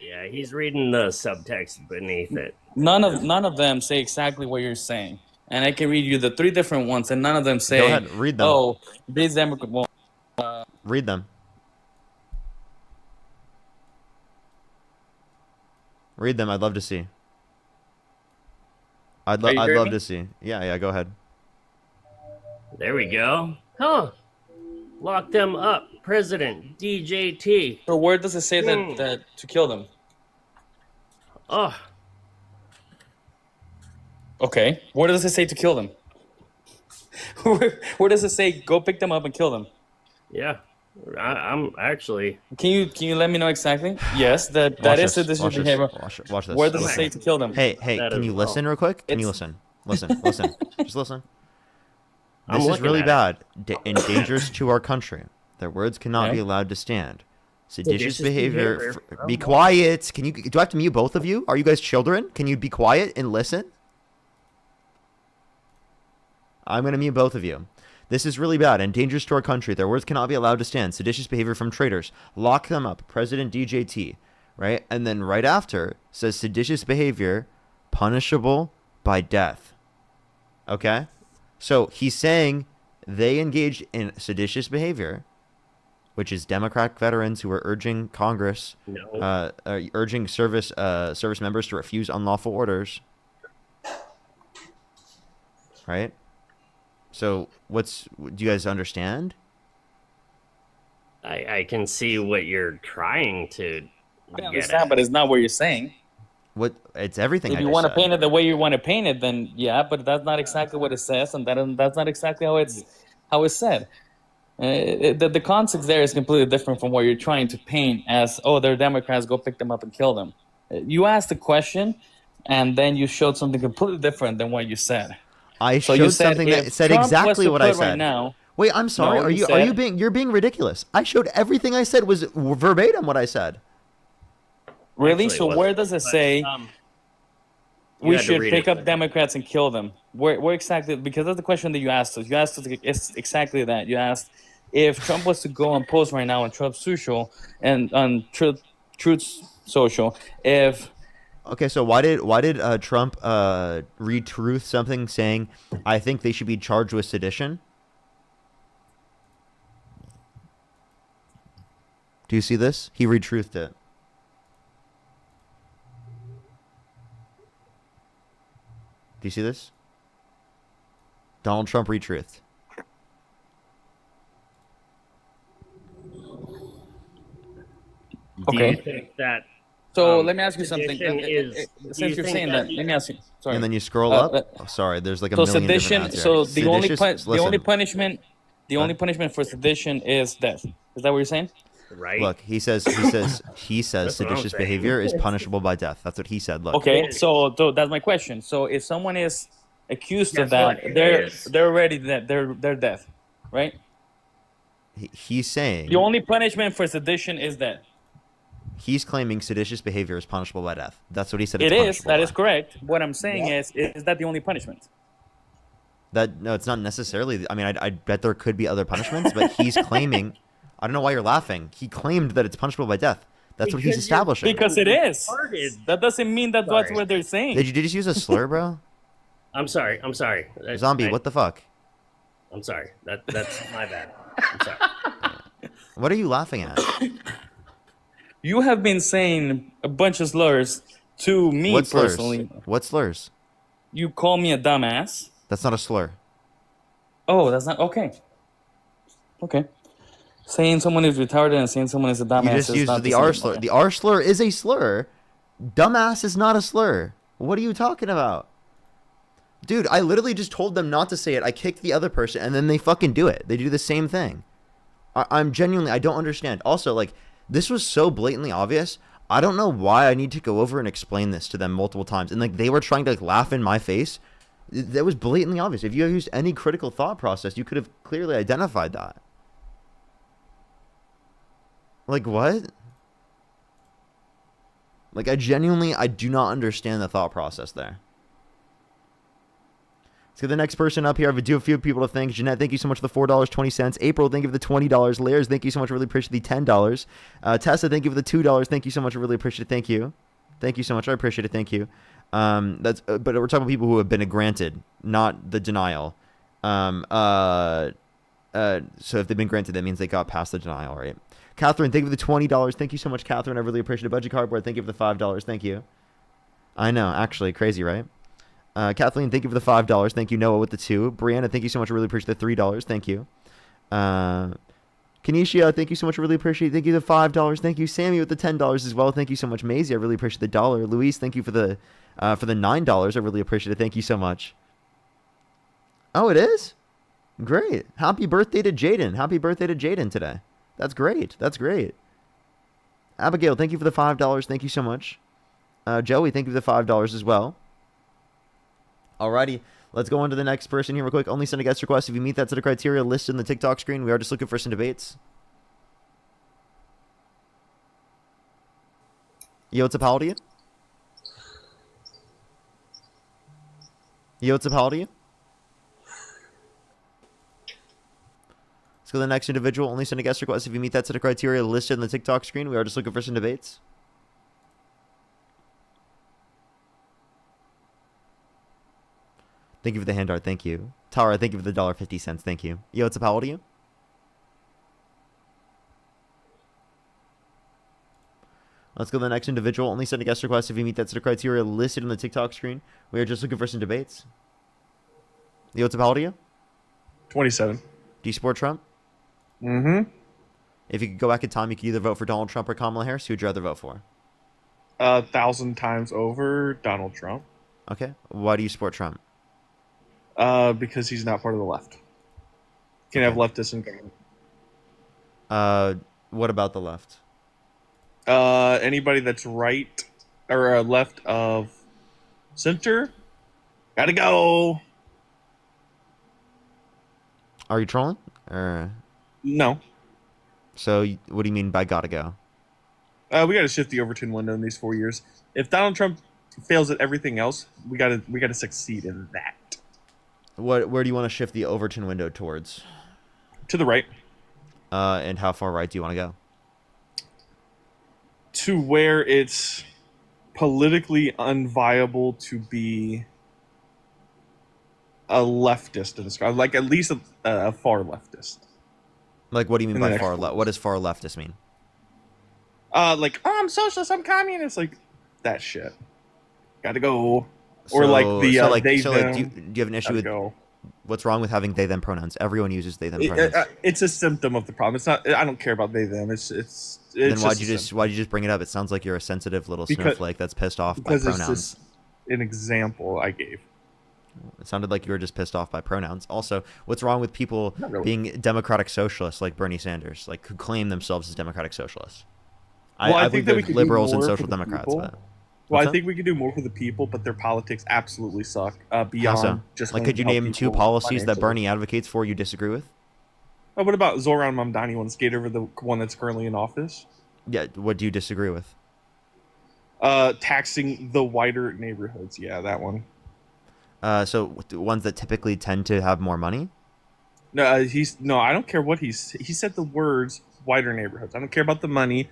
Yeah, he's reading the subtext beneath it. none of them say exactly what you're saying. And I can read you the three different ones, and none of them say, Go ahead, read them. "Oh, these Democrats." Well, Read them. Read them. I'd love to see. I'd Are you hearing love me? to see. Yeah. Go ahead. There we go. Huh. Lock them up. President DJT. so where does it say that to kill them? Oh, Okay, where does it say to kill them? Where does it say go pick them up and kill them? yeah. I'm actually. Can you let me know exactly? Yes, that Watch is this, this watch this, behavior. watch this. Where does it Listen. say to kill them? Hey, That can as you well. listen real quick? Can you It's- listen? Listen. Just listen. I'm This is looking really at bad and dangerous to our country. Their words cannot be Okay. allowed to stand. Seditious Seditious behavior. behavior. Be quiet. Can you? Do I have to mute both of you? Are you guys children? Can you be quiet and listen? I'm gonna mute both of you. This is really bad and dangerous to our country. Their words cannot be allowed to stand. Seditious behavior from traitors. Lock them up. President DJT. Right? And then right after says seditious behavior punishable by death. Okay? So he's saying they engaged in seditious behavior, which is Democratic veterans who are urging Congress, No. urging service members to refuse unlawful orders. Right? So do you guys understand? I can see what you're trying to I get understand, at. but it's not what you're saying. It's everything. If you want to paint it the way you want to paint it, then yeah, but that's not exactly what it says, and that's not exactly how it's said. The context there is completely different from what you're trying to paint as. Oh, they're Democrats. Go pick them up and kill them. You asked the question, and then you showed something completely different than what you said. I So showed you said something that if said Trump was exactly to what I put said. right now. Wait, I'm sorry. No, Are you you said- you're being ridiculous? I showed everything I said was verbatim what I said. Really? Actually, So it where wasn't, does it but, say you we had to should read pick it. up Democrats and kill them? Where exactly? Because that's the question that you asked us. You asked us it's exactly that. You asked if Trump was to go and post right now on Truth Social and on Truth Social, if Okay, so why did Trump retruth something saying I think they should be charged with sedition? Do you see this? He retruthed it. Do you see this? Donald Trump retruthed. Do Okay. you think that? so, let me ask you something. sedition is- do Since you you're think saying that, let me ask you. Sorry. And then you scroll Uh, up. Oh, sorry, there's like a So million different sedition. ads here. So the only Seditious- the only listen, punishment, the only punishment for sedition is death. Is that what you're saying? Right. Look, he says That's what I'm seditious saying. behavior is punishable by death. That's what he said. Look. Okay. So that's my question. So if someone is accused of Guess what? that, It they're is. they're already dead. They're death, right? He's saying The only punishment for sedition is death. he's claiming seditious behavior is punishable by death. That's what he said. It It's is. punishable That by. is correct. What I'm saying is that the only punishment? That no, it's not necessarily. I mean, I bet there could be other punishments, but he's claiming. I don't know why you're laughing. He claimed that it's punishable by death. That's what he's Because you're- establishing. Because it is. Retarded. That doesn't mean that's Sorry. what they're saying. Did you just use a slur, bro? I'm sorry. Zombie, what the fuck? I'm sorry. That's my bad. I'm sorry. What are you laughing at? You have been saying a bunch of slurs to me What slurs? personally. What slurs? You call me a dumbass. That's not a slur. Oh, that's not okay. Okay. Saying someone is retarded and saying someone is a dumbass. You just is used not the same. R slur. Okay. The R slur is a slur. Dumbass is not a slur. What are you talking about? Dude, I literally just told them not to say it. I kicked the other person, and then they fucking do it. They do the same thing. I'm genuinely, I don't understand. Also, like, this was so blatantly obvious. I don't know why I need to go over and explain this to them multiple times. And, like, they were trying to, like, laugh in my face. That was blatantly obvious. If you have used any critical thought process, you could have clearly identified that. Like, what? Like, I do not understand the thought process there. Let's get the next person up here. I have a few people to thank. Jeanette, thank you so much for the $4.20. April, thank you for the $20. Layers, thank you so much. Really appreciate the $10. Tessa, thank you for the $2. Thank you so much. I really appreciate it. Thank you. Thank you so much. I appreciate it. Thank you. But we're talking about people who have been granted, not the denial. So if they've been granted, that means they got past the denial, right? Catherine, thank you for the $20. Thank you so much, Catherine. I really appreciate it. Budget Cardboard, thank you for the $5. Thank you. I know, actually, crazy, right? Kathleen, thank you for the $5. Thank you, Noah, with the 2. Brianna, thank you so much. I really appreciate the $3. Thank you. Kanisha, thank you so much. I really appreciate it. Thank you for the $5. Thank you, Sammy, with the $10 as well. Thank you so much, Maisie. I really appreciate the $1. Luis, thank you for the $9. I really appreciate it. Thank you so much. Oh, it is? Great. Happy birthday to Jaden. Happy birthday to Jaden today. That's great. That's great. Abigail, thank you for the $5. Thank you so much. Joey, thank you for the $5 as well. Alrighty, let's go on to the next person here real quick. Only send a guest request if you meet that set of criteria listed in the TikTok screen. We are just looking for some debates. Yo, what's up, how old are you? Yo, what's up, how old are you? Let's go to the next individual. Only send a guest request if you meet that set of criteria listed in the TikTok screen. We are just looking for some debates. Thank you for the hand art. Thank you. Tara, thank you for the $1.50. Thank you. Yo, what's up? How old are you? Let's go to the next individual. Only send a guest request if you meet that set of criteria listed in the TikTok screen. We are just looking for some debates. Yo, what's up? How old are you? 27. Do you support Trump? Mm-hmm. If you could go back in time, you could either vote for Donald Trump or Kamala Harris. Who would you rather vote for? 1,000 times over Donald Trump. Okay. Why do you support Trump? Because he's not part of the left. Can't have leftists in government. What about the left? Anybody that's right or left of center, gotta go. Are you trolling? Or No. so what do you mean by gotta go? We gotta shift the Overton window in these 4 years. If Donald Trump fails at everything else, we gotta succeed in that. Where do you want to shift the Overton window towards? To the right. And how far right do you want to go? To where it's politically unviable to be a leftist in this country, like at least a far leftist. Like, what do you mean In the by next far 4 left? years. What does far leftist mean? Like, oh, I'm socialist, I'm communist, like that shit. Gotta go. Or like the they them. Do you have an issue Gotta with go. what's wrong with having they them pronouns? Everyone uses they them pronouns. It's a symptom of the problem. It's not. I don't care about they them. It's Then why'd just you just bring it up? It sounds like you're a sensitive little snowflake that's pissed off by because it's pronouns. just an example I gave. It sounded like you were just pissed off by pronouns. Also, what's wrong with people Not really. being democratic socialists like Bernie Sanders, like who claim themselves as democratic socialists? Well, I believe think that we there's could do liberals and more social for the democrats, people. but Well, what's I think we could do more for the people, but their politics absolutely suck. Beyond so? just Like, wanting could you to help name two people policies that financially. Bernie advocates for you disagree with? What about Zoran Mamdani want to skate over the one that's currently in office? Yeah, what do you disagree with? Taxing the whiter neighborhoods. Yeah, that one. So the ones that typically tend to have more money? No, I don't care what he said the words whiter neighborhoods. I don't care about the money.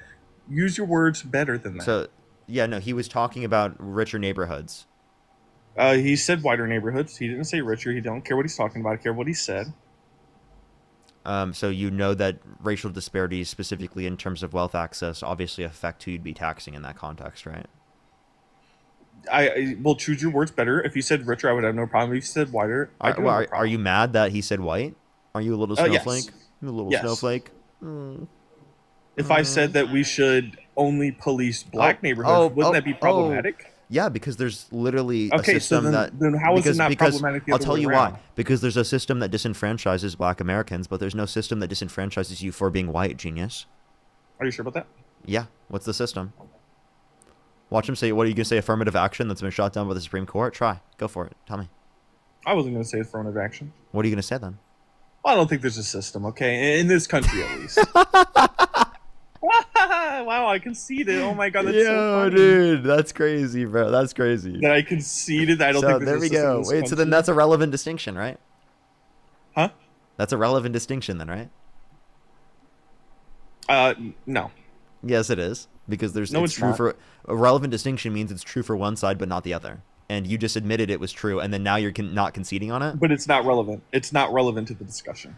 Use your words better than that. So, yeah, no, he was talking about richer neighborhoods. He said whiter neighborhoods. He didn't say richer. He don't care what he's talking about. I care what he said. So you know that racial disparities, specifically in terms of wealth access, obviously affect who you'd be taxing in that context, right? I will choose your words better. If you said richer, I would have no problem. If you said whiter, Are you mad that he said white? Are you a little snowflake? Yes. You a little Yes. snowflake? If I said that we should only police black neighborhoods, wouldn't that be problematic? Yeah, because there's literally a Okay, so system then how is it not problematic the I'll other tell way you around? why. Because there's a system that disenfranchises Black Americans, but there's no system that disenfranchises you for being white, genius. Are you sure about that? Yeah, what's the system? Watch him say, what are you going to say, affirmative action that's been shot down by the Supreme Court? Try. Go for it. Tell me. I wasn't going to say affirmative action. What are you going to say then? Well, I don't think there's a system, okay? In this country, at least. Wow, I conceded. Oh my god, that's so funny. Dude, that's crazy, bro. That's crazy. That I conceded. I don't So think there's there a we system in go. this Wait, so then country. that's a relevant distinction, right? Huh? That's a relevant distinction then, right? No. Yes, it is. Because No, it's it's true not. for a relevant distinction means it's true for one side but not the other. And you just admitted it was true, and then now you're not conceding on it. But it's not relevant. It's not relevant to the discussion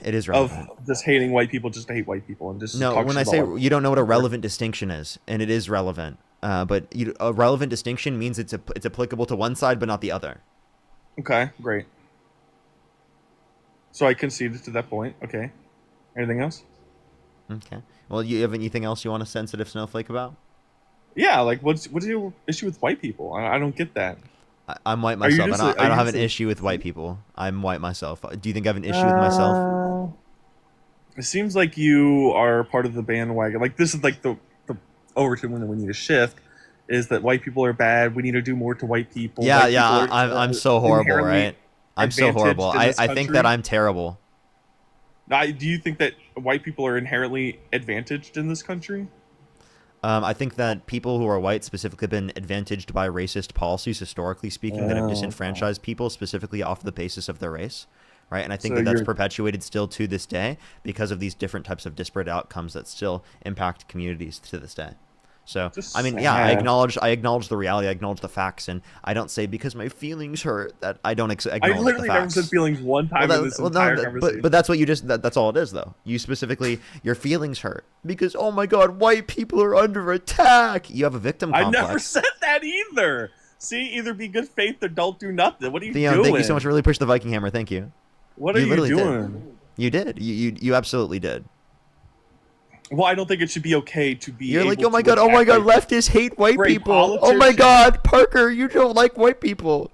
It is relevant. of just hating white people just to hate white people and just No, talk when shit I about say white people. you don't know what a relevant distinction is, and it is relevant, but a relevant distinction means it's applicable to one side but not the other. Okay, great. So I conceded to that point. Okay. Anything else? Okay. Well, you have anything else you want a sensitive snowflake about? Yeah, like what's your issue with white people? I don't get that. I'm white Are you myself. just I are you don't have just an issue with white people. I'm white myself. Do you think I have an issue with myself? It seems like you are part of the bandwagon. Like this is like the overtone that we need to shift is that white people are bad. We need to do more to white people. Yeah, White yeah. people are, I'm so horrible, inherently right? I'm so advantaged horrible. in I this think country. that I'm terrible. Do you think that white people are inherently advantaged in this country? I think that people who are white specifically have been advantaged by racist policies, historically speaking, that have disenfranchised people specifically off the basis of their race, right? And I think So that's you're- perpetuated still to this day because of these different types of disparate outcomes that still impact communities to this day. So, Just I mean, yeah, I sad. acknowledge the reality, I acknowledge the facts, and I don't say because my feelings hurt that I don't I acknowledge literally the never facts. said feelings one time in this entire conversation. But that's what you just that's all it is though. You specifically your feelings hurt because oh my god, white people are under attack. You have a victim I complex. never said that either. See, either be good faith or don't do nothing. What are you Theon, doing? thank you so much for really pushing the Viking hammer. Thank you. What are you literally doing? You did. You absolutely did. Well, I don't think it should be okay to be. You're like, able oh my to god, oh my attack god, white leftists hate white For a people. Oh my politician- god, Parker, you don't like white people.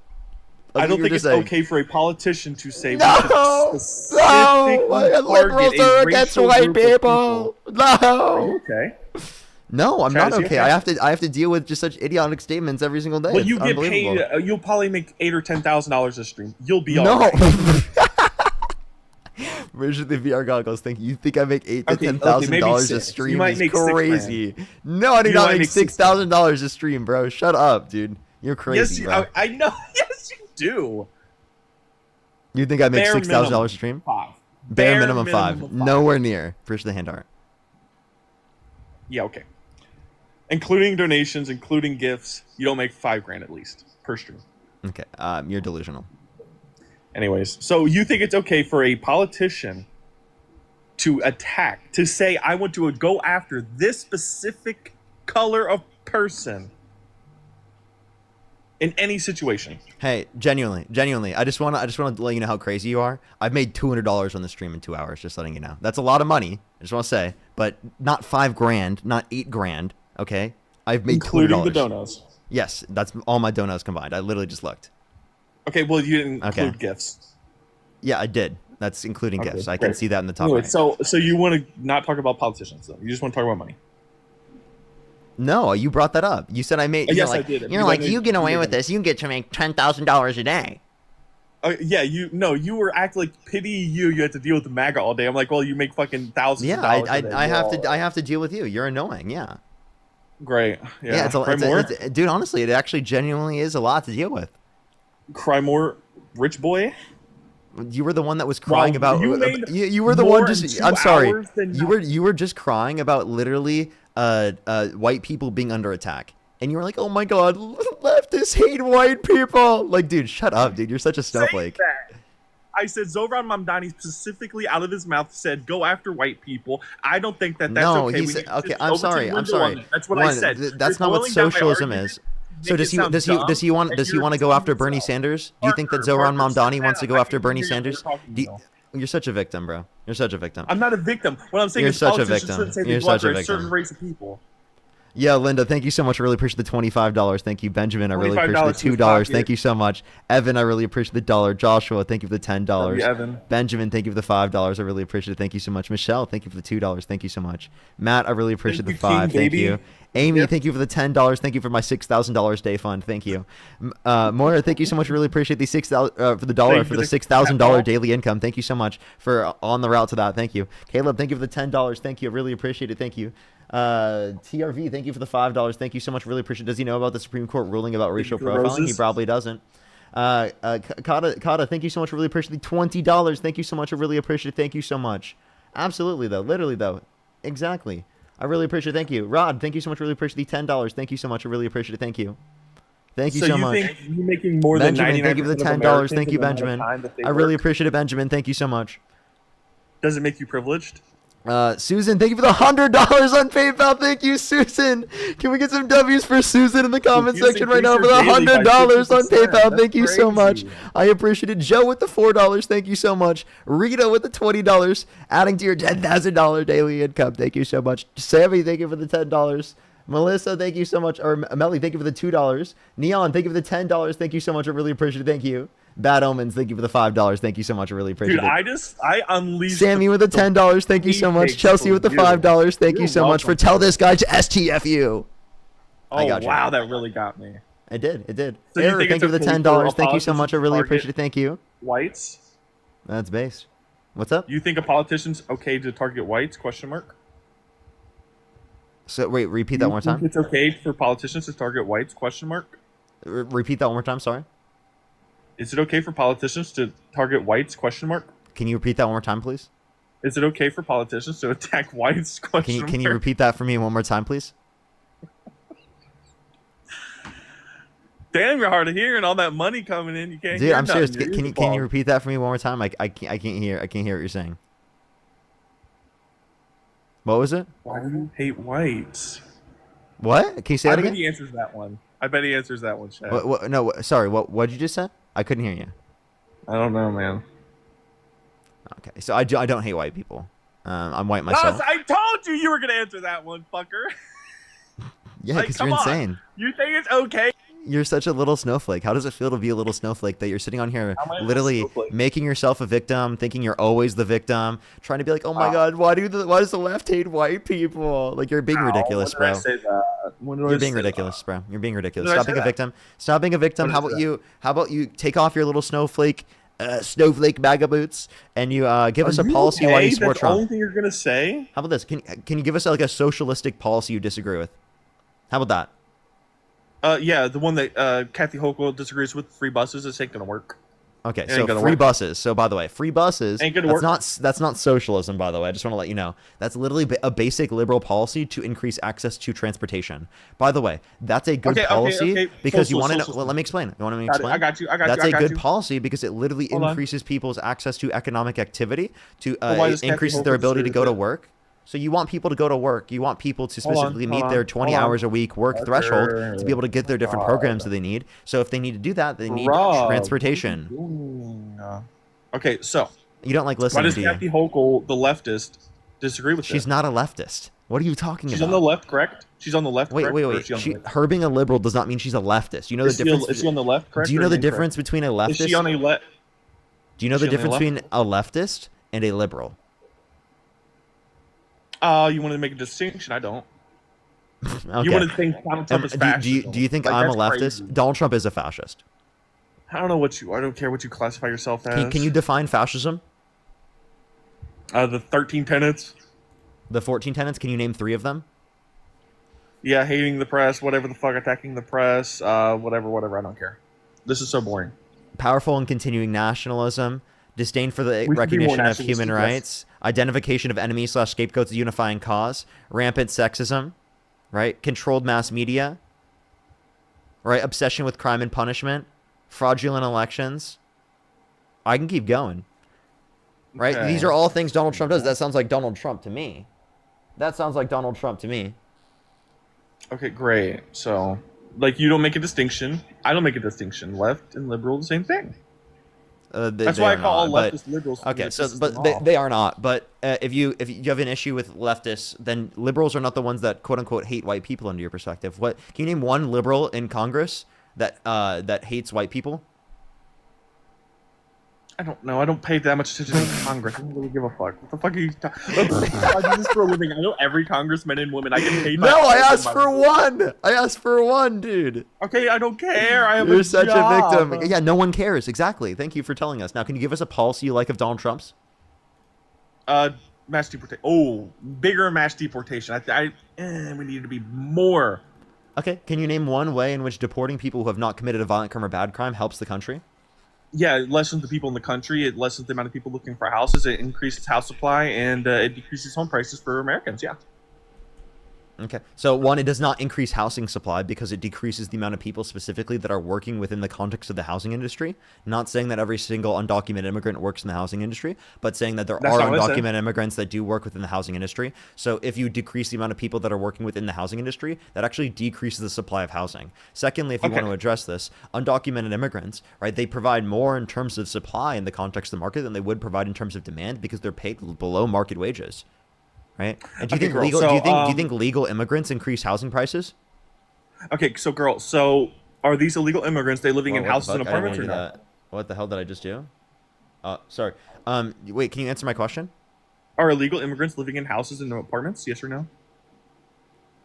I don't That's what think you were it's just saying. okay for a politician to say No, we should no, specifically liberals target a are against racial white group of people. Are No, you okay? no, I'm Chaz, not you okay. okay? I have to deal with just such idiotic statements every single day. Well, It's you get unbelievable. paid. You'll probably make $8,000 or $10,000 a stream. You'll be all No. right. Where's the VR goggles? You think I make $8,000 to Okay, $10,000 maybe a six. stream? You might Is make $6,000. crazy. No, I do You not might make make $6,000 a stream, bro. Shut up, dude. You're crazy, Yes, bro. I know. Yes, you do. You think I make Bare $6,000 minimum. a stream? 5. Bare minimum five. Nowhere near. Push the hand art. Yeah, okay. Including donations, including gifts, you don't make $5,000 at least per stream. Okay. You're delusional. Anyways, so you think it's okay for a politician to attack, to say, I want to go after this specific color of person in any situation? Hey, genuinely, I just want to let you know how crazy you are. I've made $200 on the stream in 2 hours. Just letting you know. That's a lot of money. I just want to say, but not $5,000, not $8,000. Okay, I've made Including $200. the donos. Yes, that's all my donos combined. I literally just looked. Okay, well, you didn't Okay. include gifts. Yeah, I did. That's including Okay, gifts. I can great. see that in the top Anyway, right. so you want to not talk about politicians, though? You just want to talk about money? No, you brought that up. You said I made. Yes, you're like, I did. You're Because like, I you made get away with $200. this. You get to make $10,000 a day. Yeah, you were acting like pity you. You had to deal with the MAGA all day. I'm like, well, you make fucking thousands. Yeah, of dollars a day. I have to deal with you. You're annoying. Yeah. Great. Yeah, Cry more. dude. Honestly, it actually genuinely is a lot to deal with. Cry more, rich boy. You were the one that was crying Wow, about. you made You were the more one in just. 2 I'm sorry. hours than You were just crying about literally white people being under attack, and you were like, oh my god, leftists hate white people. Like, dude, shut up, dude. You're such a snowflake. Say that. I said Zoran Mamdani specifically out of his mouth said, "Go after white people." I don't think that that's No, okay. he We said. need to Okay, just I'm overturn sorry. I'm Linda sorry. on it. That's what I said. That's You're not what boiling down my socialism argument, is. make So it does he sound does he dumb, does he want and does he you're want to go after explaining Bernie yourself. Sanders? Do you think that Parker, Zoran Parker, Mamdani sit wants to down. go I after can Bernie hear you Sanders? talking Do to me. You're such a victim, bro. You're such a victim. I'm not a victim. What I'm saying You're is such a politicians victim. shouldn't say they You're go such after a a certain victim. race of people. Yeah, Linda, thank you so much. I really appreciate the $25. Thank you, Benjamin. I really appreciate the $25 $2. Thank you so much. Evan, I really appreciate the $1. Joshua, thank you for the $10. Evan. Benjamin, thank you for the $5. I really appreciate it. Thank you so much. Michelle, thank you for the $2. Thank you so much. Matt, I really appreciate the you, 5. King Thank Baby. you. Amy, Yep. thank you for the $10. Thank you for my $6,000 day fund. Thank you. Moira, thank you so much. Really appreciate the $6,000 for the dollar Thank for you the for the $6,000 daily income. Thank you so much for on the route to that. Thank you. Caleb, thank you for the $10. Thank you. I really appreciate it. Thank you. TRV, thank you for the $5. Thank you so much. Really appreciate it. Does he know about the Supreme Court ruling about racial for the profiling? He roses. probably doesn't. Kata, thank you so much. Really appreciate the $20. Thank you so much. I really appreciate it. Thank you so much. Absolutely, though. Literally, though. Exactly. I really appreciate it. Thank you. Rod, thank you so much. I really appreciate the $10. Thank you so much. I really appreciate it. Thank you. Thank you so much. So you think you're making more Benjamin, than 99% thank you for the of $10. Americans Thank you, in the amount of Benjamin. time that they I really work? appreciate it, Benjamin. Thank you so much. Does it make you privileged? Susan, thank you for the $100 on PayPal. Thank you, Susan. Can we get some W's for Susan in the comment You section right now for increased the your daily by $100 on 50%. PayPal? That's Thank you so much. crazy. I appreciate it. Joe with the $4. Thank you so much. Rita with the $20, adding to your $10,000 daily income. Thank you so much. Sammy, thank you for the $10. Melissa, thank you so much. Or Melly, thank you for the $2. Neon, thank you for the $10. Thank you so much. I really appreciate it. Thank you. Bad Omens, thank you for the $5. Thank you so much. I really appreciate Dude, it. I unleashed Sammy with the $10. Thank you so much. pigs Chelsea for with the you. $5. Thank you You're so much for welcome. tell this guy to STFU. I Oh got you. wow, that really got me. It did. It did. So you Eric, think thank you it's for the okay $10. for Thank you so much. I really politicians to appreciate it. Thank you. Whites? That's base. What's up? You think a politician's okay to target whites? Question mark. So wait, repeat that You one more think time. It's okay for politicians to target whites? Question mark. Repeat that one more time. Sorry. Is it okay for politicians to target whites? Question mark. Can you repeat that one more time, please? Is it okay for politicians to attack whites? Question Can you mark. repeat that for me one more time, please? Damn, you're hard of hearing. All that money coming in, you can't Dude, hear I'm nothing. serious. Your Can ears you are repeat that for me one more time? I can't hear what you're saying. What was it? Why do you hate whites? What? Can you say I that bet again? he answers that one. I bet he answers that one, Chad. No, sorry. What did you just say? I couldn't hear you. I don't know, man. Okay, so I don't hate white people. I'm white myself. I told you you were gonna answer that one, fucker. Yeah, like, because you're come on. insane. You think it's okay? You're such a little snowflake. How does it feel to be a little snowflake that you're sitting on here How am I a literally snowflake? making yourself a victim, thinking you're always the victim, trying to be like, oh my God, why does the left hate white people? Like you're being ridiculous, when bro. did I say that? When did I You're being say ridiculous, bro. You're being ridiculous. When did I Stop say being a that? victim. Stop being a victim. When How did I about say you? How about you take off your little snowflake MAGA boots and you give us a policy why you support That's the only Trump? thing you're gonna say? How about this? Can you give us like a socialistic policy you disagree with? How about that? Yeah, the one that Kathy Hochul disagrees with, free buses, this ain't gonna work. Okay, Ain't so gonna free work. buses. So by the way, free buses. Ain't gonna that's work. that's not socialism. By the way, I just want to let you know that's literally a basic liberal policy to increase access to transportation. By the way, that's a good Okay, policy because you Social, want to know. social. Well, let me explain. You want me to Got it. explain? I got you. That's a good you. policy because it literally Hold on. increases people's access to economic activity, to why does Kathy increases their Hochul ability to say go to that? work. So you want people to go to work. You want people to Hold on, specifically hold meet on, their 20 hold on. hours a week work threshold to be able to get their different programs that they need. So if they need to do that, they need Rob, transportation. what are you doing? Okay, so You don't like why listening, does do you? Kathy Hochul, the leftist, disagree with She's that? not a leftist. What are you talking She's about? on the left, correct? She's on the left, Wait, correct? wait, Or wait. is she on the right? Her being a liberal does not mean she's a leftist. You know Is the she difference. is she on the left, correct? Do you or know the incorrect? difference between a Is she leftist? on a left? Do you know is the she on the difference left? between a leftist and a liberal? You want to make a distinction? I don't. Okay. You want to think Donald Trump is fascist? Do you think I'm a leftist? Donald Trump is a fascist. I don't know what you. I don't care what you classify yourself as. Can you define fascism? The 13 tenets. The 14 tenets. Can you name 3 of them? Yeah, hating the press, whatever the fuck, attacking the press, whatever. I don't care. This is so boring. Powerful and continuing nationalism, disdain for the We should be more recognition of human nationalistic, yes. rights, identification of enemies / scapegoats as unifying cause, rampant sexism, right? Controlled mass media, right? Obsession with crime and punishment, fraudulent elections. I can keep going, right? Okay. These are all things Donald Trump does. That sounds like Donald Trump to me. Okay, great. So, like, you don't make a distinction. I don't make a distinction. Left and liberal, the same thing. That's they why I are call all not, but- leftist liberals. Okay, because so it pisses but them they, off. they are not. But if you have an issue with leftists, then liberals are not the ones that quote unquote hate white people. Under your perspective, what can you name one liberal in Congress that hates white people? I don't know. I don't pay that much attention to Congress. I don't really give a fuck. What the fuck are you talking? I do this for a living. I know every congressman and woman. I get paid. No, I asked by for one. I asked for one, dude. Okay, I don't care. I have You're a such job. a victim. Yeah, no one cares. Exactly. Thank you for telling us. Now, can you give us a policy you like of Donald Trump's? Mass deportation. Oh, bigger mass deportation. We need to be more. Okay, can you name one way in which deporting people who have not committed a violent crime or bad crime helps the country? Yeah, it lessens the people in the country. It lessens the amount of people looking for houses. It increases house supply, and it decreases home prices for Americans. Yeah. Okay. So one, it does not increase housing supply because it decreases the amount of people specifically that are working within the context of the housing industry. Not saying that every single undocumented immigrant works in the housing industry, but saying that there That's are not what I said. undocumented immigrants that do work within the housing industry. So if you decrease the amount of people that are working within the housing industry, that actually decreases the supply of housing. Secondly, if you want to address this, undocumented immigrants, right, they provide more in terms of supply in the context of the market than they would provide in terms of demand because they're paid below market wages. Right? And do you Okay, think girl, legal? so, do you think legal immigrants increase housing prices? Okay, so girl, so are these illegal immigrants? They living in What the houses and fuck? I didn't apartments or mean to do no? that. What the hell did I just do? Sorry. Wait, can you answer my question? Are illegal immigrants living in houses and apartments? Yes or no?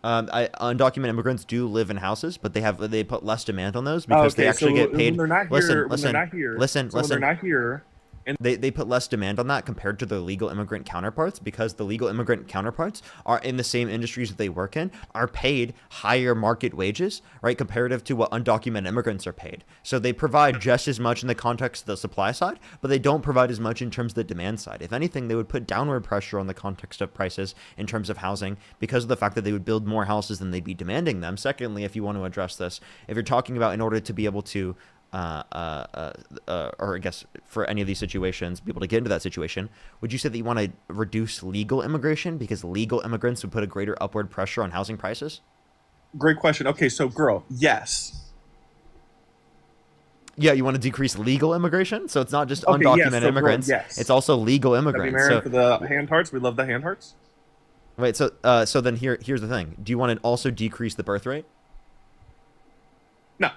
Undocumented immigrants do live in houses, but they put less demand on those because they actually get paid. When they're not here, when they're not here, listen. when they're not here, and They put less demand on that compared to their legal immigrant counterparts because the legal immigrant counterparts are in the same industries that they work in, are paid higher market wages, right, comparative to what undocumented immigrants are paid. So they provide just as much in the context of the supply side, but they don't provide as much in terms of the demand side. If anything, they would put downward pressure on the context of prices in terms of housing because of the fact that they would build more houses than they'd be demanding them. Secondly, if you want to address this, if you're talking about in order to be able to or I guess for any of these situations, be able to get into that situation, would you say that you want to reduce legal immigration because legal immigrants would put a greater upward pressure on housing prices? great question. Okay, so girl, yes. Yeah, you want to decrease legal immigration, so it's not just Okay, yes, undocumented so, girl, immigrants; yes. it's also legal That'd be immigrants. married So for the hand hearts. We love the hand hearts. wait, so then here's the thing: do you want to also decrease the birth rate? No.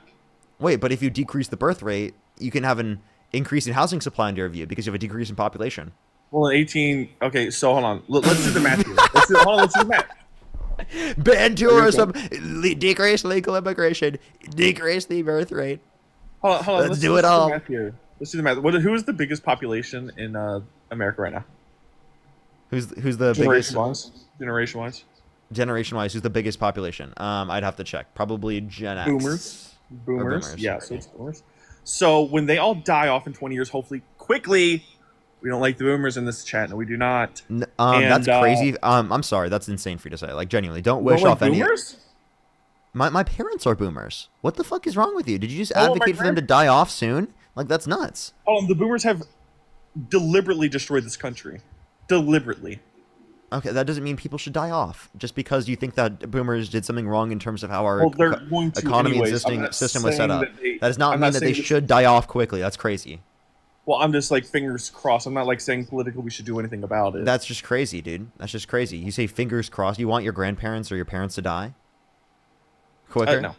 Wait, but if you decrease the birth rate, you can have an increase in housing supply under your view because you have a decrease in population. Well, in 18. Okay, so hold on. Let's do the math here. Let's do the math. Ban tourism, decrease legal immigration, decrease the birth rate. Hold on. Let's do it all. The math here. Let's do the math. Who is the biggest population in America right now? Who's the biggest Generation-wise. generation-wise? Who's the biggest population? I'd have to check. Probably Gen X. Boomers. boomers. Yeah, so it's boomers. So when they all die off in 20 years, hopefully quickly, we don't like the boomers in this chat. No, we do not. That's crazy. I'm sorry. That's insane for you to say. Like, genuinely, don't wish Don't like off any. boomers? My parents are boomers. What the fuck is wrong with you? Did you just Oh, my advocate for them to die off soon? Like, that's nuts. The boomers have deliberately destroyed this country. Deliberately. Okay, that doesn't mean people should die off just because you think that boomers did something wrong in terms of how our Well, they're going to economy anyways. I'm and not system was set saying up. that That does not I'm mean not that they saying this- should die off quickly. That's crazy. Well, I'm just like fingers crossed. I'm not like saying politically we should do anything about it. That's just crazy, dude. That's just crazy. You say fingers crossed. You want your grandparents or your parents to die quicker? No.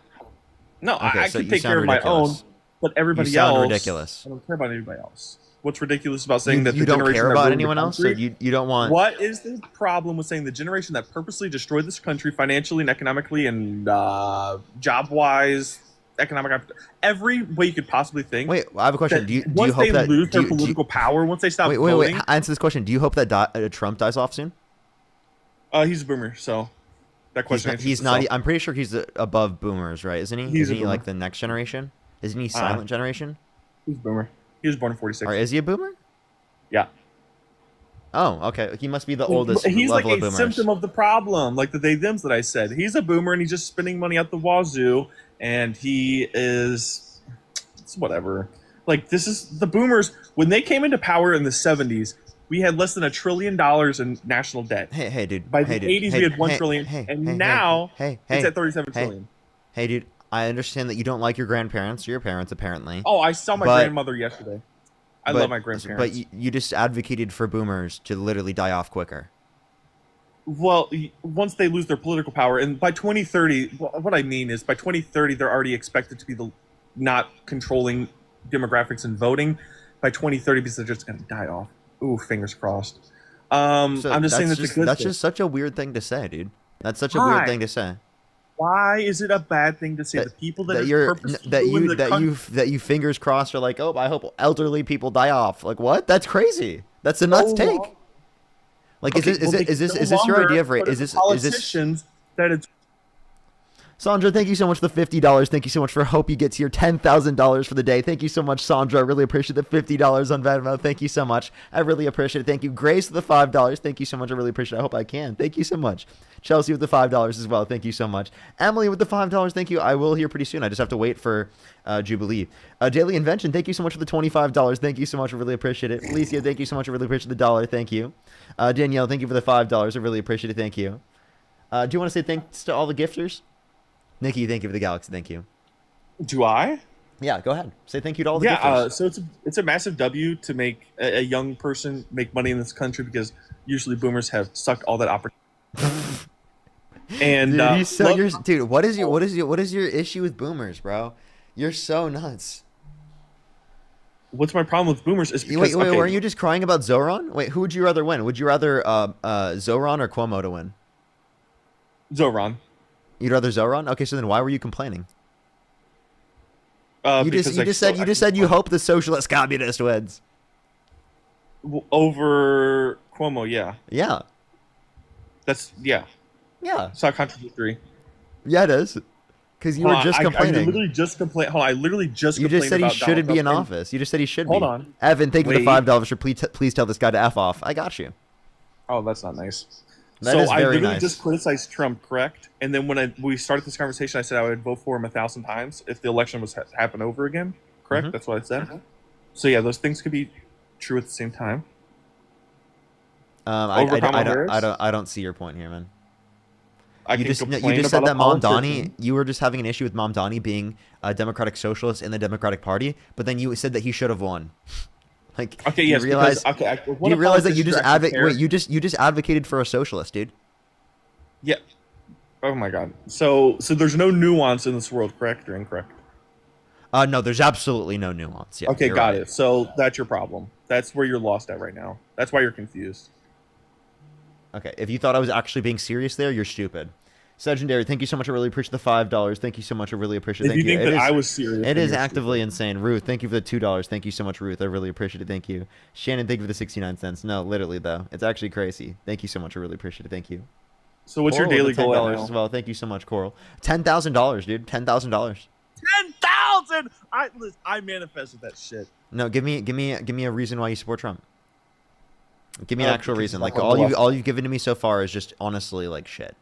No, Okay, I so can you take sound care of my ridiculous. own, but everybody You sound else. ridiculous. I don't care about anybody else. What's ridiculous about saying that You the don't generation care that about ruined the anyone else, so country- you don't want. What is the problem with saying the generation that purposely destroyed this country financially and economically and job wise, economic, every way you could possibly think? Wait, I have a question. that Do you once hope they that lose do their you- do you- political power, once they stop wait, voting, answer this question. Do you hope that Trump dies off soon? he's a boomer, so that question. He's not. I'm pretty sure he's above boomers, right? Isn't he? He's a Isn't he like boomer. the next generation? Isn't he silent generation? He's a boomer. He was born in 46. Or is he a boomer? Yeah. Oh, okay. He must be the oldest He's like level a of boomers. symptom of the problem, like the they-thems that I said. He's a boomer and he's just spending money out the wazoo, and he is, it's whatever. Like, this is the boomers. When they came into power in the 70s, we had less than $1 trillion in national debt. Hey, dude. By the hey, dude. 80s, hey, we had $1 hey, trillion, hey, and hey, now hey, it's hey, at 37 hey, trillion. Hey, dude. I understand that you don't like your grandparents or your parents, apparently. Oh, I saw my But- grandmother yesterday. I love my grandparents. But you just advocated for boomers to literally die off quicker. Well, once they lose their political power, and by 2030, what I mean is by 2030, they're already expected to be the not controlling demographics and voting. By 2030, because they're just going to die off. Ooh, fingers crossed. I'm just saying that's a good That's thing. just such a weird thing to say, dude. That's such a weird thing to say. Why is it a bad thing to say the people that you fingers crossed are like, oh, I hope elderly people die off? Like, what? That's crazy. That's a nuts take. Like, Okay, is this your idea of race? Is this politicians that it's Sandra? Thank you so much for the $50. Thank you so much for hope you get to your $10,000 for the day. Thank you so much, Sandra. I really appreciate the $50 on Venmo. Thank you so much. I really appreciate it. Thank you, Grace, for the $5. Thank you so much. I really appreciate it. I hope I can. Thank you so much. Chelsea with the $5 as well. Thank you so much. Emily with the $5. Thank you. I will hear pretty soon. I just have to wait for Jubilee. Daily Invention. Thank you so much for the $25. Thank you so much. I really appreciate it. Alicia, thank you so much. I really appreciate the dollar. Thank you. Danielle, thank you for the $5. I really appreciate it. Thank you. Do you want to say thanks to all the gifters? Nikki, thank you for the galaxy. Thank you. do I? Yeah, go ahead. Say thank you to all the Yeah, gifters. so it's a massive W to make a young person make money in this country because usually boomers have sucked all that opportunity. And Dude, what is your issue with boomers, bro? You're so nuts. what's my problem with boomers is because Wait, weren't you just crying about Zoran? Wait, who would you rather win? Would you rather Zoran or Cuomo to win? Zoran. You'd rather Zoran? Okay, so then why were you complaining? You Because just said you hope the socialist communist wins. over Cuomo. Yeah, Yeah. yeah. It's not contradictory. Yeah, it is. Because you were just complaining. I literally just complained. Hold on, I literally just. You just said he about shouldn't Donald be in Trump office. You just said he should Hold be. on. Evan, thank you for the Wait. $5 for please tell this guy to F off. I got you. Oh, that's not nice. That So is I very literally nice. just criticized Trump, correct? And then when we started this conversation, I said I would vote for him 1,000 times if the election was happen over again. Correct? Mhm. That's what I said. So yeah, those things could be true at the same time. Over Kamala Harris? I don't see your point here, man. I You can just complain said about that a Mamdani, politician. you were just having an issue with Mamdani being a democratic socialist in the Democratic Party, but then you said that he should have won. Like, Okay, you yes. realize, because, okay, do you realize that you just you just advocated for a socialist, dude? Yeah. Oh my God. So there's no nuance in this world, correct or incorrect? No, there's absolutely no nuance. Yeah, Okay, you're got right. it. So that's your problem. That's where you're lost at right now. That's why you're confused. Okay, if you thought I was actually being serious there, you're stupid. Legendary, thank you so much. I really appreciate the $5. Thank you so much. I really appreciate it. If you think It that is- I was serious, It then is you're actively stupid. insane. Ruth, thank you for the $2. Thank you so much, Ruth. I really appreciate it. Thank you. Shannon, thank you for the 69 cents. No, literally, though. It's actually crazy. Thank you so much. I really appreciate it. Thank you. So what's your Coral daily with the goal $10 at as now? well. Thank you so much, Coral. $10,000, dude. $10,000. 10,000. I manifested that shit. No, give me a reason why you support Trump. Give me an actual because reason. he's Like not part of the all you've given to me so far is just honestly like shit.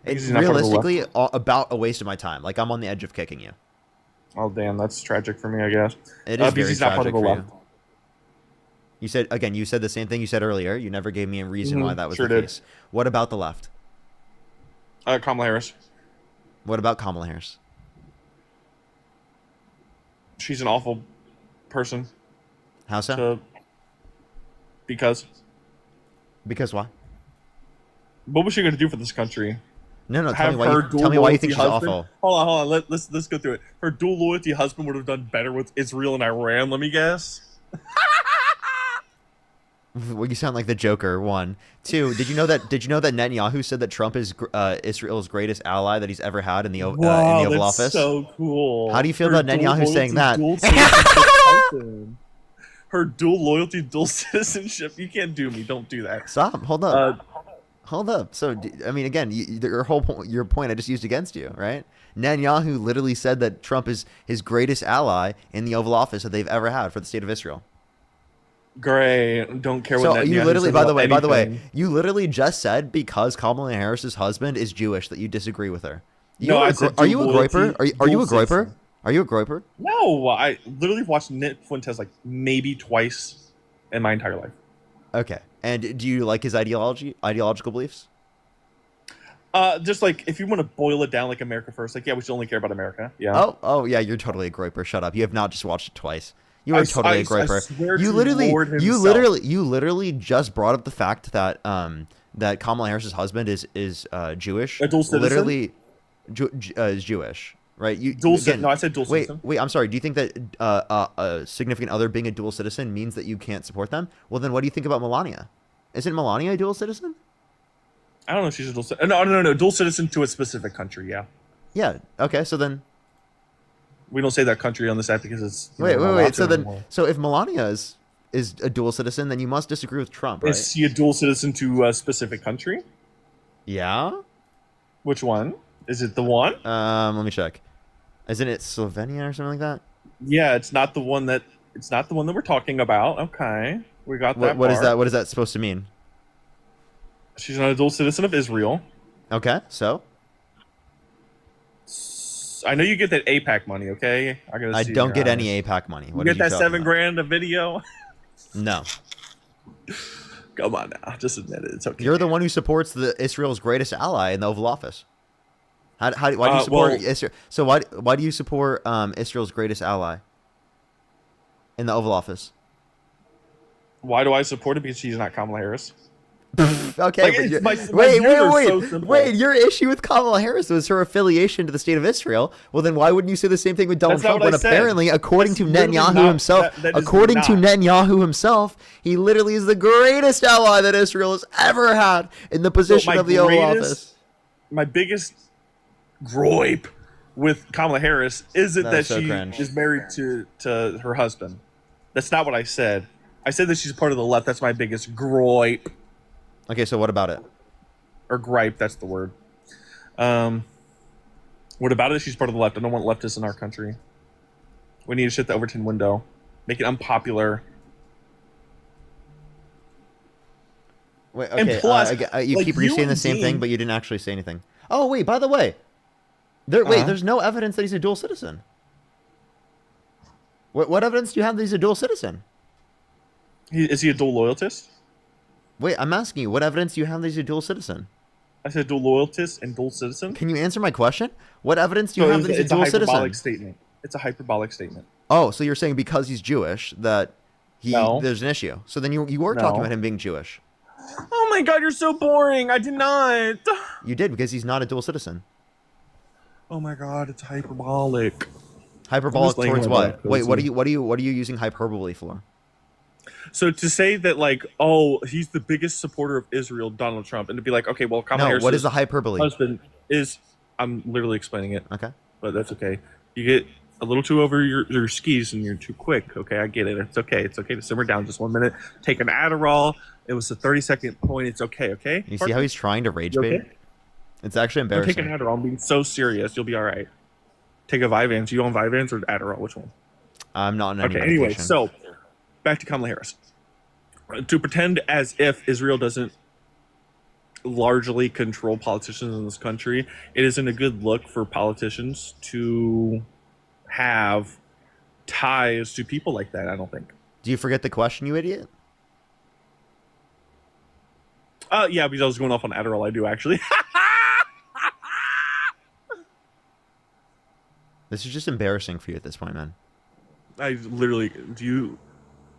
Because It's he's not part of the left. realistically about a waste of my time. Like I'm on the edge of kicking you. Oh damn, that's tragic for me, I guess. It is because very he's not part tragic of the for left. you. You said again. You said the same thing you said earlier. You never gave me a reason why that was sure the did. case. What about the left? Kamala Harris. What about Kamala Harris? She's an awful person. How so? To, because Because why? what was she going to do for this country? No, tell Have me why. her You, dual tell me why you loyalty think she's husband? awful. Hold on. Let's go through it. Her dual loyalty husband would have done better with Israel and Iran. Let me guess. Well, you sound like the Joker. 1, 2. Did you know that Netanyahu said that Trump is Israel's greatest ally that he's ever had in the Oval That's Office? so cool. How do you feel Her about dual Netanyahu saying that? loyalty, dual citizenship husband. Her dual loyalty, dual citizenship. You can't do me. Don't do that. Stop. Hold up. Hold up. So, I mean, again, your point I just used against you, right? Netanyahu literally said that Trump is his greatest ally in the Oval Office that they've ever had for the state of Israel. Great. Don't care So what you Netanyahu literally, says by the about way, anything. you literally just said because Kamala Harris's husband is Jewish that you disagree with her. No, I said Are you a dual groiper? loyalty, Are you dual a groiper? citizen. Are you a groiper? No, I literally watched Nick Fuentes like maybe twice in my entire life. Okay. And do you like his ideological beliefs? Just like if you want to boil it down like America first, like yeah, we should only care about America. Yeah. Oh, yeah, you're totally a groiper. Shut up. You have not just watched it twice. You are totally a griper. I swear You to literally, Lord you himself. literally just brought up the fact that that Kamala Harris's husband is Jewish. A dual citizen? Literally, is Jewish, right? You No, I said dual citizen. Wait, I'm sorry. Do you think that a significant other being a dual citizen means that you can't support them? Well, then what do you think about Melania? Isn't Melania a dual citizen? I don't know if she's a dual citizen. No. Dual citizen to a specific country, yeah. Yeah. Okay. So then, We don't say that country on this app because it's... wait. not allowed So to then, anymore. so if Melania is a dual citizen, then you must disagree with Trump, right? Is she a dual citizen to a specific country? Yeah. Which one? Is it the one? Let me check. Isn't it Slovenia or something like that? Yeah, it's not the one that we're talking about. Okay. We got that. What is part. that? What is that supposed to mean? She's not a dual citizen of Israel. Okay. So I know you get that APAC money, okay? I don't get any APAC money. You What get are that talking about? $7,000 a video? No. Come on now. Just admit it. It's okay. You're the one who supports Israel's greatest ally in the Oval Office. Why do you support Israel? So why do you support Israel's greatest ally in the Oval Office? Why do I support it? Because she's not Kamala Harris. Okay, Like, but it's you're- my views are so wait. simple. Your issue with Kamala Harris was her affiliation to the state of Israel. Well, then why wouldn't you say the same thing with Donald That's not Trump? what When I said. apparently, according That's to literally Netanyahu not- himself, that is according to not. Netanyahu himself, he literally is the greatest ally that Israel has ever had in the position of the Oval Office. My biggest gripe with Kamala Harris isn't That that is so she cringe. is married to her husband. That's not what I said. I said that she's part of the left. That's my biggest gripe. Okay, so what about it? Or gripe, that's the word. What about it? She's part of the left. I don't want leftists in our country. We need to shut the Overton window. Make it unpopular. Wait, And okay, plus, you like, keep you saying the and same Dean- thing, but you didn't actually say anything. Oh, wait, by the way, there's no evidence that he's a dual citizen. What evidence do you have that he's a dual citizen? Is he a dual loyalist? Wait, I'm asking you, what evidence do you have that he's a dual citizen? I said dual loyalist and dual citizen. Can you answer my question? What evidence do you So have that he's a it's a dual hyperbolic citizen? statement. It's a hyperbolic statement. Oh, so you're saying because he's Jewish that No. there's an issue. So then you were No. talking about him being Jewish. Oh my god, you're so boring. I did not. You did because he's not a dual citizen. Oh my god, it's hyperbolic. Hyperbolic laying towards my what? back, Wait, what cozy. are you using hyperbole for? So to say that, like, oh, he's the biggest supporter of Israel, Donald Trump, and to be like, okay, well, Kamala No, Harris' what is the hyperbole? husband is, I'm literally explaining it, Okay. but that's okay. You get a little too over your skis and you're too quick. Okay, I get it. It's okay. It's okay to simmer down just 1 minute. Take an Adderall. It was a 30-second point. It's okay. Okay. You see how he's trying to rage You bait? okay? It's actually Don't take an embarrassing. Adderall. I'm being so serious. You'll be all right. Take a Vyvanse. You on Vyvanse or Adderall? Which one? I'm not on any Okay. Anyway, medication. so back to Kamala Harris. To pretend as if Israel doesn't largely control politicians in this country, it isn't a good look for politicians to have ties to people like that. I don't think. Do you forget the question, you idiot? Yeah, because I was going off on Adderall. I do actually. This is just embarrassing for you at this point, man. I literally. Do you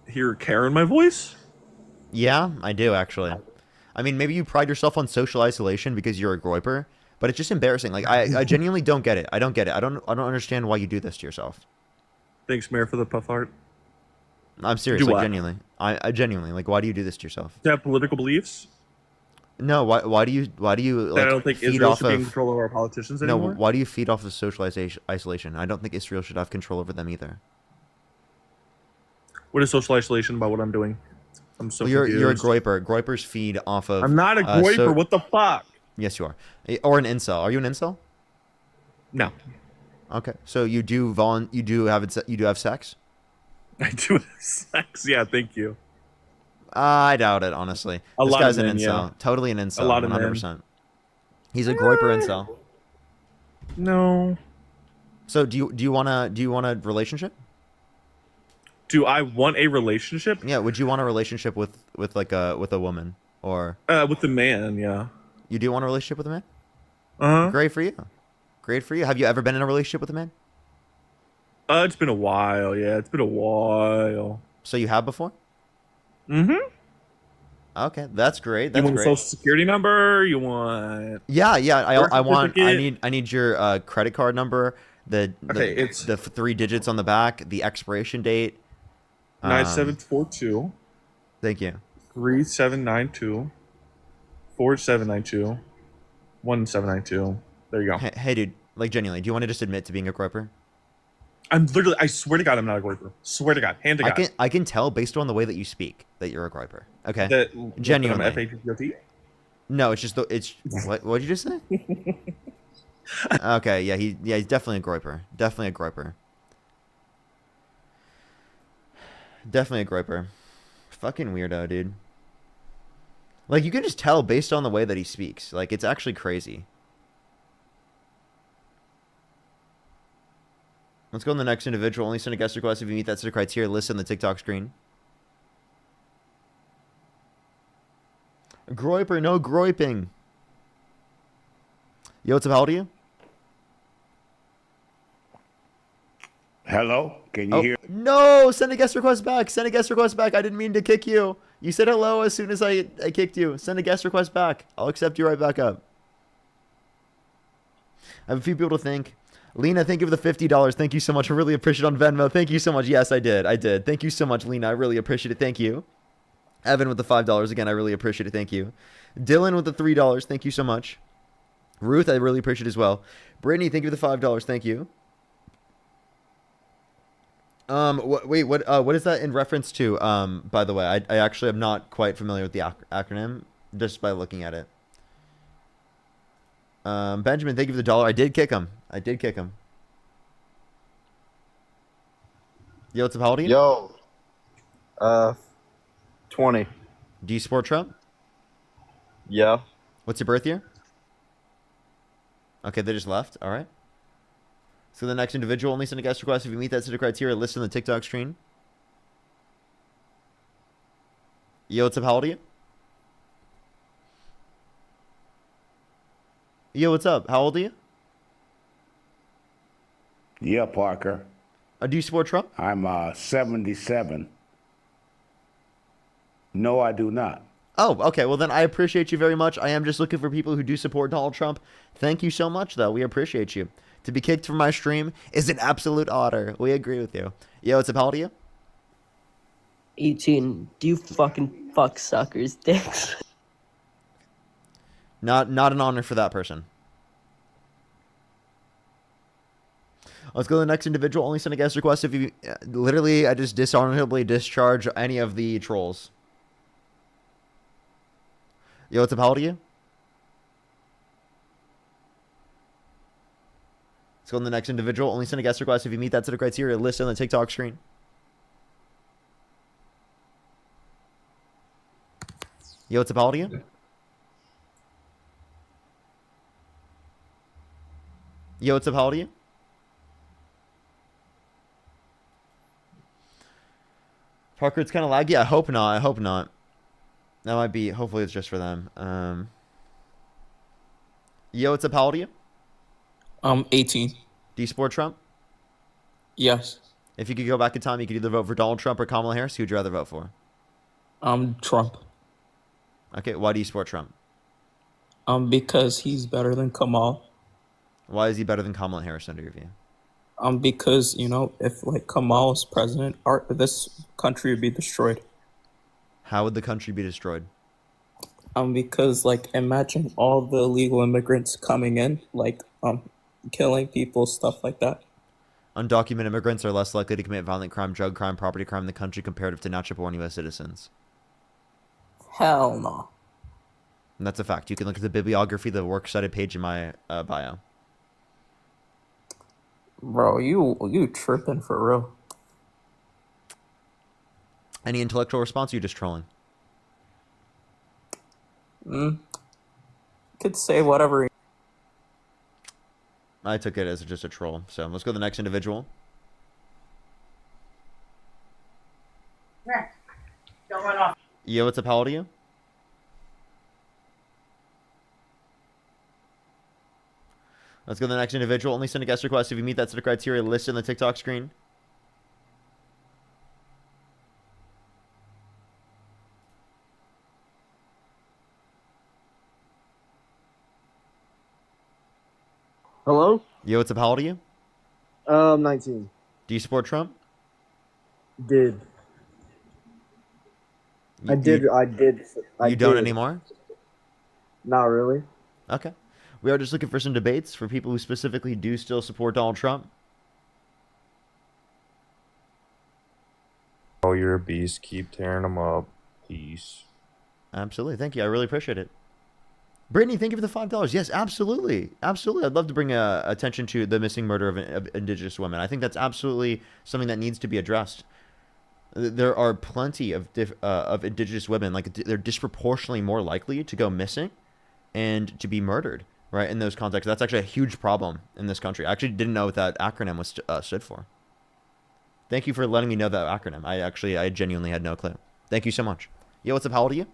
hear care in my voice? Yeah, I do actually. I mean, maybe you pride yourself on social isolation because you're a groiper, but it's just embarrassing. Like I genuinely don't get it. I don't get it. I don't understand why you do this to yourself. Thanks, Mayor, for the puff art. I'm serious, Do like what? genuinely. I genuinely like. Why do you do this to yourself? To have political beliefs No, why do you that like I don't think feed Israel off should be in of? control of our politicians No, anymore. why do you feed off of social isolation? I don't think Israel should have control over them either. What is social isolation about what I'm doing? I'm so Well, you're a confused. groiper. Groipers feed off of. I'm not a groiper. so- What the fuck? Yes, you are. Or an incel. Are you an incel? No, Okay, so you do have sex? I do have sex. Yeah, thank you. I doubt it, honestly. A This lot guy's of an men, incel. yeah. Totally an incel. A lot of men. 100%. He's a groiper incel. No. So do you want a relationship? Do I want a relationship? Yeah. Would you want a relationship with a woman, or With the man, yeah. you do want a relationship with a man? Uh huh. Great for you. Great for you. Have you ever been in a relationship with a man? It's been a while. Yeah, it's been a while. So you have before? Mm-hmm. Okay, that's great. You That's want a great. social security number? You want Yeah, yeah. birth I want. certificate? I need your credit card number. Okay, it's The 3 digits on the back. The expiration date. 9742 Thank you. 3792 4792 1792. There you go. Hey, dude. Like genuinely, do you want to just admit to being a groper? I swear to God, I'm not a groper. Swear to God, hand to God. I can tell based on the way that you speak that you're a groper. Okay. That Genuinely. F-A-P-P-O-T? No, it's just what did you just say? Okay, yeah, he's definitely a groper. Definitely a groper. Definitely a groper. Fucking weirdo, dude. Like you can just tell based on the way that he speaks. Like it's actually crazy. Let's go on the next individual. Only send a guest request if you meet that set of criteria listed on the TikTok screen. Groiper, no groiping. Yo, what's up? How old are you? Hello? Can you hear? No! Send a guest request back. Send a guest request back. I didn't mean to kick you. You said hello as soon as I kicked you. Send a guest request back. I'll accept you right back up. I have a few people to thank. Lena, thank you for the $50. Thank you so much. I really appreciate it on Venmo. Thank you so much. Yes, I did. I did. Thank you so much, Lena. I really appreciate it. Thank you. Evan with the $5. Again, I really appreciate it. Thank you. Dylan with the $3. Thank you so much. Ruth, I really appreciate it as well. Brittany, thank you for the $5. Thank you. What is that in reference to? By the way, I actually am not quite familiar with the acronym just by looking at it. Benjamin, thank you for the $1. I did kick him. Yo, what's up? How old are you? Yo, 20. Do you support Trump? Yeah. What's your birth year? Okay, they just left. All right. So the next individual, only send a guest request if you meet that set of criteria listed on the TikTok screen. Yo, what's up? How old are you? Yo, what's up? How old are you? Yeah, Parker. Do you support Trump? I'm 77. No, I do not. Oh, okay. Well, then I appreciate you very much. I am just looking for people who do support Donald Trump. Thank you so much, though. We appreciate you. To be kicked from my stream is an absolute honor. We agree with you. Yo, what's up? How old are you? 18. Do you fucking fuck suckers' dicks? Not an honor for that person. Let's go to the next individual. Only send a guest request if you... Literally, I just dishonorably discharge any of the trolls. Yo, what's up? How old are you? Let's go to the next individual. Only send a guest request if you meet that set of criteria listed on the TikTok screen. Yo, what's up? How old are you? Yo, what's up? How old are you? Parker, it's kind of laggy. I hope not. That might be... Hopefully it's just for them. Yo, what's up? How old are you? 18. Do you support Trump? Yes. If you could go back in time, you could either vote for Donald Trump or Kamala Harris. Who'd you rather vote for? Trump. Okay, why do you support Trump? Because he's better than Kamal. Why is he better than Kamala Harris under your view? Because, if like Kamal was president, this country would be destroyed. How would the country be destroyed? Because imagine all the illegal immigrants coming in, killing people, stuff like that. Undocumented immigrants are less likely to commit violent crime, drug crime, property crime in the country comparative to natural-born U.S. citizens. Hell no. And that's a fact. You can look at the bibliography, the works cited page in my bio. Bro, you tripping for real. Any intellectual response, or you just trolling? Could say whatever. I took it as just a troll. So let's go to the next individual. Don't run off. Yo, what's up? How old are you? Let's go to the next individual. Only send a guest request if you meet that set of criteria listed on the TikTok screen. Hello? Yo, what's up? How old are you? 19. Do you support Trump? Did. You, you, I did. you don't anymore? Not really. Okay. We are just looking for some debates for people who specifically do still support Donald Trump. Oh, you're a beast. Keep tearing them up. Peace. Absolutely. Thank you. I really appreciate it. Brittany, thank you for the $5. Yes, absolutely. Absolutely. I'd love to bring attention to the missing murder of Indigenous women. I think that's absolutely something that needs to be addressed. There are plenty of Indigenous women, like they're disproportionately more likely to go missing and to be murdered, right, in those contexts. That's actually a huge problem in this country. I actually didn't know what that acronym was stood for. Thank you for letting me know that acronym. I genuinely had no clue. Thank you so much. Yo, what's up? How old are you?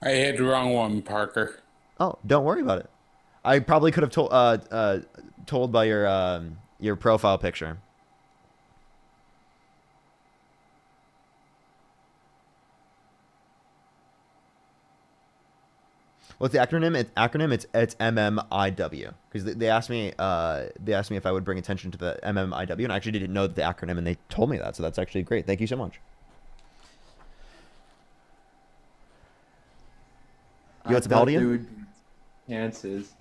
I hit the wrong one, Parker. Oh, don't worry about it. I probably could have told by your profile picture. What's the acronym? It's MMIW, because they asked me if I would bring attention to the MMIW, and I actually didn't know the acronym, and they told me that, so that's actually great. Thank you so much. You what's about you? Chances.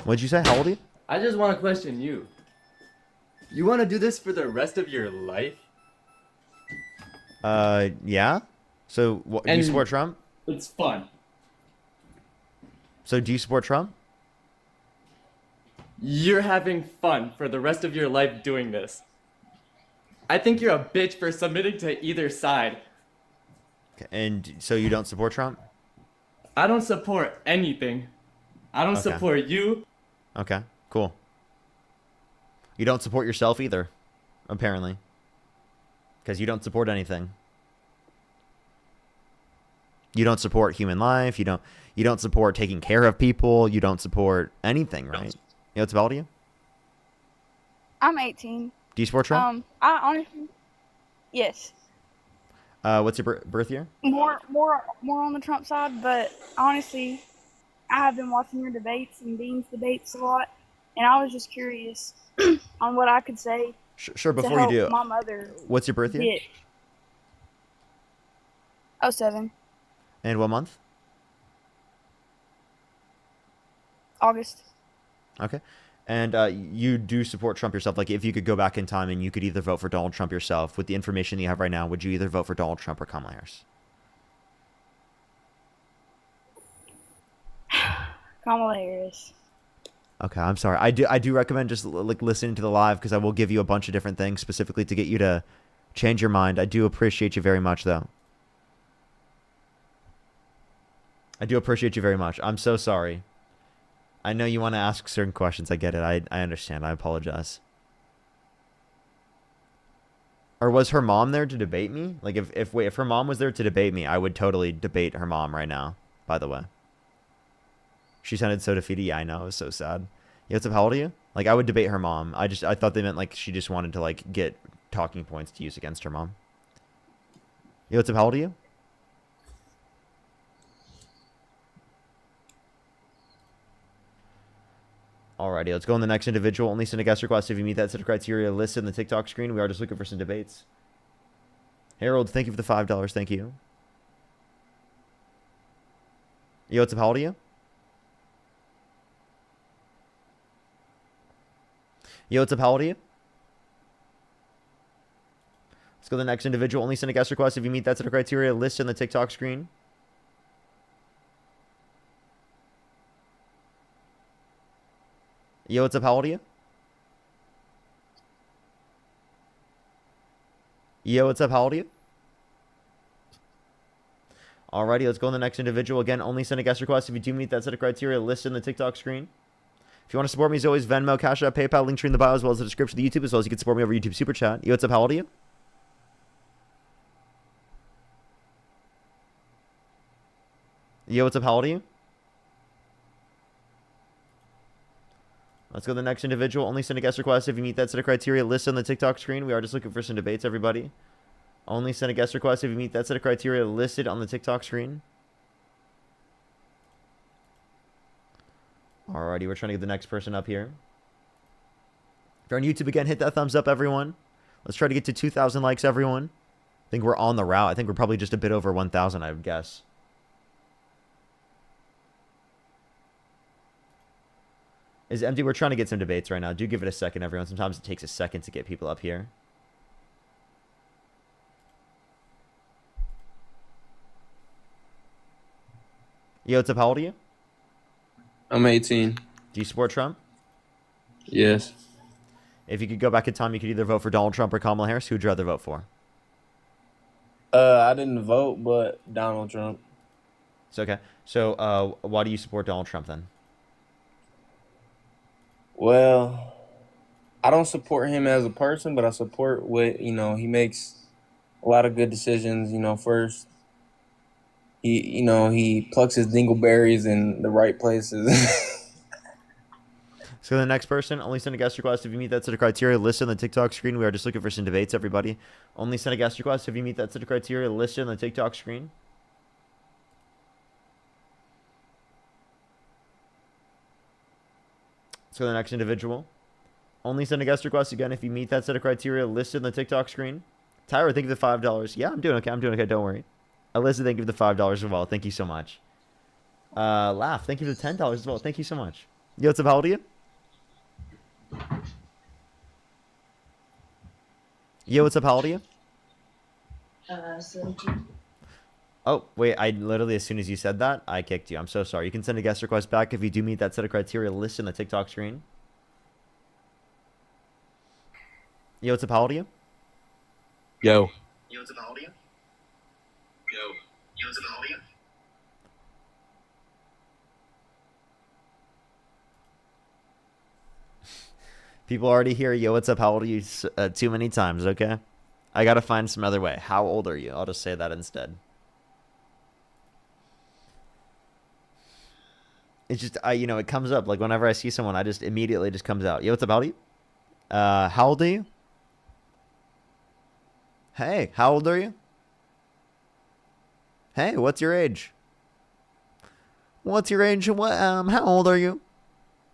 What'd you say? How old are you? I just want to question you. You want to do this for the rest of your life? Yeah. So, do you support Trump? It's fun. So, do you support Trump? You're having fun for the rest of your life doing this. I think you're a bitch for submitting to either side. Okay. And so you don't support Trump? I don't support anything. I don't support you. Okay, cool. You don't support yourself either, apparently. Because you don't support anything. You don't support human life. You don't support taking care of people. You don't support anything, right? You know what's about you? I'm 18. Do you support Trump? I honestly, yes. What's your birth year? More on the Trump side, but honestly, I have been watching your debates and Dean's debates a lot, and I was just curious on what I could say. Sure. Before to help you do, my mother. What's your birth year? Oh, 07. And what month? August. Okay. And you do support Trump yourself. Like, if you could go back in time and you could either vote for Donald Trump yourself, with the information that you have right now, would you either vote for Donald Trump or Kamala Harris? Kamala Harris. Okay, I'm sorry. I do recommend just like listening to the live, because I will give you a bunch of different things specifically to get you to change your mind. I do appreciate you very much, though. I do appreciate you very much. I'm so sorry. I know you want to ask certain questions. I get it. I understand. I apologize. Or was her mom there to debate me? Like, if her mom was there to debate me, I would totally debate her mom right now, by the way. She sounded so defeated. Yeah, I know. It was so sad. Yeah, what's up? How old are you? Like, I would debate her mom. I thought they meant, like, she just wanted to, like, get talking points to use against her mom. Yeah, what's up? How old are you? Alrighty, let's go on the next individual. Only send a guest request if you meet that set of criteria listed in the TikTok screen. We are just looking for some debates. Harold, thank you for the $5. Thank you. Yo, what's up? How old are you? Yo, what's up? How old are you? Let's go to the next individual. Only send a guest request if you meet that set of criteria listed in the TikTok screen. Yo, what's up? How old are you? Yo, what's up? How old are you? Alrighty, let's go on the next individual. Again, only send a guest request if you do meet that set of criteria listed in the TikTok screen. If you want to support me, as always, Venmo, Cash App, PayPal, link tree in the bio, as well as the description of the YouTube, as well as you can support me over YouTube Super Chat. Yo, what's up? How old are you? Yo, what's up? How old are you? Let's go to the next individual. Only send a guest request if you meet that set of criteria listed on the TikTok screen. We are just looking for some debates, everybody. Only send a guest request if you meet that set of criteria listed on the TikTok screen. Alrighty, we're trying to get the next person up here. If you're on YouTube again, hit that thumbs up, everyone. Let's try to get to 2,000 likes, everyone. I think we're on the route. I think we're probably just a bit over 1,000, I would guess. Is it empty? We're trying to get some debates right now. Do give it a second, everyone. Sometimes it takes a second to get people up here. Yo, what's up? How old are you? I'm 18. Do you support Trump? Yes. If you could go back in time, you could either vote for Donald Trump or Kamala Harris. Who would you rather vote for? I didn't vote, but Donald Trump. It's okay. So, why do you support Donald Trump then? Well, I don't support him as a person, but I support what, he makes a lot of good decisions. First, he plucks his dingleberries in the right places. So the next person, only send a guest request if you meet that set of criteria listed on the TikTok screen. We are just looking for some debates, everybody. Only send a guest request if you meet that set of criteria listed on the TikTok screen. Let's go to the next individual. Only send a guest request again if you meet that set of criteria listed on the TikTok screen. Tyra, thank you for the $5. Yeah, I'm doing okay. I'm doing okay. Don't worry. Alyssa, thank you for the $5 as well. Thank you so much. Laugh, thank you for the $10 as well. Thank you so much. Yo, what's up? How old are you? Yo, what's up? How old are you? 17. Oh, wait, I literally, as soon as you said that, I kicked you. I'm so sorry. You can send a guest request back if you do meet that set of criteria listed on the TikTok screen. Yo, what's up? How old are you? Yo. Yo, what's up? How old are you? Yo, what's up? How old are you? People already hear, yo, what's up? How old are you? Too many times, okay? I gotta find some other way. How old are you? I'll just say that instead. It's just, it comes up. Like, whenever I see someone, I just immediately just comes out. Yo, what's up? How old are you? How old are you? Hey, how old are you? Hey, what's your age? What's your age? What? How old are you?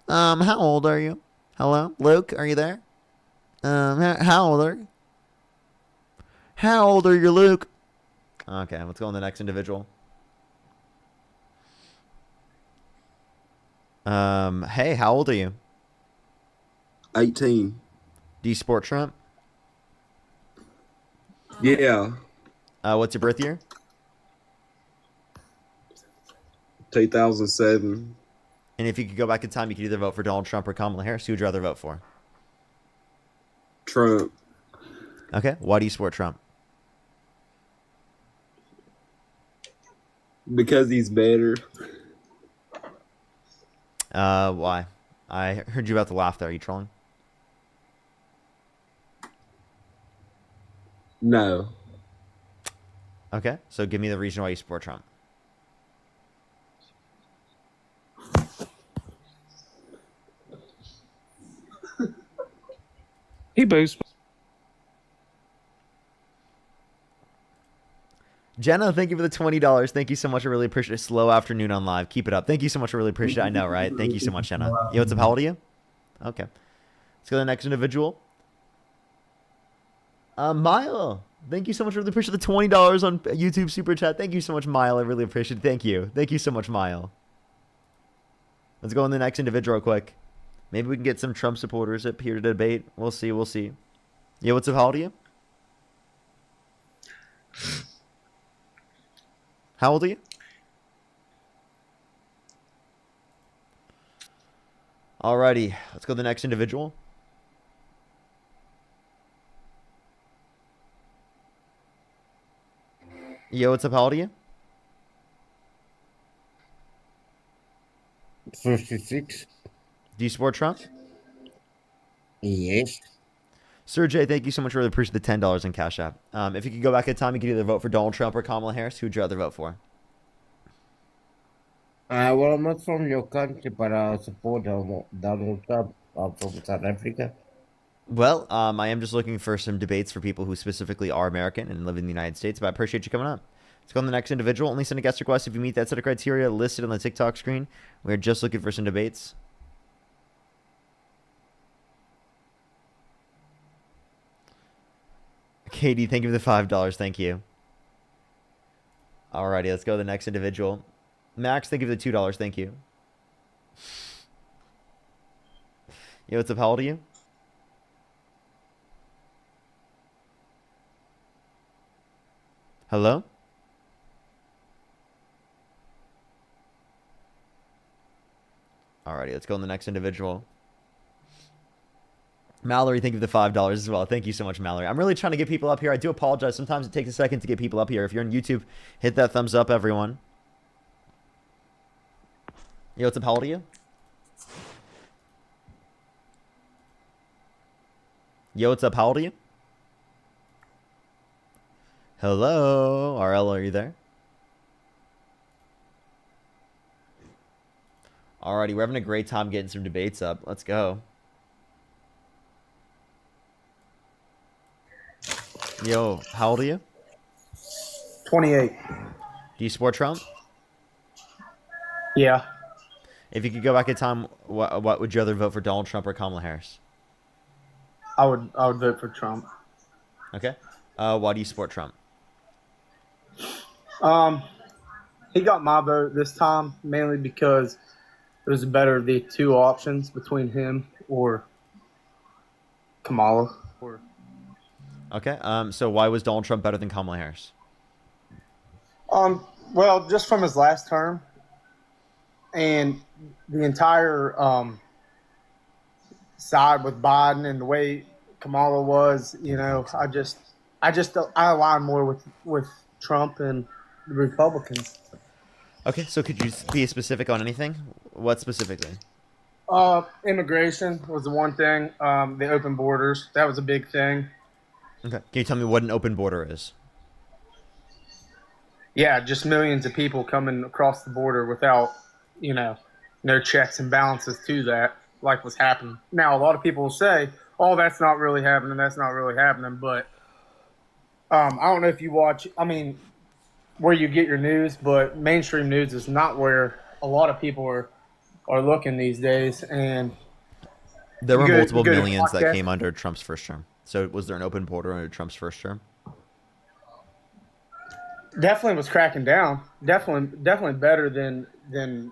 How old are you? Hello, Luke, are you there? How old are you? How old are you, Luke? Okay, let's go on the next individual. Hey, how old are you? 18. Do you support Trump? Yeah. What's your birth year? 2007. And if you could go back in time, you could either vote for Donald Trump or Kamala Harris. Who would you rather vote for? Trump. Okay. Why do you support Trump? Because he's better. Why? I heard you about the laugh there. Are you trolling? No. Okay. So give me the reason why you support Trump. He boosts. Jenna, thank you for the $20. Thank you so much. I really appreciate it. Slow afternoon on live. Keep it up. Thank you so much. I really appreciate it. I know, right? Thank you so much, Jenna. Yo, what's up? How old are you? Okay. Let's go to the next individual. Mile. Thank you so much. I really appreciate the $20 on YouTube Super Chat. Thank you so much, Mile. I really appreciate it. Thank you. Thank you so much, Mile. Let's go on the next individual real quick. Maybe we can get some Trump supporters up here to debate. We'll see. We'll see. Yo, what's up? How old are you? How old are you? Alrighty. Let's go to the next individual. Yo, what's up? How old are you? 56. Do you support Trump? Yes. Sergey, thank you so much. Really appreciate the $10 in Cash App. If you could go back in time, you could either vote for Donald Trump or Kamala Harris. Who would you rather vote for? Well, I'm not from your country, but I support Donald Trump. I'm from South Africa. Well, I am just looking for some debates for people who specifically are American and live in the United States, but I appreciate you coming up. Let's go on the next individual. Only send a guest request if you meet that set of criteria listed on the TikTok screen. We're just looking for some debates. Katie, thank you for the $5. Thank you. Alrighty, let's go to the next individual. Max, thank you for the $2. Thank you. Yo, what's up? How old are you? Hello? Alrighty, let's go on the next individual. Mallory, thank you for the $5 as well. Thank you so much, Mallory. I'm really trying to get people up here. I do apologize. Sometimes it takes a second to get people up here. If you're on YouTube, hit that thumbs up, everyone. Yo, what's up? How old are you? Yo, what's up? How old are you? Hello? RL, are you there? Alrighty, we're having a great time getting some debates up. Let's go. Yo, how old are you? 28. Do you support Trump? Yeah. If you could go back in time, what would you rather vote for, Donald Trump or Kamala Harris? I would vote for Trump. Okay. Why do you support Trump? He got my vote this time mainly because it was better of the two options between him or Kamala. Okay. So why was Donald Trump better than Kamala Harris? Well, just from his last term and the entire side with Biden and the way Kamala was, you know, I align more with Trump and the Republicans. Okay, so could you be specific on anything? What specifically? Immigration was the one thing. The open borders, that was a big thing. Okay. Can you tell me what an open border is? Yeah, just millions of people coming across the border without, you know, no checks and balances to that, like what's happening. Now, a lot of people will say, oh, that's not really happening, but I don't know if you watch, I mean, where you get your news, but mainstream news is not where a lot of people are looking these days. And there were multiple millions that came under Trump's first term. So was there an open border under Trump's first term? Definitely was cracking down. Definitely better than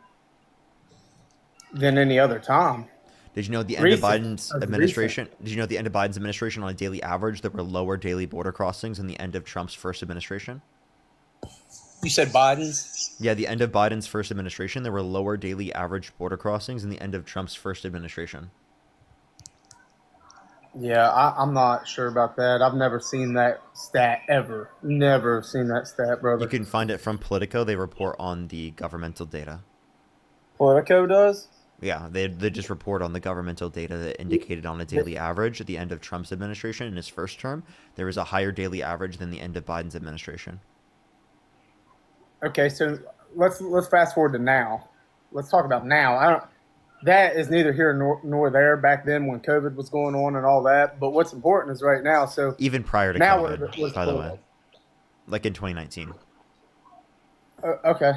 any other time. Did you know at the end of Biden's administration? Did you know at the end of Biden's administration, on a daily average, there were lower daily border crossings than the end of Trump's first administration? You said Biden's? Yeah, the end of Biden's first administration, there were lower daily average border crossings than the end of Trump's first administration. Yeah, I'm not sure about that. I've never seen that stat ever. Never seen that stat, brother. You can find it from Politico. They report on the governmental data. Politico does? Yeah, they just report on the governmental data that indicated on a daily average at the end of Trump's administration in his first term, there was a higher daily average than the end of Biden's administration. Okay, so let's fast forward to now. Let's talk about now. That is neither here nor there back then when COVID was going on and all that. But what's important is right now. So even prior to now COVID, by the way, like in 2019. Okay,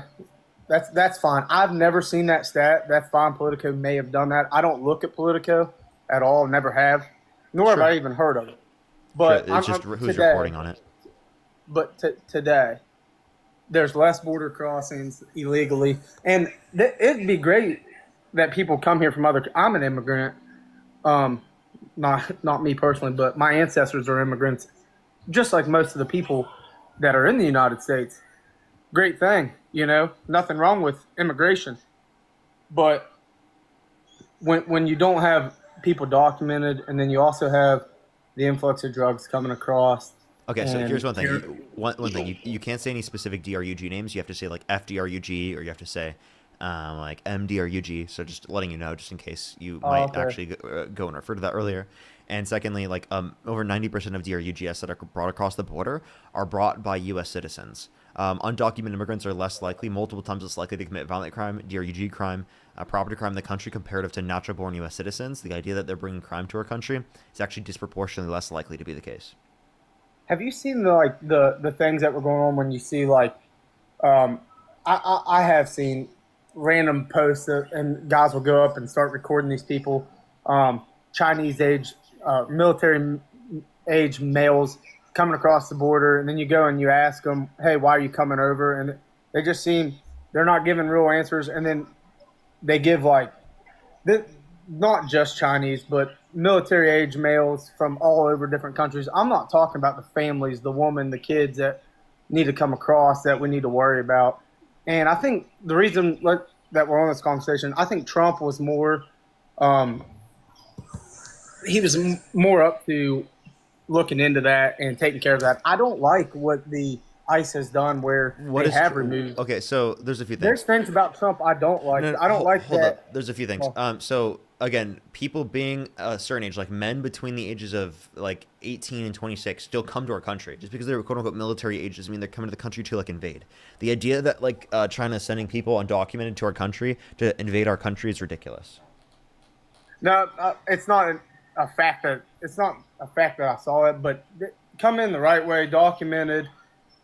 that's fine. I've never seen that stat. That's fine. Politico may have done that. I don't look at Politico at all. Never have. Nor have I even heard of it. But it's just who's reporting on it. But today, there's less border crossings illegally, and it'd be great that people come here from other. I'm an immigrant, not me personally, but my ancestors are immigrants, just like most of the people that are in the United States. Great thing, you know, nothing wrong with immigration, but when you don't have people documented, and then you also have the influx of drugs coming across. Okay, so here's one thing. One thing you can't say any specific DRUG names. You have to say like FDRUG, or you have to say like MDRUG. So just letting you know, just in case you might actually go and refer to that earlier. And secondly, like over 90% of DRUGs that are brought across the border are brought by U.S. citizens. Undocumented immigrants are less likely, multiple times less likely to commit violent crime, DRUG crime, property crime in the country comparative to natural-born U.S. citizens. The idea that they're bringing crime to our country is actually disproportionately less likely to be the case. Have you seen the things that were going on when you see like I have seen random posts and guys will go up and start recording these people, Chinese age, military age males coming across the border, and then you go and you ask them, "Hey, why are you coming over?" And they just seem they're not giving real answers, and then they give like not just Chinese, but military age males from all over different countries. I'm not talking about the families, the woman, the kids that need to come across that we need to worry about. And I think the reason that we're on this conversation, I think Trump was more, he was more up to looking into that and taking care of that. I don't like what the ICE has done where they have removed. Okay, so there's a few things. There's things about Trump I don't like. I don't like hold that. Up. There's a few things. So again, people being a certain age, like men between the ages of like 18 and 26, still come to our country. Just because they're quote unquote military age doesn't mean they're coming to the country to like invade. The idea that like China is sending people undocumented to our country to invade our country is ridiculous. No, it's not a fact that I saw it, but come in the right way, documented.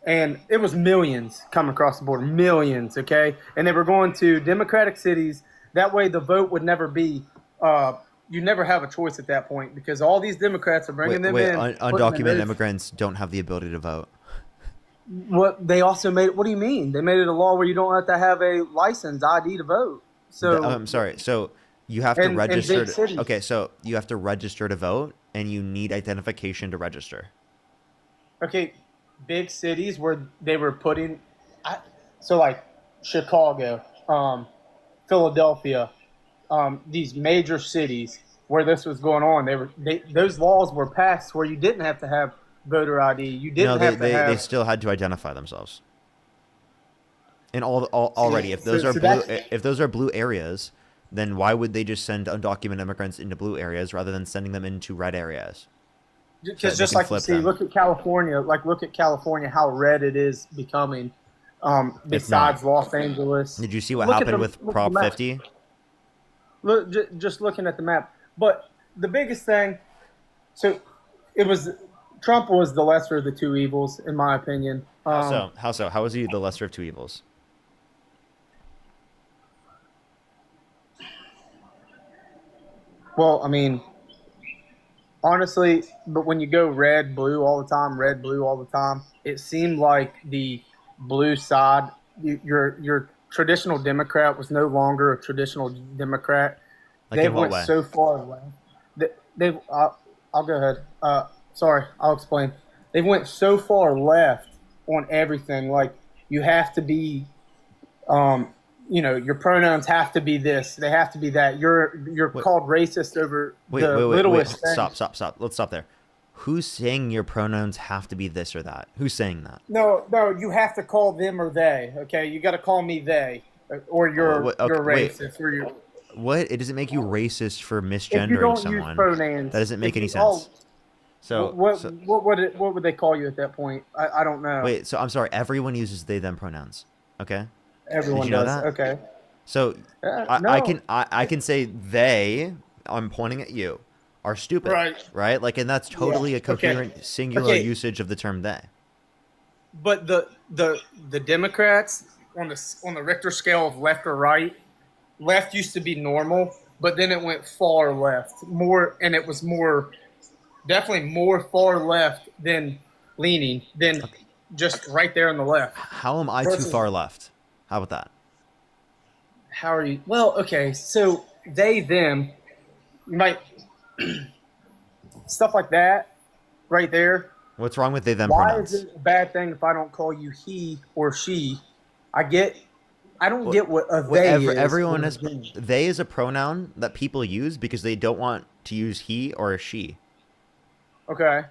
And it was millions coming across the border, millions, okay? And they were going to Democratic cities. That way the vote would never be, you never have a choice at that point because all these Democrats are bringing them in. Undocumented immigrants don't have the ability to vote. What they also made, what do you mean? They made it a law where you don't have to have a license ID to vote. So I'm sorry. So you have to register. Okay, so you have to register to vote and you need identification to register. Okay. Big cities where they were putting, so like Chicago, Philadelphia, these major cities where this was going on, those laws were passed where you didn't have to have voter ID. You didn't have to have. They still had to identify themselves. And already, if those are blue areas, then why would they just send undocumented immigrants into blue areas rather than sending them into red areas? Because just like you see, look at California. Look at California, how red it is becoming. Besides Los Angeles. Did you see what happened with Prop 50? Look, just looking at the map. But the biggest thing, so Trump was the lesser of the two evils, in my opinion. How so? How was he the lesser of two evils? Well, I mean, honestly, but when you go red, blue all the time, it seemed like the blue side, your traditional Democrat was no longer a traditional Democrat. Like they in what went way? so far left. I'll go ahead. Sorry, I'll explain. They went so far left on everything. Like you have to be, your pronouns have to be this. They have to be that. You're called racist over the littlest thing. Stop. Let's stop there. Who's saying your pronouns have to be this or that? Who's saying that? No, you have to call them or they. Okay, you got to call me they, or you're racist. What? It doesn't make you racist for misgendering someone. Use pronouns, that doesn't make any sense. What would they call you at that point? I don't know. Wait, so I'm sorry. Everyone uses they them pronouns. Okay. Everyone Did you know does. that? Okay. So I can say they. I'm pointing at you. Are stupid. Right. Like, and that's totally a coherent singular usage of the term they. But the Democrats on the Richter scale of left or right, left used to be normal, but then it went far left and it was definitely more far left than leaning than just right there on the left. How am I too far left? How about that? How are you? Well, okay, so they, them, you might stuff like that right there. What's wrong with they them Why pronouns? is it a bad thing if I don't call you he or she? I don't get what a they is. Everyone has they is a pronoun that people use because they don't want to use he or a she. Okay.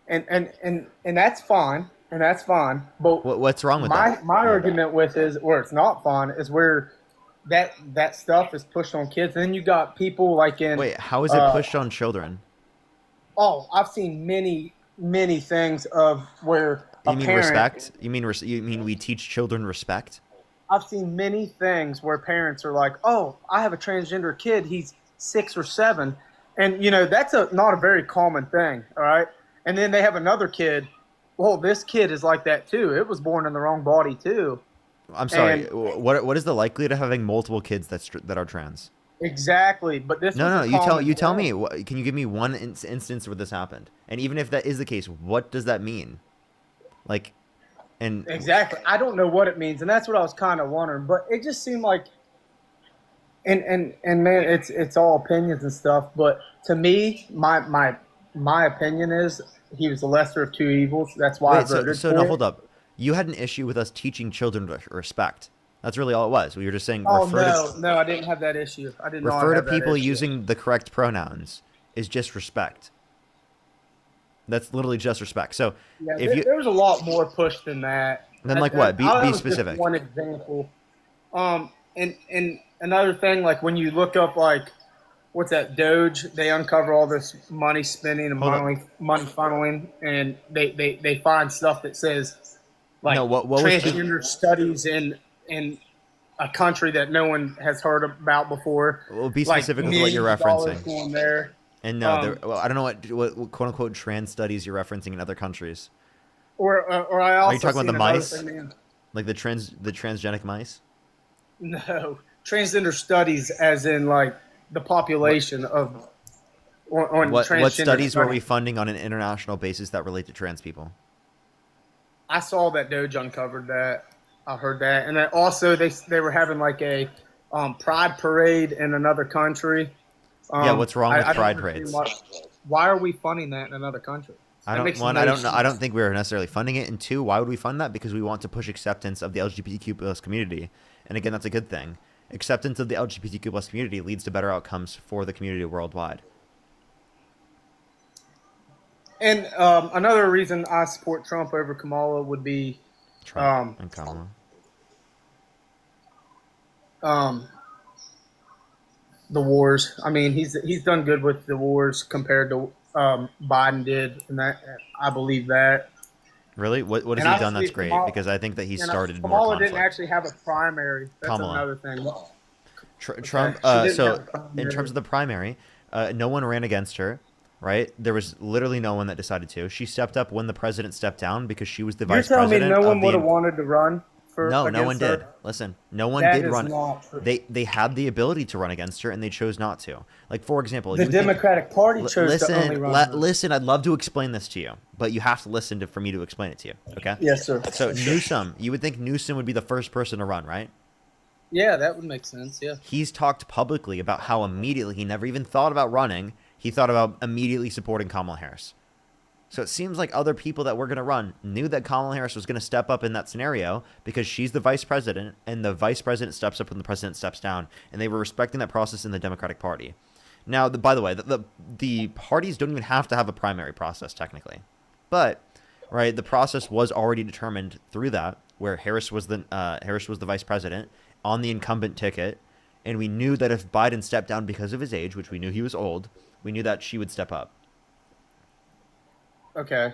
And that's fine. And that's fine. But what's wrong with that? My argument with is where it's not fun is where that stuff is pushed on kids. And then you got people like in Wait, how is it pushed on children? Oh, I've seen many things of where you mean respect? You mean we teach children respect? I've seen many things where parents are like, "Oh, I have a transgender kid. He's 6 or 7," and that's not a very common thing. All right, and then they have another kid well, this kid is like that too. It was born in the wrong body too. I'm sorry. And What is the likelihood of having multiple kids that are trans? exactly, but this No, was no. a You common tell thing. me. Can you give me one instance where this happened? And even if that is the case, what does that mean? Like, and Exactly. I don't know what it means, and that's what I was kind of wondering. But it just seemed like, and man, it's all opinions and stuff. But to me, my opinion is he was the lesser of two evils. That's why I wait. So voted so for no, it. hold up. You had an issue with us teaching children respect. That's really all it was. We were just saying Oh no, I didn't have that issue. I did not refer to have that people issue. using the correct pronouns is just respect. That's literally just respect. So Yeah, if you there was a lot more push than that. then like what? Be That was specific. just one example. And another thing, like when you look up like what's that Doge, they uncover all this money spending and Hold up. money funneling, and they find stuff that says like No, what was transgender studies in a country that no one has heard about before. Well, be Like specific with what you're millions of dollars referencing. going there. And no, well, I don't know what quote unquote trans studies you're referencing in other countries. Or I also Are you talking about seen the another mice? thing, man. Like the transgenic mice? No, transgender studies, as in like the population of on What transgender studies were we studies. funding on an international basis that relate to trans people? I saw that Doge uncovered that. I heard that, and then also they were having like a pride parade in another country. Yeah, what's wrong with I don't pride understand parades? why are we funding that in another country? I That don't makes one. no I don't know. I sense. don't think we're necessarily funding it. And two, why would we fund that? Because we want to push acceptance of the LGBTQ plus community. And again, that's a good thing. Acceptance of the LGBTQ plus community leads to better outcomes for the community worldwide. And another reason I support Trump over Kamala would be Trump and Kamala. The wars. I mean, he's done good with the wars compared to Biden did, and that I believe that. Really? What has And he done that's obviously great? Kamala- Because I think that he and, started more Kamala conflict. didn't actually have a primary. That's Kamala. another thing. Trump. She didn't So have a in primary. terms of the primary, no one ran against her. Right? There was literally no one that decided to. She stepped up when the president stepped down because she was the You're vice telling me president. no one of would the have wanted to run for No, no against one her? did. Listen, no one That did is run. not true. They had the ability to run against her, and they chose not to. Like for example, The you think- Democratic Party chose listen, to only run her. listen. I'd love to explain this to you, but you have to listen for me to explain it to you. Okay? Yes, sir. So Newsom, you would think Newsom would be the first person to run, right? Yeah, that would make sense. Yeah. He's talked publicly about how immediately he never even thought about running. He thought about immediately supporting Kamala Harris. So it seems like other people that were going to run knew that Kamala Harris was going to step up in that scenario because she's the vice president, and the vice president steps up when the president steps down, and they were respecting that process in the Democratic Party. Now, by the way, the parties don't even have to have a primary process technically, but right, the process was already determined through that, where Harris was the vice president on the incumbent ticket, and we knew that if Biden stepped down because of his age, which we knew he was old, we knew that she would step up. Okay.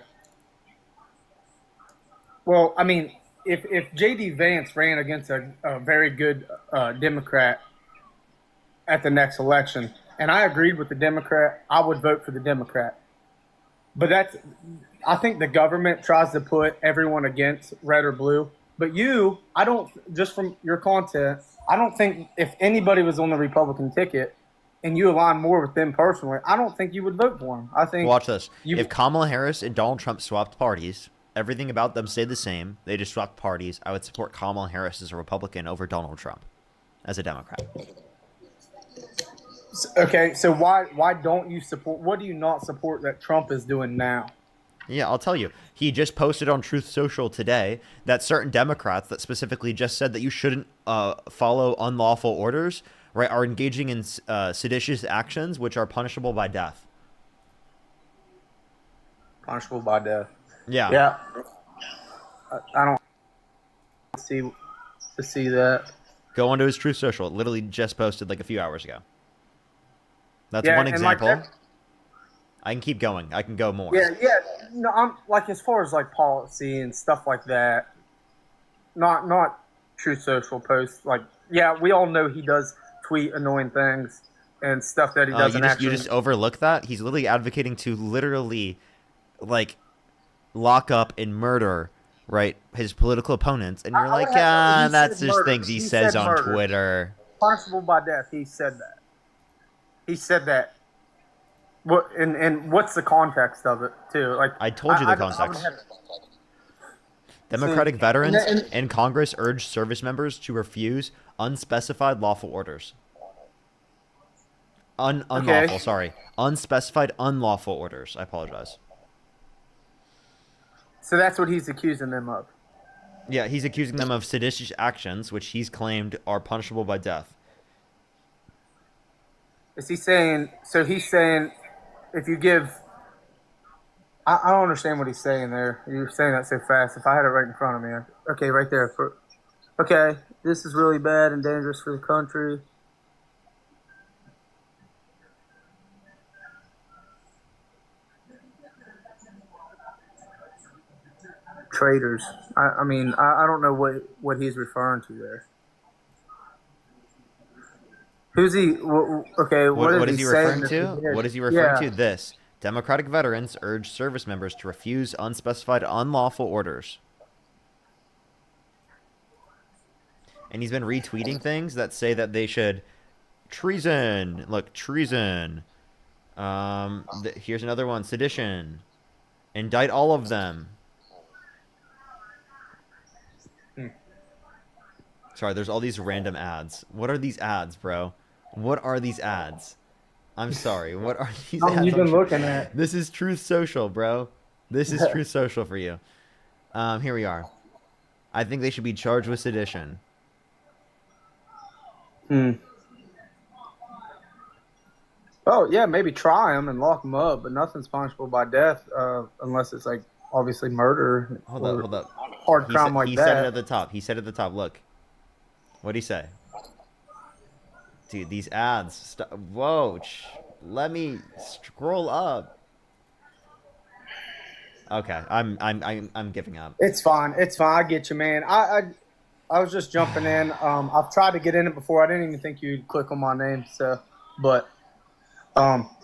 Well, I mean, if J.D. Vance ran against a very good Democrat at the next election, and I agreed with the Democrat, I would vote for the Democrat. But I think the government tries to put everyone against red or blue. But I don't, just from your content, I don't think if anybody was on the Republican ticket and you align more with them personally, I don't think you would vote for them. I think Watch this. If Kamala Harris and Donald Trump swapped parties, everything about them stayed the same. They just swapped parties. I would support Kamala Harris as a Republican over Donald Trump as a Democrat. Okay, so why don't you support? What do you not support that Trump is doing now? Yeah, I'll tell you. He just posted on Truth Social today that certain Democrats that specifically just said that you shouldn't follow unlawful orders, right, are engaging in seditious actions which are punishable by death. Punishable by death. Yeah. Yeah. I don't see that. Go onto his Truth Social. It literally just posted like a few hours ago. That's Yeah, one and like example. I can keep going. I can go more. Yeah. No, I'm like as far as like policy and stuff like that. Not True Social posts. Like, yeah, we all know he does tweet annoying things and stuff that he doesn't you actually. just overlook that. He's literally advocating to literally, like lock up and murder, right, his political opponents, and you're I would like, have, he that's said just murder. things he says said on murder. Twitter. Punishable by death. He said that. He said that. What and what's the context of it too? Like I told you the I would context. have, Democratic See, veterans and- in Congress urged service members to refuse unspecified lawful orders. Unlawful, sorry. Unspecified unlawful orders. I apologize. So that's what he's accusing them of. Yeah, he's accusing them of seditious actions, which he's claimed are punishable by death. Is he saying? So he's saying, if you give, I don't understand what he's saying there. You're saying that so fast. If I had it right in front of me, okay, right there. Okay, this is really bad and dangerous for the country. Traitors. I mean, I don't know what he's referring to there. Who's he? Okay, What is he referring saying to? that he did? What is he referring Yeah. to? This. Democratic veterans urge service members to refuse unspecified unlawful orders. And he's been retweeting things that say that they should treason. Look, treason. Here's another one. Sedition. Indict all of them. Sorry, there's all these random ads. What are these ads, bro? What are these ads? I'm sorry. What are these ads? You've been looking at. This is Truth Social, bro. This is Truth Social for you. Here we are. I think they should be charged with sedition. Oh yeah, maybe try them and lock them up, but nothing's punishable by death unless it's like obviously murder. Hold up. Hard crime like he that. said it at the top. He said at the top. Look. What'd he say? Dude, these ads. Whoa. Let me scroll up. Okay, I'm giving up. It's fine. It's fine. I get you, man. I was just jumping in. I've tried to get in it before. I didn't even think you'd click on my name. So, but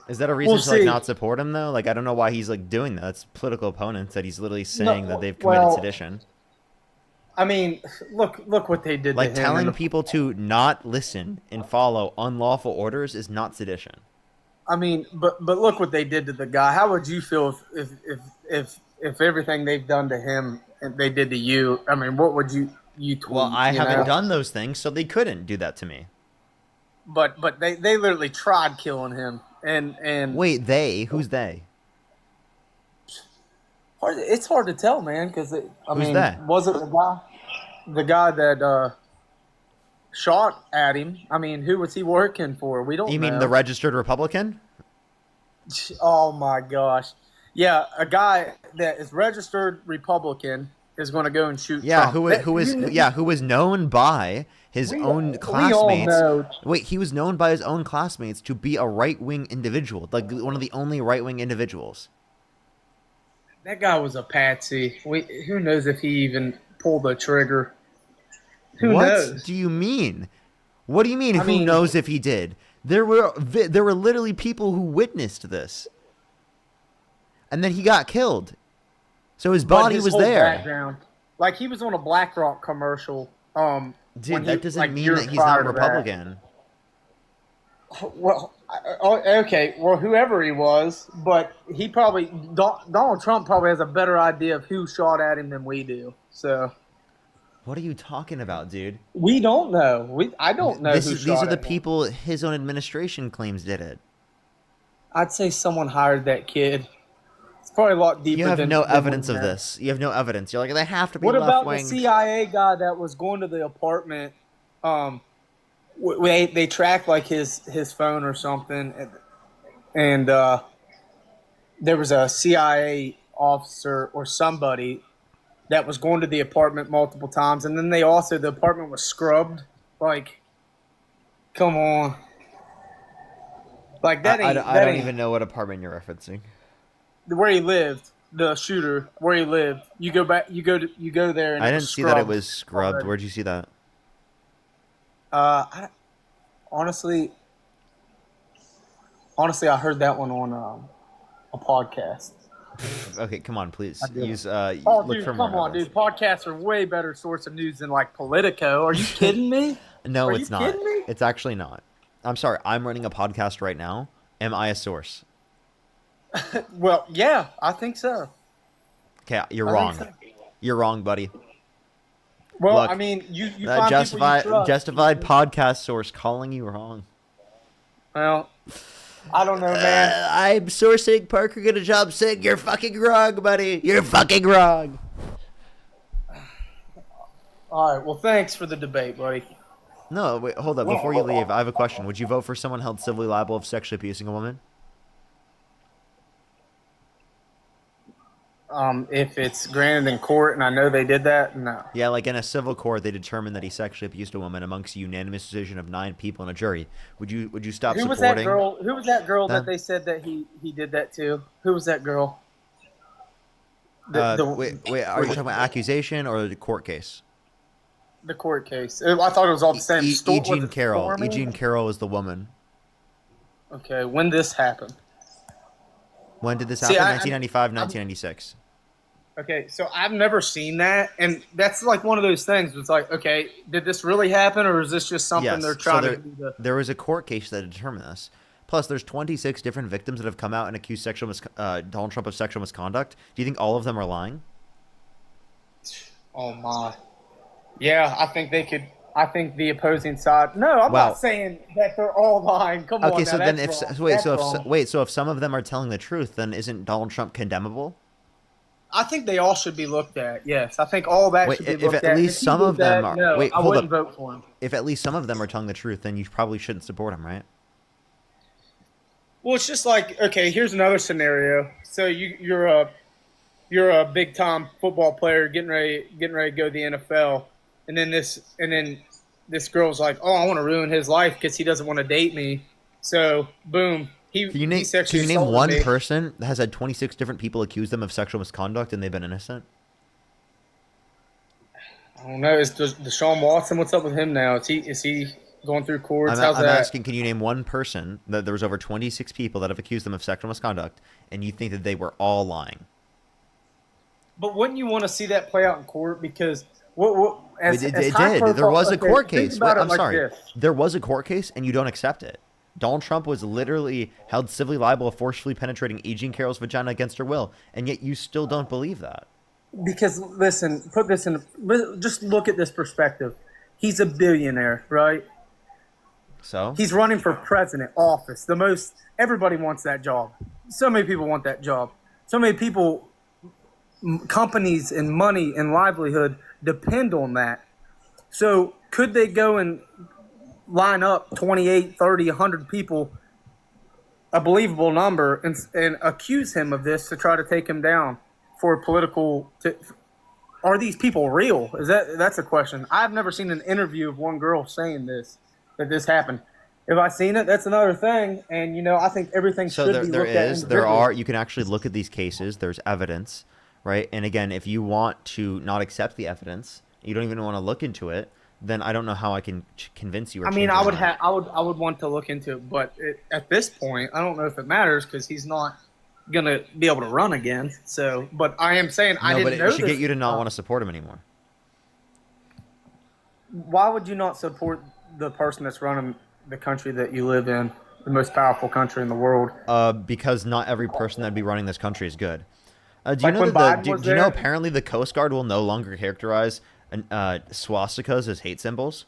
is that a reason we'll to like see. not support him though? Like I don't know why he's like doing that. That's political opponents that he's literally saying that they've committed sedition. I mean, look what they did. Like to him telling people to not listen and follow unlawful orders is not sedition. I mean, but look what they did to the guy. How would you feel if everything they've done to him and they did to you? I mean, what would you tweet? Well, I you haven't know? done those things, so they couldn't do that to me. But they literally tried killing him and wait, who's they? It's hard to tell, man. Because Who's that? Was it the guy that shot at him? I mean, who was he working for? We don't. You mean know. the registered Republican? Oh my gosh! Yeah, a guy that is registered Republican is going to go and shoot. Yeah, Trump. who was known by his own classmates. We all know. Wait, he was known by his own classmates to be a right-wing individual, like one of the only right-wing individuals. That guy was a patsy. Who knows if he even pulled the trigger? Who knows? What do you mean? What do you mean? Who knows if he did? There were literally people who witnessed this, and then he got killed. So his body was there. Background, like he was on a BlackRock commercial. Dude, that doesn't mean that he's not a Republican. Well, okay. Well, whoever he was, but he probably Donald Trump probably has a better idea of who shot at him than we do. So, what are you talking about, dude? We don't know. I don't know. These are the people his own administration claims did it. I'd say someone hired that kid. It's probably a lot deeper. You have than, no than evidence we of know. this. You have no evidence. You're like, they have to be What about left-wing. the CIA guy that was going to the apartment? They tracked like his phone or something, and there was a CIA officer or somebody that was going to the apartment multiple times, and then the apartment was scrubbed. Like, come on, like that ain't. I don't even know what apartment you're referencing. Where he lived, the shooter, where he lived. You go back. You go there. And I didn't see that it was scrubbed. already. Where'd you see that? Honestly, I heard that one on a podcast. Okay, come on, please. I didn't. Use Oh, look dude, for come more on, evidence. dude. Podcasts are way better source of news than like Politico. Are you kidding me? No, Are it's you not. kidding me? It's actually not. I'm sorry. I'm running a podcast right now. Am I a source? Well, yeah, I think so. Okay, you're I wrong. think so. You're wrong, buddy. Well, Look, I mean, you that find people you trust. justified podcast source calling you wrong. Well, I don't know, man. I'm sourcing Parker get a job saying you're fucking wrong, buddy. You're fucking wrong. All right. Well, thanks for the debate, buddy. No, wait, hold up. Before you leave, I have a question. Would you vote for someone held civilly liable of sexually abusing a woman? If it's granted in court and I know they did that, no. Yeah, like in a civil court, they determined that he sexually abused a woman amongst a unanimous decision of 9 people in a jury. Would you stop Who was supporting? that girl? Who was that girl Huh? that they said that he did that to? Who was that girl? Wait, are you talking about accusation or the court case? The court case. I thought it was all the same. Was Eugene it Carroll. Stormy? Eugene Carroll is the woman. Okay, when this happened? When did this See, happen? I- 1995, 1996. Okay, so I've never seen that, and that's like one of those things. It's like, okay, did this really happen, or is this just something Yes. they're trying so to do? there was a court case that determined this. Plus, there's 26 different victims that have come out and accused Donald Trump of sexual misconduct. Do you think all of them are lying? Oh my. Yeah, I think they could. I think the opposing side. No, I'm Wow. not saying that they're all lying. Come on. Okay, now, so then that's if wrong. wait, That's so if wrong. wait, so if some of them are telling the truth, then isn't Donald Trump condemnable? I think they all should be looked at. Yes, I think all that Wait, should be if looked at at. least If he some did of them that, are no, wait, I hold wouldn't up. vote for him. If at least some of them are telling the truth, then you probably shouldn't support him, right? Well, it's just like, okay, here's another scenario. So you're a big time football player getting ready to go to the NFL, and then this girl's like, oh, I want to ruin his life because he doesn't want to date me. So boom, he Can you name sexually one assaulted me. person that has had 26 different people accuse them of sexual misconduct and they've been innocent? I don't know. Is Deshaun Watson? What's up with him now? Is he going through courts? How's I'm that? asking, can you name one person that there was over 26 people that have accused them of sexual misconduct and you think that they were all lying? But wouldn't you want to see that play out in court? Because what as, it as did. high There was a profile- court okay, think case. about Wait, it I'm like sorry. this. There was a court case and you don't accept it. Donald Trump was literally held civilly liable of forcefully penetrating Eugene Carroll's vagina against her will, and yet you still don't believe that. Because listen, just look at this perspective. He's a billionaire, right? So He's running for president office. Everybody wants that job. So many people want that job. So many people, companies and money and livelihood depend on that. So could they go and line up 28, 30, 100 people, a believable number, and accuse him of this to try to take him down for political? Are these people real? That's a question. I've never seen an interview of one girl saying that this happened. If I've seen it, that's another thing. And I think everything So should there, be there looked at is, there individually. are. You can actually look at these cases. There's evidence, right? And again, if you want to not accept the evidence, you don't even want to look into it, then I don't know how I can convince you. Or I mean, change I your would mind. I would want to look into it, but at this point, I don't know if it matters because he's not gonna be able to run again. So, but I am saying I No, didn't but know it should this. get you to not want to support him anymore. Why would you not support the person that's running the country that you live in, the most powerful country in the world? Because not every person that'd be running this country is good. Do you Like know when that Biden do was you know there? apparently the Coast Guard will no longer characterize swastikas as hate symbols?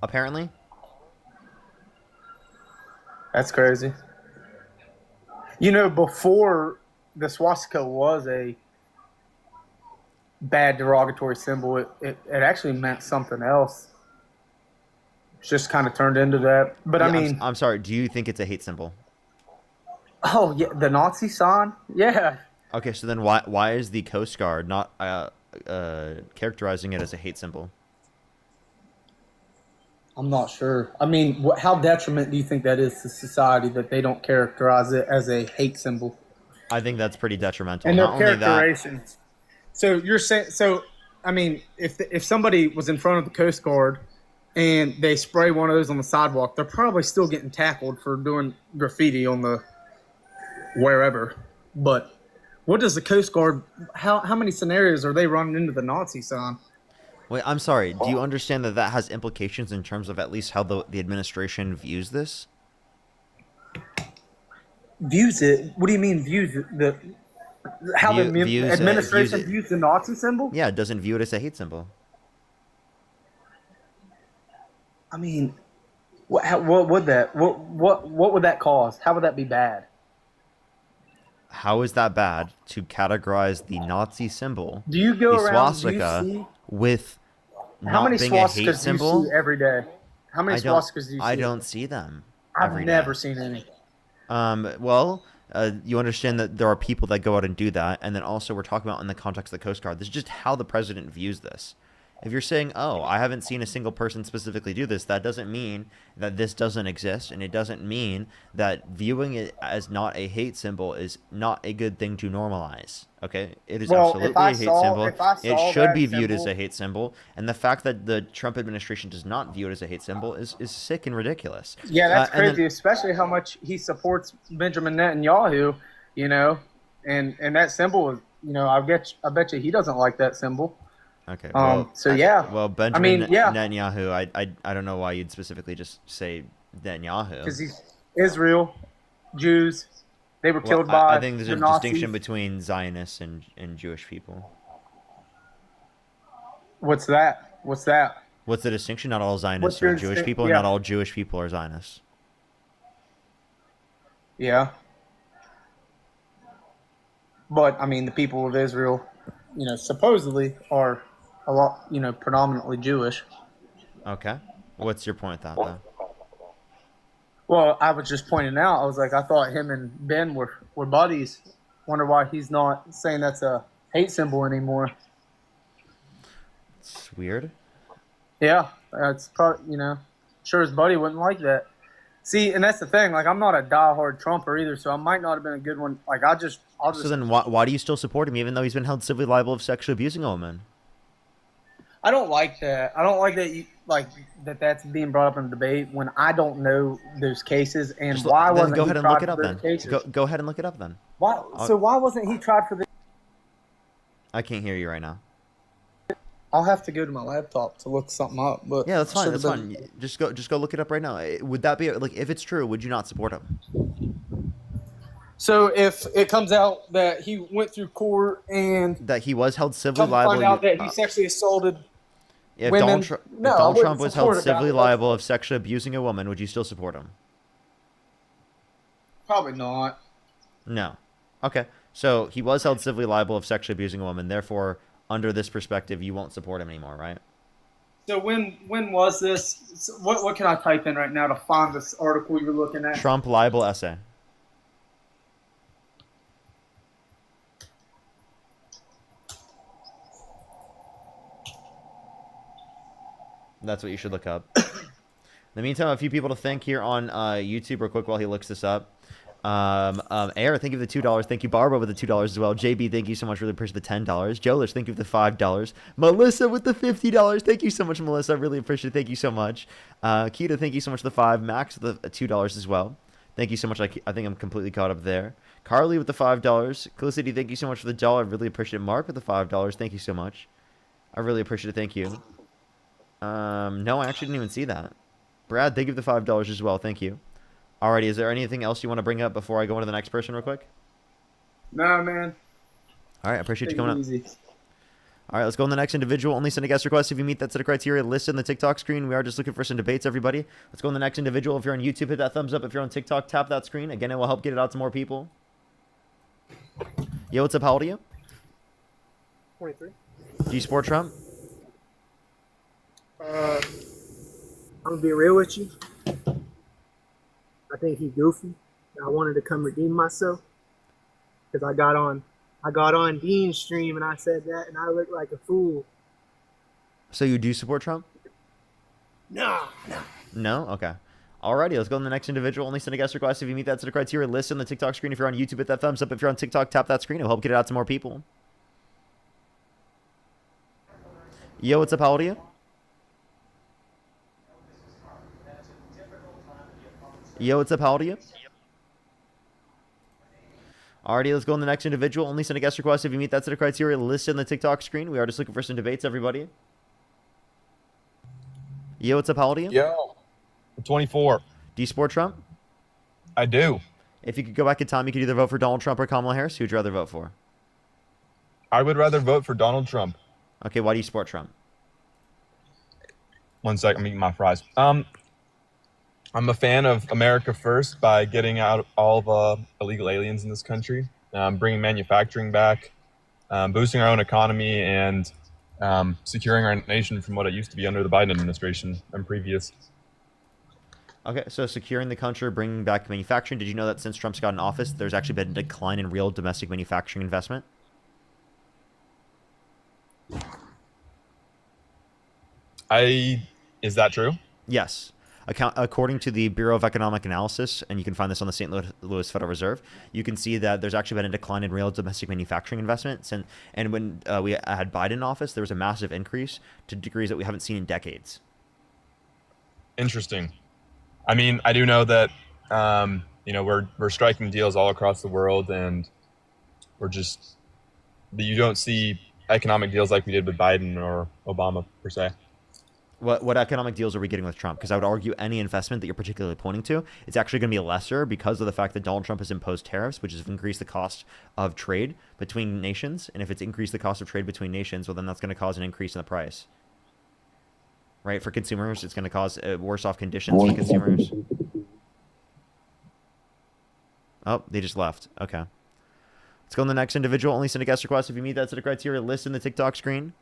Apparently. That's crazy. Before the swastika was a bad derogatory symbol, it actually meant something else. It's just kind of turned into that. But Yeah, I mean, I'm sorry. Do you think it's a hate symbol? oh yeah, the Nazi sign. Yeah, Okay, so then why is the Coast Guard not characterizing it as a hate symbol? I'm not sure. I mean, how detriment do you think that is to society that they don't characterize it as a hate symbol? I think that's pretty detrimental. And their Not only that, characterizations. So you're saying, I mean, if somebody was in front of the Coast Guard and they spray one of those on the sidewalk, they're probably still getting tackled for doing graffiti on the wherever. But What does the Coast Guard? How many scenarios are they running into the Nazi sign? Wait, I'm sorry. Do you understand that that has implications in terms of at least how the administration views this? Views it? What do you mean views it? How the Views administration it. views the Nazi symbol? Yeah, it doesn't view it as a hate symbol. I mean, what would that? What would that cause? How would that be bad? How is that bad to categorize the Nazi symbol, Do you go the around? Do you swastika, see with how not many being a hate swastikas do you symbol? see every day? How many swastikas do you see? I don't see them. I've every never day. seen any. Well, you understand that there are people that go out and do that, and then also we're talking about in the context of the Coast Guard. This is just how the president views this. If you're saying, oh, I haven't seen a single person specifically do this, that doesn't mean that this doesn't exist, and it doesn't mean that viewing it as not a hate symbol is not a good thing to normalize. Okay? It is absolutely a hate symbol. It should be viewed as a hate symbol, and the fact that the Trump administration does not view it as a hate symbol is sick and ridiculous. Yeah, that's and then- crazy, especially how much he supports Benjamin Netanyahu, you know, and that symbol is, you know, I bet you he doesn't like that symbol. Okay. Well, so yeah. Well, Benjamin yeah. Netanyahu, I don't know why you'd specifically just say Netanyahu. Because he's Israel, Jews, they were killed Well, by I think there's the a Nazis. distinction between Zionists and Jewish people. What's that? What's that? What's the distinction? Not all Zionists What's your are Jewish distin- people, and yeah. not all Jewish people are Zionists. Yeah. But I mean, the people of Israel, you know, supposedly are a lot, you know, predominantly Jewish. Okay. What's your point with that, though? Well, I was just pointing out. I was like, I thought him and Ben were buddies. Wonder why he's not saying that's a hate symbol anymore. It's weird. Yeah, that's probably, you know, sure his buddy wouldn't like that. See, and that's the thing. Like, I'm not a diehard Trumper either, so I might not have been a good one. Like, I'll just. So then why do you still support him, even though he's been held civilly liable of sexually abusing a woman? I don't like that. I don't like that. That's being brought up in a debate when I don't know those cases and why Then wasn't go he ahead and tried look it for up those then. cases? Go ahead and look it up then. Why? So why wasn't he tried for this? I can't hear you right now. I'll have to go to my laptop to look something up. But Yeah, that's fine. should've That's been- fine. Just go look it up right now. Would that be like, if it's true, would you not support him? So if it comes out that he went through court and That he was held civilly come to liable. find out that he sexually assaulted If women, Donald, Tr- no, if I Donald wouldn't Trump was support held it, but civilly I would- liable of sexually abusing a woman, would you still support him? Probably not. No. Okay. So he was held civilly liable of sexually abusing a woman. Therefore, under this perspective, you won't support him anymore, right? So when was this? So what can I type in right now to find this article you're looking at? Trump libel essay. That's what you should look up. In the meantime, a few people to thank here on YouTube real quick while he looks this up. Air, thank you for the $2. Thank you, Barbara, with the $2 as well. JB, thank you so much. Really appreciate the $10. Jolish, thank you for the $5. Melissa with the $50. Thank you so much, Melissa. I really appreciate it. Thank you so much. Keita, thank you so much for the $5. Max with the $2 as well. Thank you so much. I think I'm completely caught up there. Carly with the $5. Calicity, thank you so much for the $1. I really appreciate it. Mark with the $5. Thank you so much. I really appreciate it. Thank you. No, I actually didn't even see that. Brad, thank you for the $5 as well. Thank you. Alrighty, is there anything else you want to bring up before I go into the next person real quick? No, man. All right, I appreciate you Take it coming up. easy. All right, let's go on the next individual. Only send a guest request if you meet that set of criteria listed in the TikTok screen. We are just looking for some debates, everybody. Let's go on the next individual. If you're on YouTube, hit that thumbs up. If you're on TikTok, tap that screen. Again, it will help get it out to more people. Yo, what's up? How old are you? 23. Do you support Trump? I'm gonna be real with you. I think he goofy. I wanted to come redeem myself because I got on Dean's stream and I said that and I looked like a fool. So you do support Trump? No. No? Okay. Alrighty, let's go on the next individual. Only send a guest request if you meet that set of criteria listed on the TikTok screen. If you're on YouTube, hit that thumbs up. If you're on TikTok, tap that screen. It'll help get it out to more people. Yo, what's up? How old are you? Yo, what's up? How old are you? Alrighty, let's go on the next individual. Only send a guest request if you meet that set of criteria listed on the TikTok screen. We are just looking for some debates, everybody. Yo, what's up? How old are you? Yo, I'm 24. Do you support Trump? I do. If you could go back in time, you could either vote for Donald Trump or Kamala Harris. Who would you rather vote for? I would rather vote for Donald Trump. Okay, why do you support Trump? One sec, I'm eating my fries. I'm a fan of America First by getting out all the illegal aliens in this country, bringing manufacturing back, boosting our own economy, and securing our nation from what it used to be under the Biden administration and previous. Okay, so securing the country, bringing back manufacturing. Did you know that since Trump's got in office, there's actually been a decline in real domestic manufacturing investment? Is that true? Yes. According to the Bureau of Economic Analysis, and you can find this on the St. Louis Federal Reserve, you can see that there's actually been a decline in real domestic manufacturing investments. And when we had Biden in office, there was a massive increase to degrees that we haven't seen in decades. Interesting. I mean, I do know that we're striking deals all across the world, and you don't see economic deals like we did with Biden or Obama per se. What economic deals are we getting with Trump? Because I would argue any investment that you're particularly pointing to, it's actually going to be lesser because of the fact that Donald Trump has imposed tariffs, which has increased the cost of trade between nations. And if it's increased the cost of trade between nations, well, then that's going to cause an increase in the price. Right? For consumers, it's going to cause worse off conditions for consumers. Oh, they just left. Okay. Let's go on the next individual. Only send a guest request if you meet that set of criteria listed in the TikTok screen.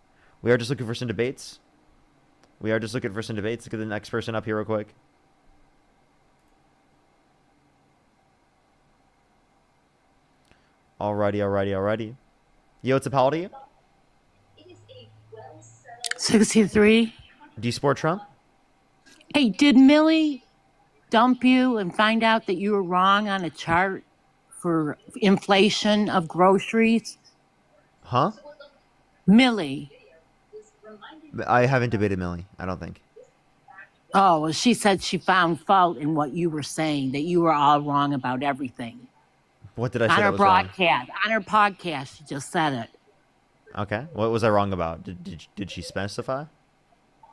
We are just looking for some debates. Let's get the next person up here real quick. Alrighty. Yo, what's up? How old are you? 63. Do you support Trump? Hey, did Millie dump you and find out that you were wrong on a chart for inflation of groceries? Huh? Millie. I haven't debated Millie, I don't think. Oh, well, she said she found fault in what you were saying, that you were all wrong about everything. What did I say On that her was wrong? broadcast, on her podcast, she just said it. Okay. What was I wrong about? Did she specify?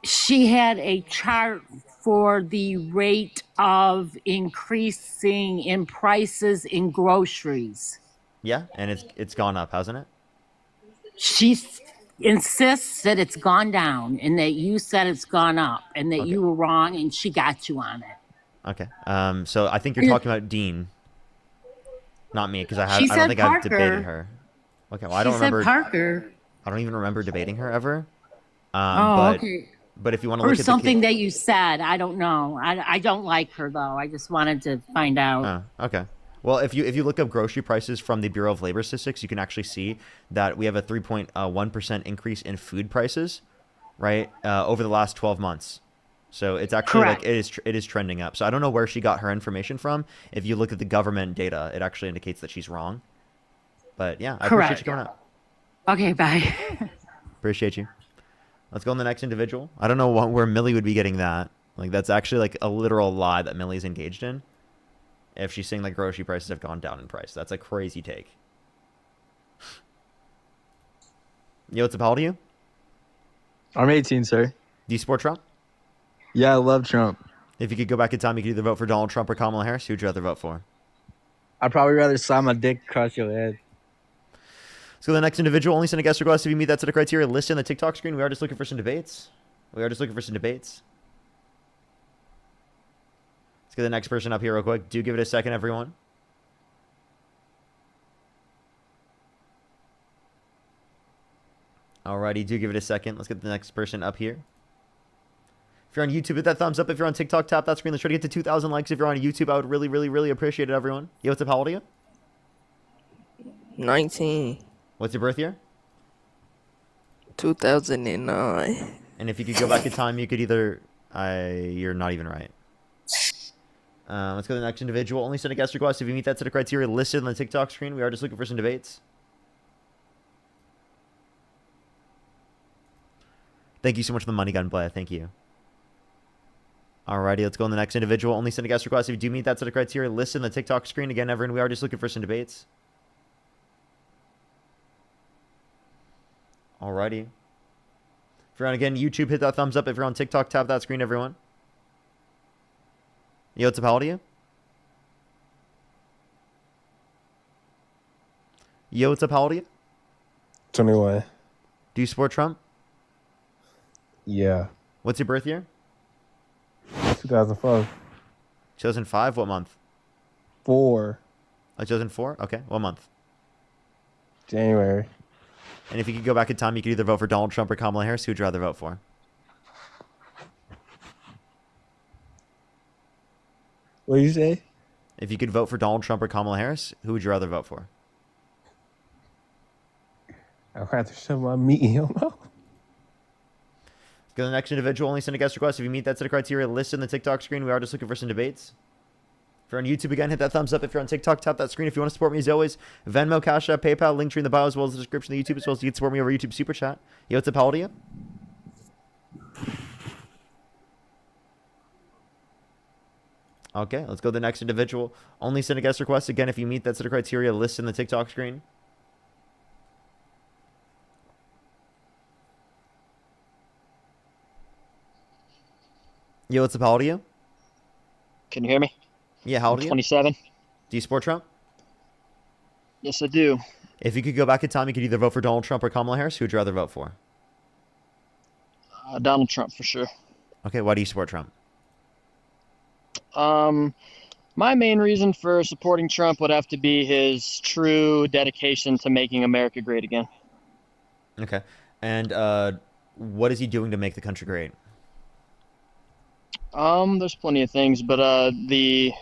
She had a chart for the rate of increasing in prices in groceries. Yeah, and it's gone up, hasn't it? She insists that it's gone down and that you said it's gone up and that you were wrong and she got you on it. Okay. So I think you're talking about Dean, not me, because I don't think Parker. I've debated her. Okay. Well, I don't remember. Parker. I don't even remember debating her ever. Okay. But if you want to Or look at something that you said, I don't know. I don't like her though. I just wanted to find out. Oh, okay. Well, if you look up grocery prices from the Bureau of Labor Statistics, you can actually see that we have a 3.1% increase in food prices, right, over the last 12 months. So it's actually Correct. like it is trending up. So I don't know where she got her information from. If you look at the government data, it actually indicates that she's wrong. But yeah, I appreciate you coming up. Okay, bye. Appreciate you. Let's go on the next individual. I don't know where Millie would be getting that. Like that's actually like a literal lie that Millie's engaged in. If she's saying that grocery prices have gone down in price, that's a crazy take. Yo, what's up? How old are you? I'm 18, sir. Do you support Trump? Yeah, I love Trump. If you could go back in time, you could either vote for Donald Trump or Kamala Harris. Who'd you rather vote for? I'd probably rather slam my dick across your head. So the next individual, only send a guest request if you meet that set of criteria listed on the TikTok screen. We are just looking for some debates. Let's get the next person up here real quick. Do give it a second, everyone. Alrighty, do give it a second. Let's get the next person up here. If you're on YouTube, hit that thumbs up. If you're on TikTok, tap that screen. Let's try to get to 2,000 likes. If you're on YouTube, I would really, really, really appreciate it, everyone. Yo, what's up? How old are you? 19. What's your birth year? 2009. And if you could go back in time, you could either... you're not even right. Let's go to the next individual. Only send a guest request if you meet that set of criteria listed on the TikTok screen. We are just looking for some debates. Thank you so much for the money gun play. Thank you. Alrighty, let's go on the next individual. Only send a guest request if you do meet that set of criteria listed on the TikTok screen. Again, everyone, we are just looking for some debates. Alrighty. If you're on again YouTube, hit that thumbs up. If you're on TikTok, tap that screen, everyone. Yo, what's up? How old are you? Yo, what's up? How old are you? 21. Do you support Trump? Yeah. What's your birth year? 2005. 2005? What month? 4. 2004? Okay. What month? January. And if you could go back in time, you could either vote for Donald Trump or Kamala Harris. Who would you rather vote for? What did you say? If you could vote for Donald Trump or Kamala Harris, who would you rather vote for? I'd rather shove my meat in your mouth. Let's go to the next individual. Only send a guest request. If you meet that set of criteria listed in the TikTok screen, we are just looking for some debates. If you're on YouTube, again, hit that thumbs up. If you're on TikTok, tap that screen. If you want to support me, as always, Venmo, Cash App, PayPal, link tree in the bio, as well as the description of the YouTube, as well as you can support me over YouTube Super Chat. Yo, what's up? How old are you? Okay, let's go to the next individual. Only send a guest request. Again, if you meet that set of criteria listed in the TikTok screen. Yo, what's up? How old are you? Can you hear me? Yeah, how old are you? 27. Do you support Trump? Yes, I do. If you could go back in time, you could either vote for Donald Trump or Kamala Harris. Who would you rather vote for? Donald Trump for sure. Okay, why do you support Trump? My main reason for supporting Trump would have to be his true dedication to making America great again. Okay, and what is he doing to make the country great? There's plenty of things, but the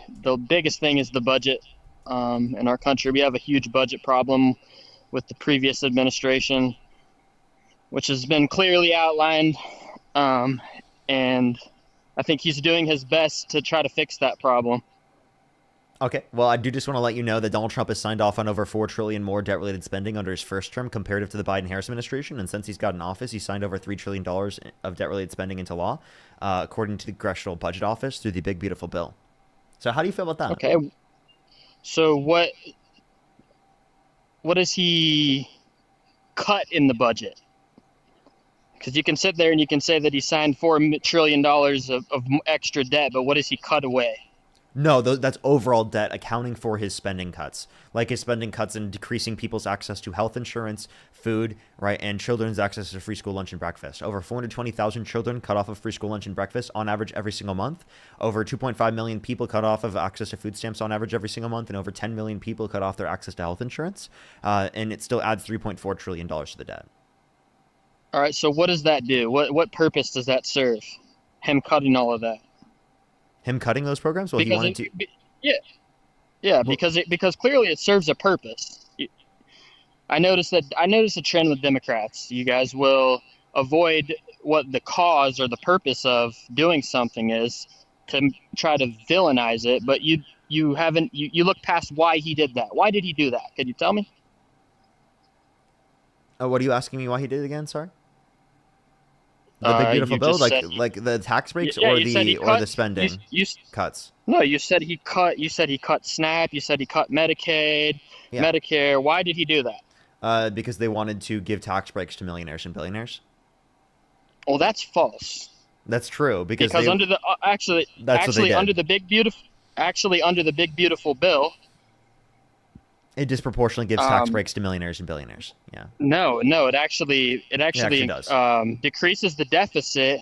biggest thing is the budget. In our country, we have a huge budget problem with the previous administration, which has been clearly outlined, and I think he's doing his best to try to fix that problem. Okay, well, I do just want to let you know that Donald Trump has signed off on over $4 trillion more debt-related spending under his first term comparative to the Biden-Harris administration, and since he's got in office, he signed over $3 trillion of debt-related spending into law, according to the Congressional Budget Office, through the Big Beautiful Bill. So how do you feel about that? Okay, so what does he cut in the budget? Because you can sit there and you can say that he signed $4 trillion of extra debt, but what does he cut away? No, that's overall debt, accounting for his spending cuts, like his spending cuts in decreasing people's access to health insurance, food, right, and children's access to free school lunch and breakfast. Over 420,000 children cut off of free school lunch and breakfast on average every single month. Over 2.5 million people cut off of access to food stamps on average every single month, and over 10 million people cut off their access to health insurance. And it still adds $3.4 trillion to the debt. All right, so what does that do? What purpose does that serve? Him cutting all of that? Him cutting those programs? Well, he wanted to. Yeah, because clearly it serves a purpose. I noticed a trend with Democrats. You guys will avoid what the cause or the purpose of doing something is to try to villainize it, but you look past why he did that. Why did he do that? Could you tell me? What are you asking me? Why he did it again? Sorry. The big beautiful bill, like the tax breaks or the spending cuts. No, you said he cut. You said he cut SNAP. You said he cut Medicaid, Medicare. Why did he do that? Because they wanted to give tax breaks to millionaires and billionaires. Well, that's false. That's true because under the under the big beautiful bill, it disproportionately gives tax breaks to millionaires and billionaires. Yeah. No, it actually does. Decreases the deficit.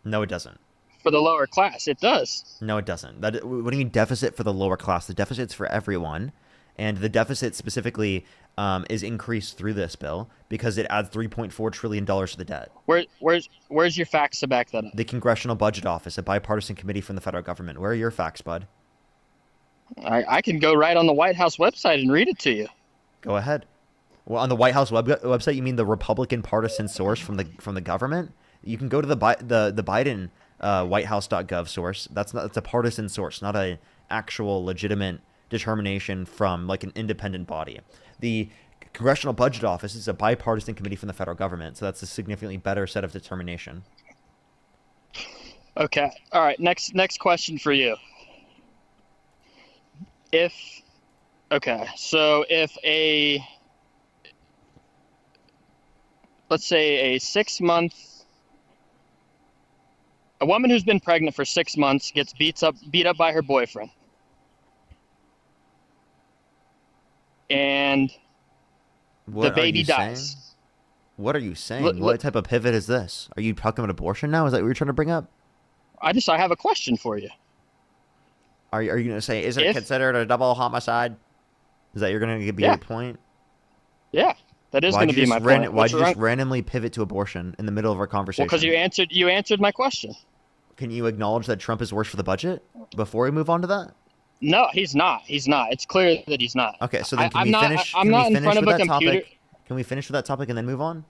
No, it doesn't. For the lower class, it does. No, it doesn't. What do you mean deficit for the lower class? The deficit's for everyone, and the deficit specifically is increased through this bill because it adds $3.4 trillion to the debt. Where's your facts to back that up? The Congressional Budget Office, a bipartisan committee from the federal government. Where are your facts, bud? I can go right on the White House website and read it to you. Go ahead. Well, on the White House website, you mean the Republican partisan source from the government? You can go to the Biden whitehouse.gov source. That's a partisan source, not a actual legitimate determination from like an independent body. The Congressional Budget Office is a bipartisan committee from the federal government, so that's a significantly better set of determination. Okay. All right. Next question for you. If let's say a woman who's been pregnant for 6 months gets beat up by her boyfriend, and the baby dies. Saying? What are you saying? What type of pivot is this? Are you talking about abortion now? Is that what you're trying to bring up? I have a question for you. Are you going to say, is it considered a double homicide? Is that you're going to be your point? Yeah, that is going to be my point. Why'd you just randomly pivot to abortion in the middle of our conversation? Well, because you answered my question. Can you acknowledge that Trump is worse for the budget before we move on to that? No, he's not. He's not. It's clear that he's not. Okay, so then I'm not in front of a computer. Can we finish with that topic and then move on?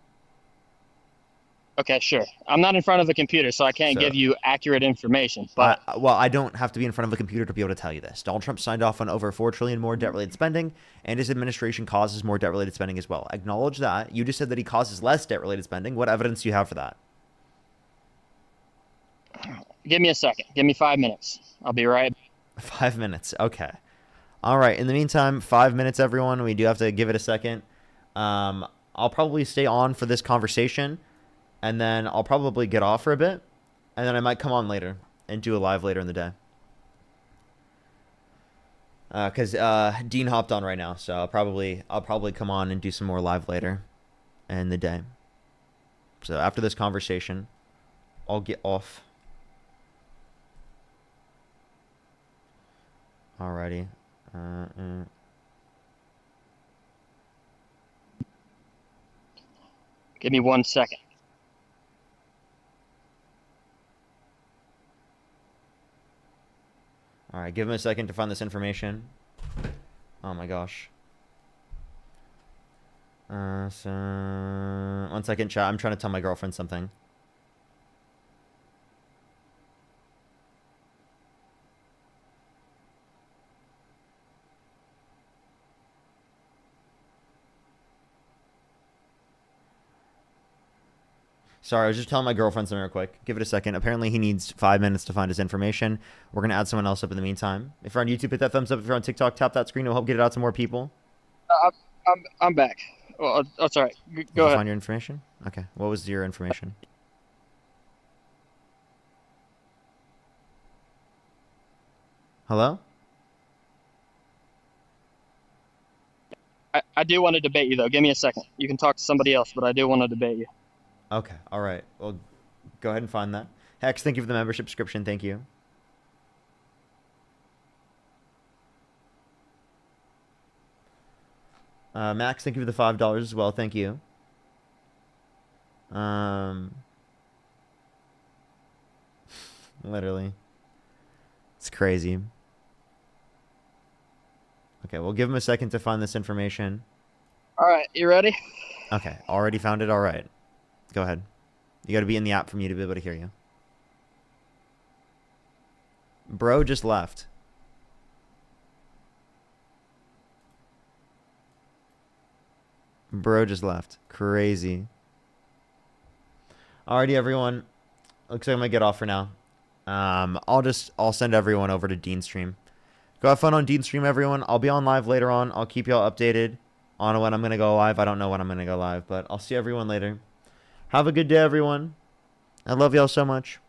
Okay, sure. I'm not in front of a computer, so I can't give you accurate information. But well, I don't have to be in front of a computer to be able to tell you this. Donald Trump signed off on over $4 trillion more debt-related spending, and his administration causes more debt-related spending as well. Acknowledge that. You just said that he causes less debt-related spending. What evidence do you have for that? Give me a second. Give me 5 minutes. I'll be right. 5 minutes. Okay. All right. In the meantime, 5 minutes, everyone. We do have to give it a second. I'll probably stay on for this conversation, and then I'll probably get off for a bit, and then I might come on later and do a live later in the day. Because Dean hopped on right now, so I'll probably come on and do some more live later in the day. So after this conversation, I'll get off. Alrighty. Give me 1 second. All right, give him a second to find this information. Oh my gosh. So 1 second, chat. I'm trying to tell my girlfriend something. Sorry, I was just telling my girlfriend something real quick. Give it a second. Apparently, he needs 5 minutes to find his information. We're going to add someone else up in the meantime. If you're on YouTube, hit that thumbs up. If you're on TikTok, tap that screen. It'll help get it out to more people. I'm back. Well, that's all right. Go ahead. Find your information? Okay. What was your information? Hello? I do want to debate you, though. Give me a second. You can talk to somebody else, but I do want to debate you. Okay. All right. Well, go ahead and find that. Hex, thank you for the membership subscription. Thank you. Max, thank you for the $5 as well. Thank you. Literally. It's crazy. Okay, we'll give him a second to find this information. All right. You ready? Okay. Already found it. All right. Go ahead. You got to be in the app for me to be able to hear you. Bro just left. Bro just left. Crazy. Alrighty, everyone. Looks like I'm going to get off for now. I'll send everyone over to Dean's stream. Go have fun on Dean's stream, everyone. I'll be on live later on. I'll keep y'all updated on when I'm going to go live. I don't know when I'm going to go live, but I'll see everyone later. Have a good day, everyone. I love y'all so much.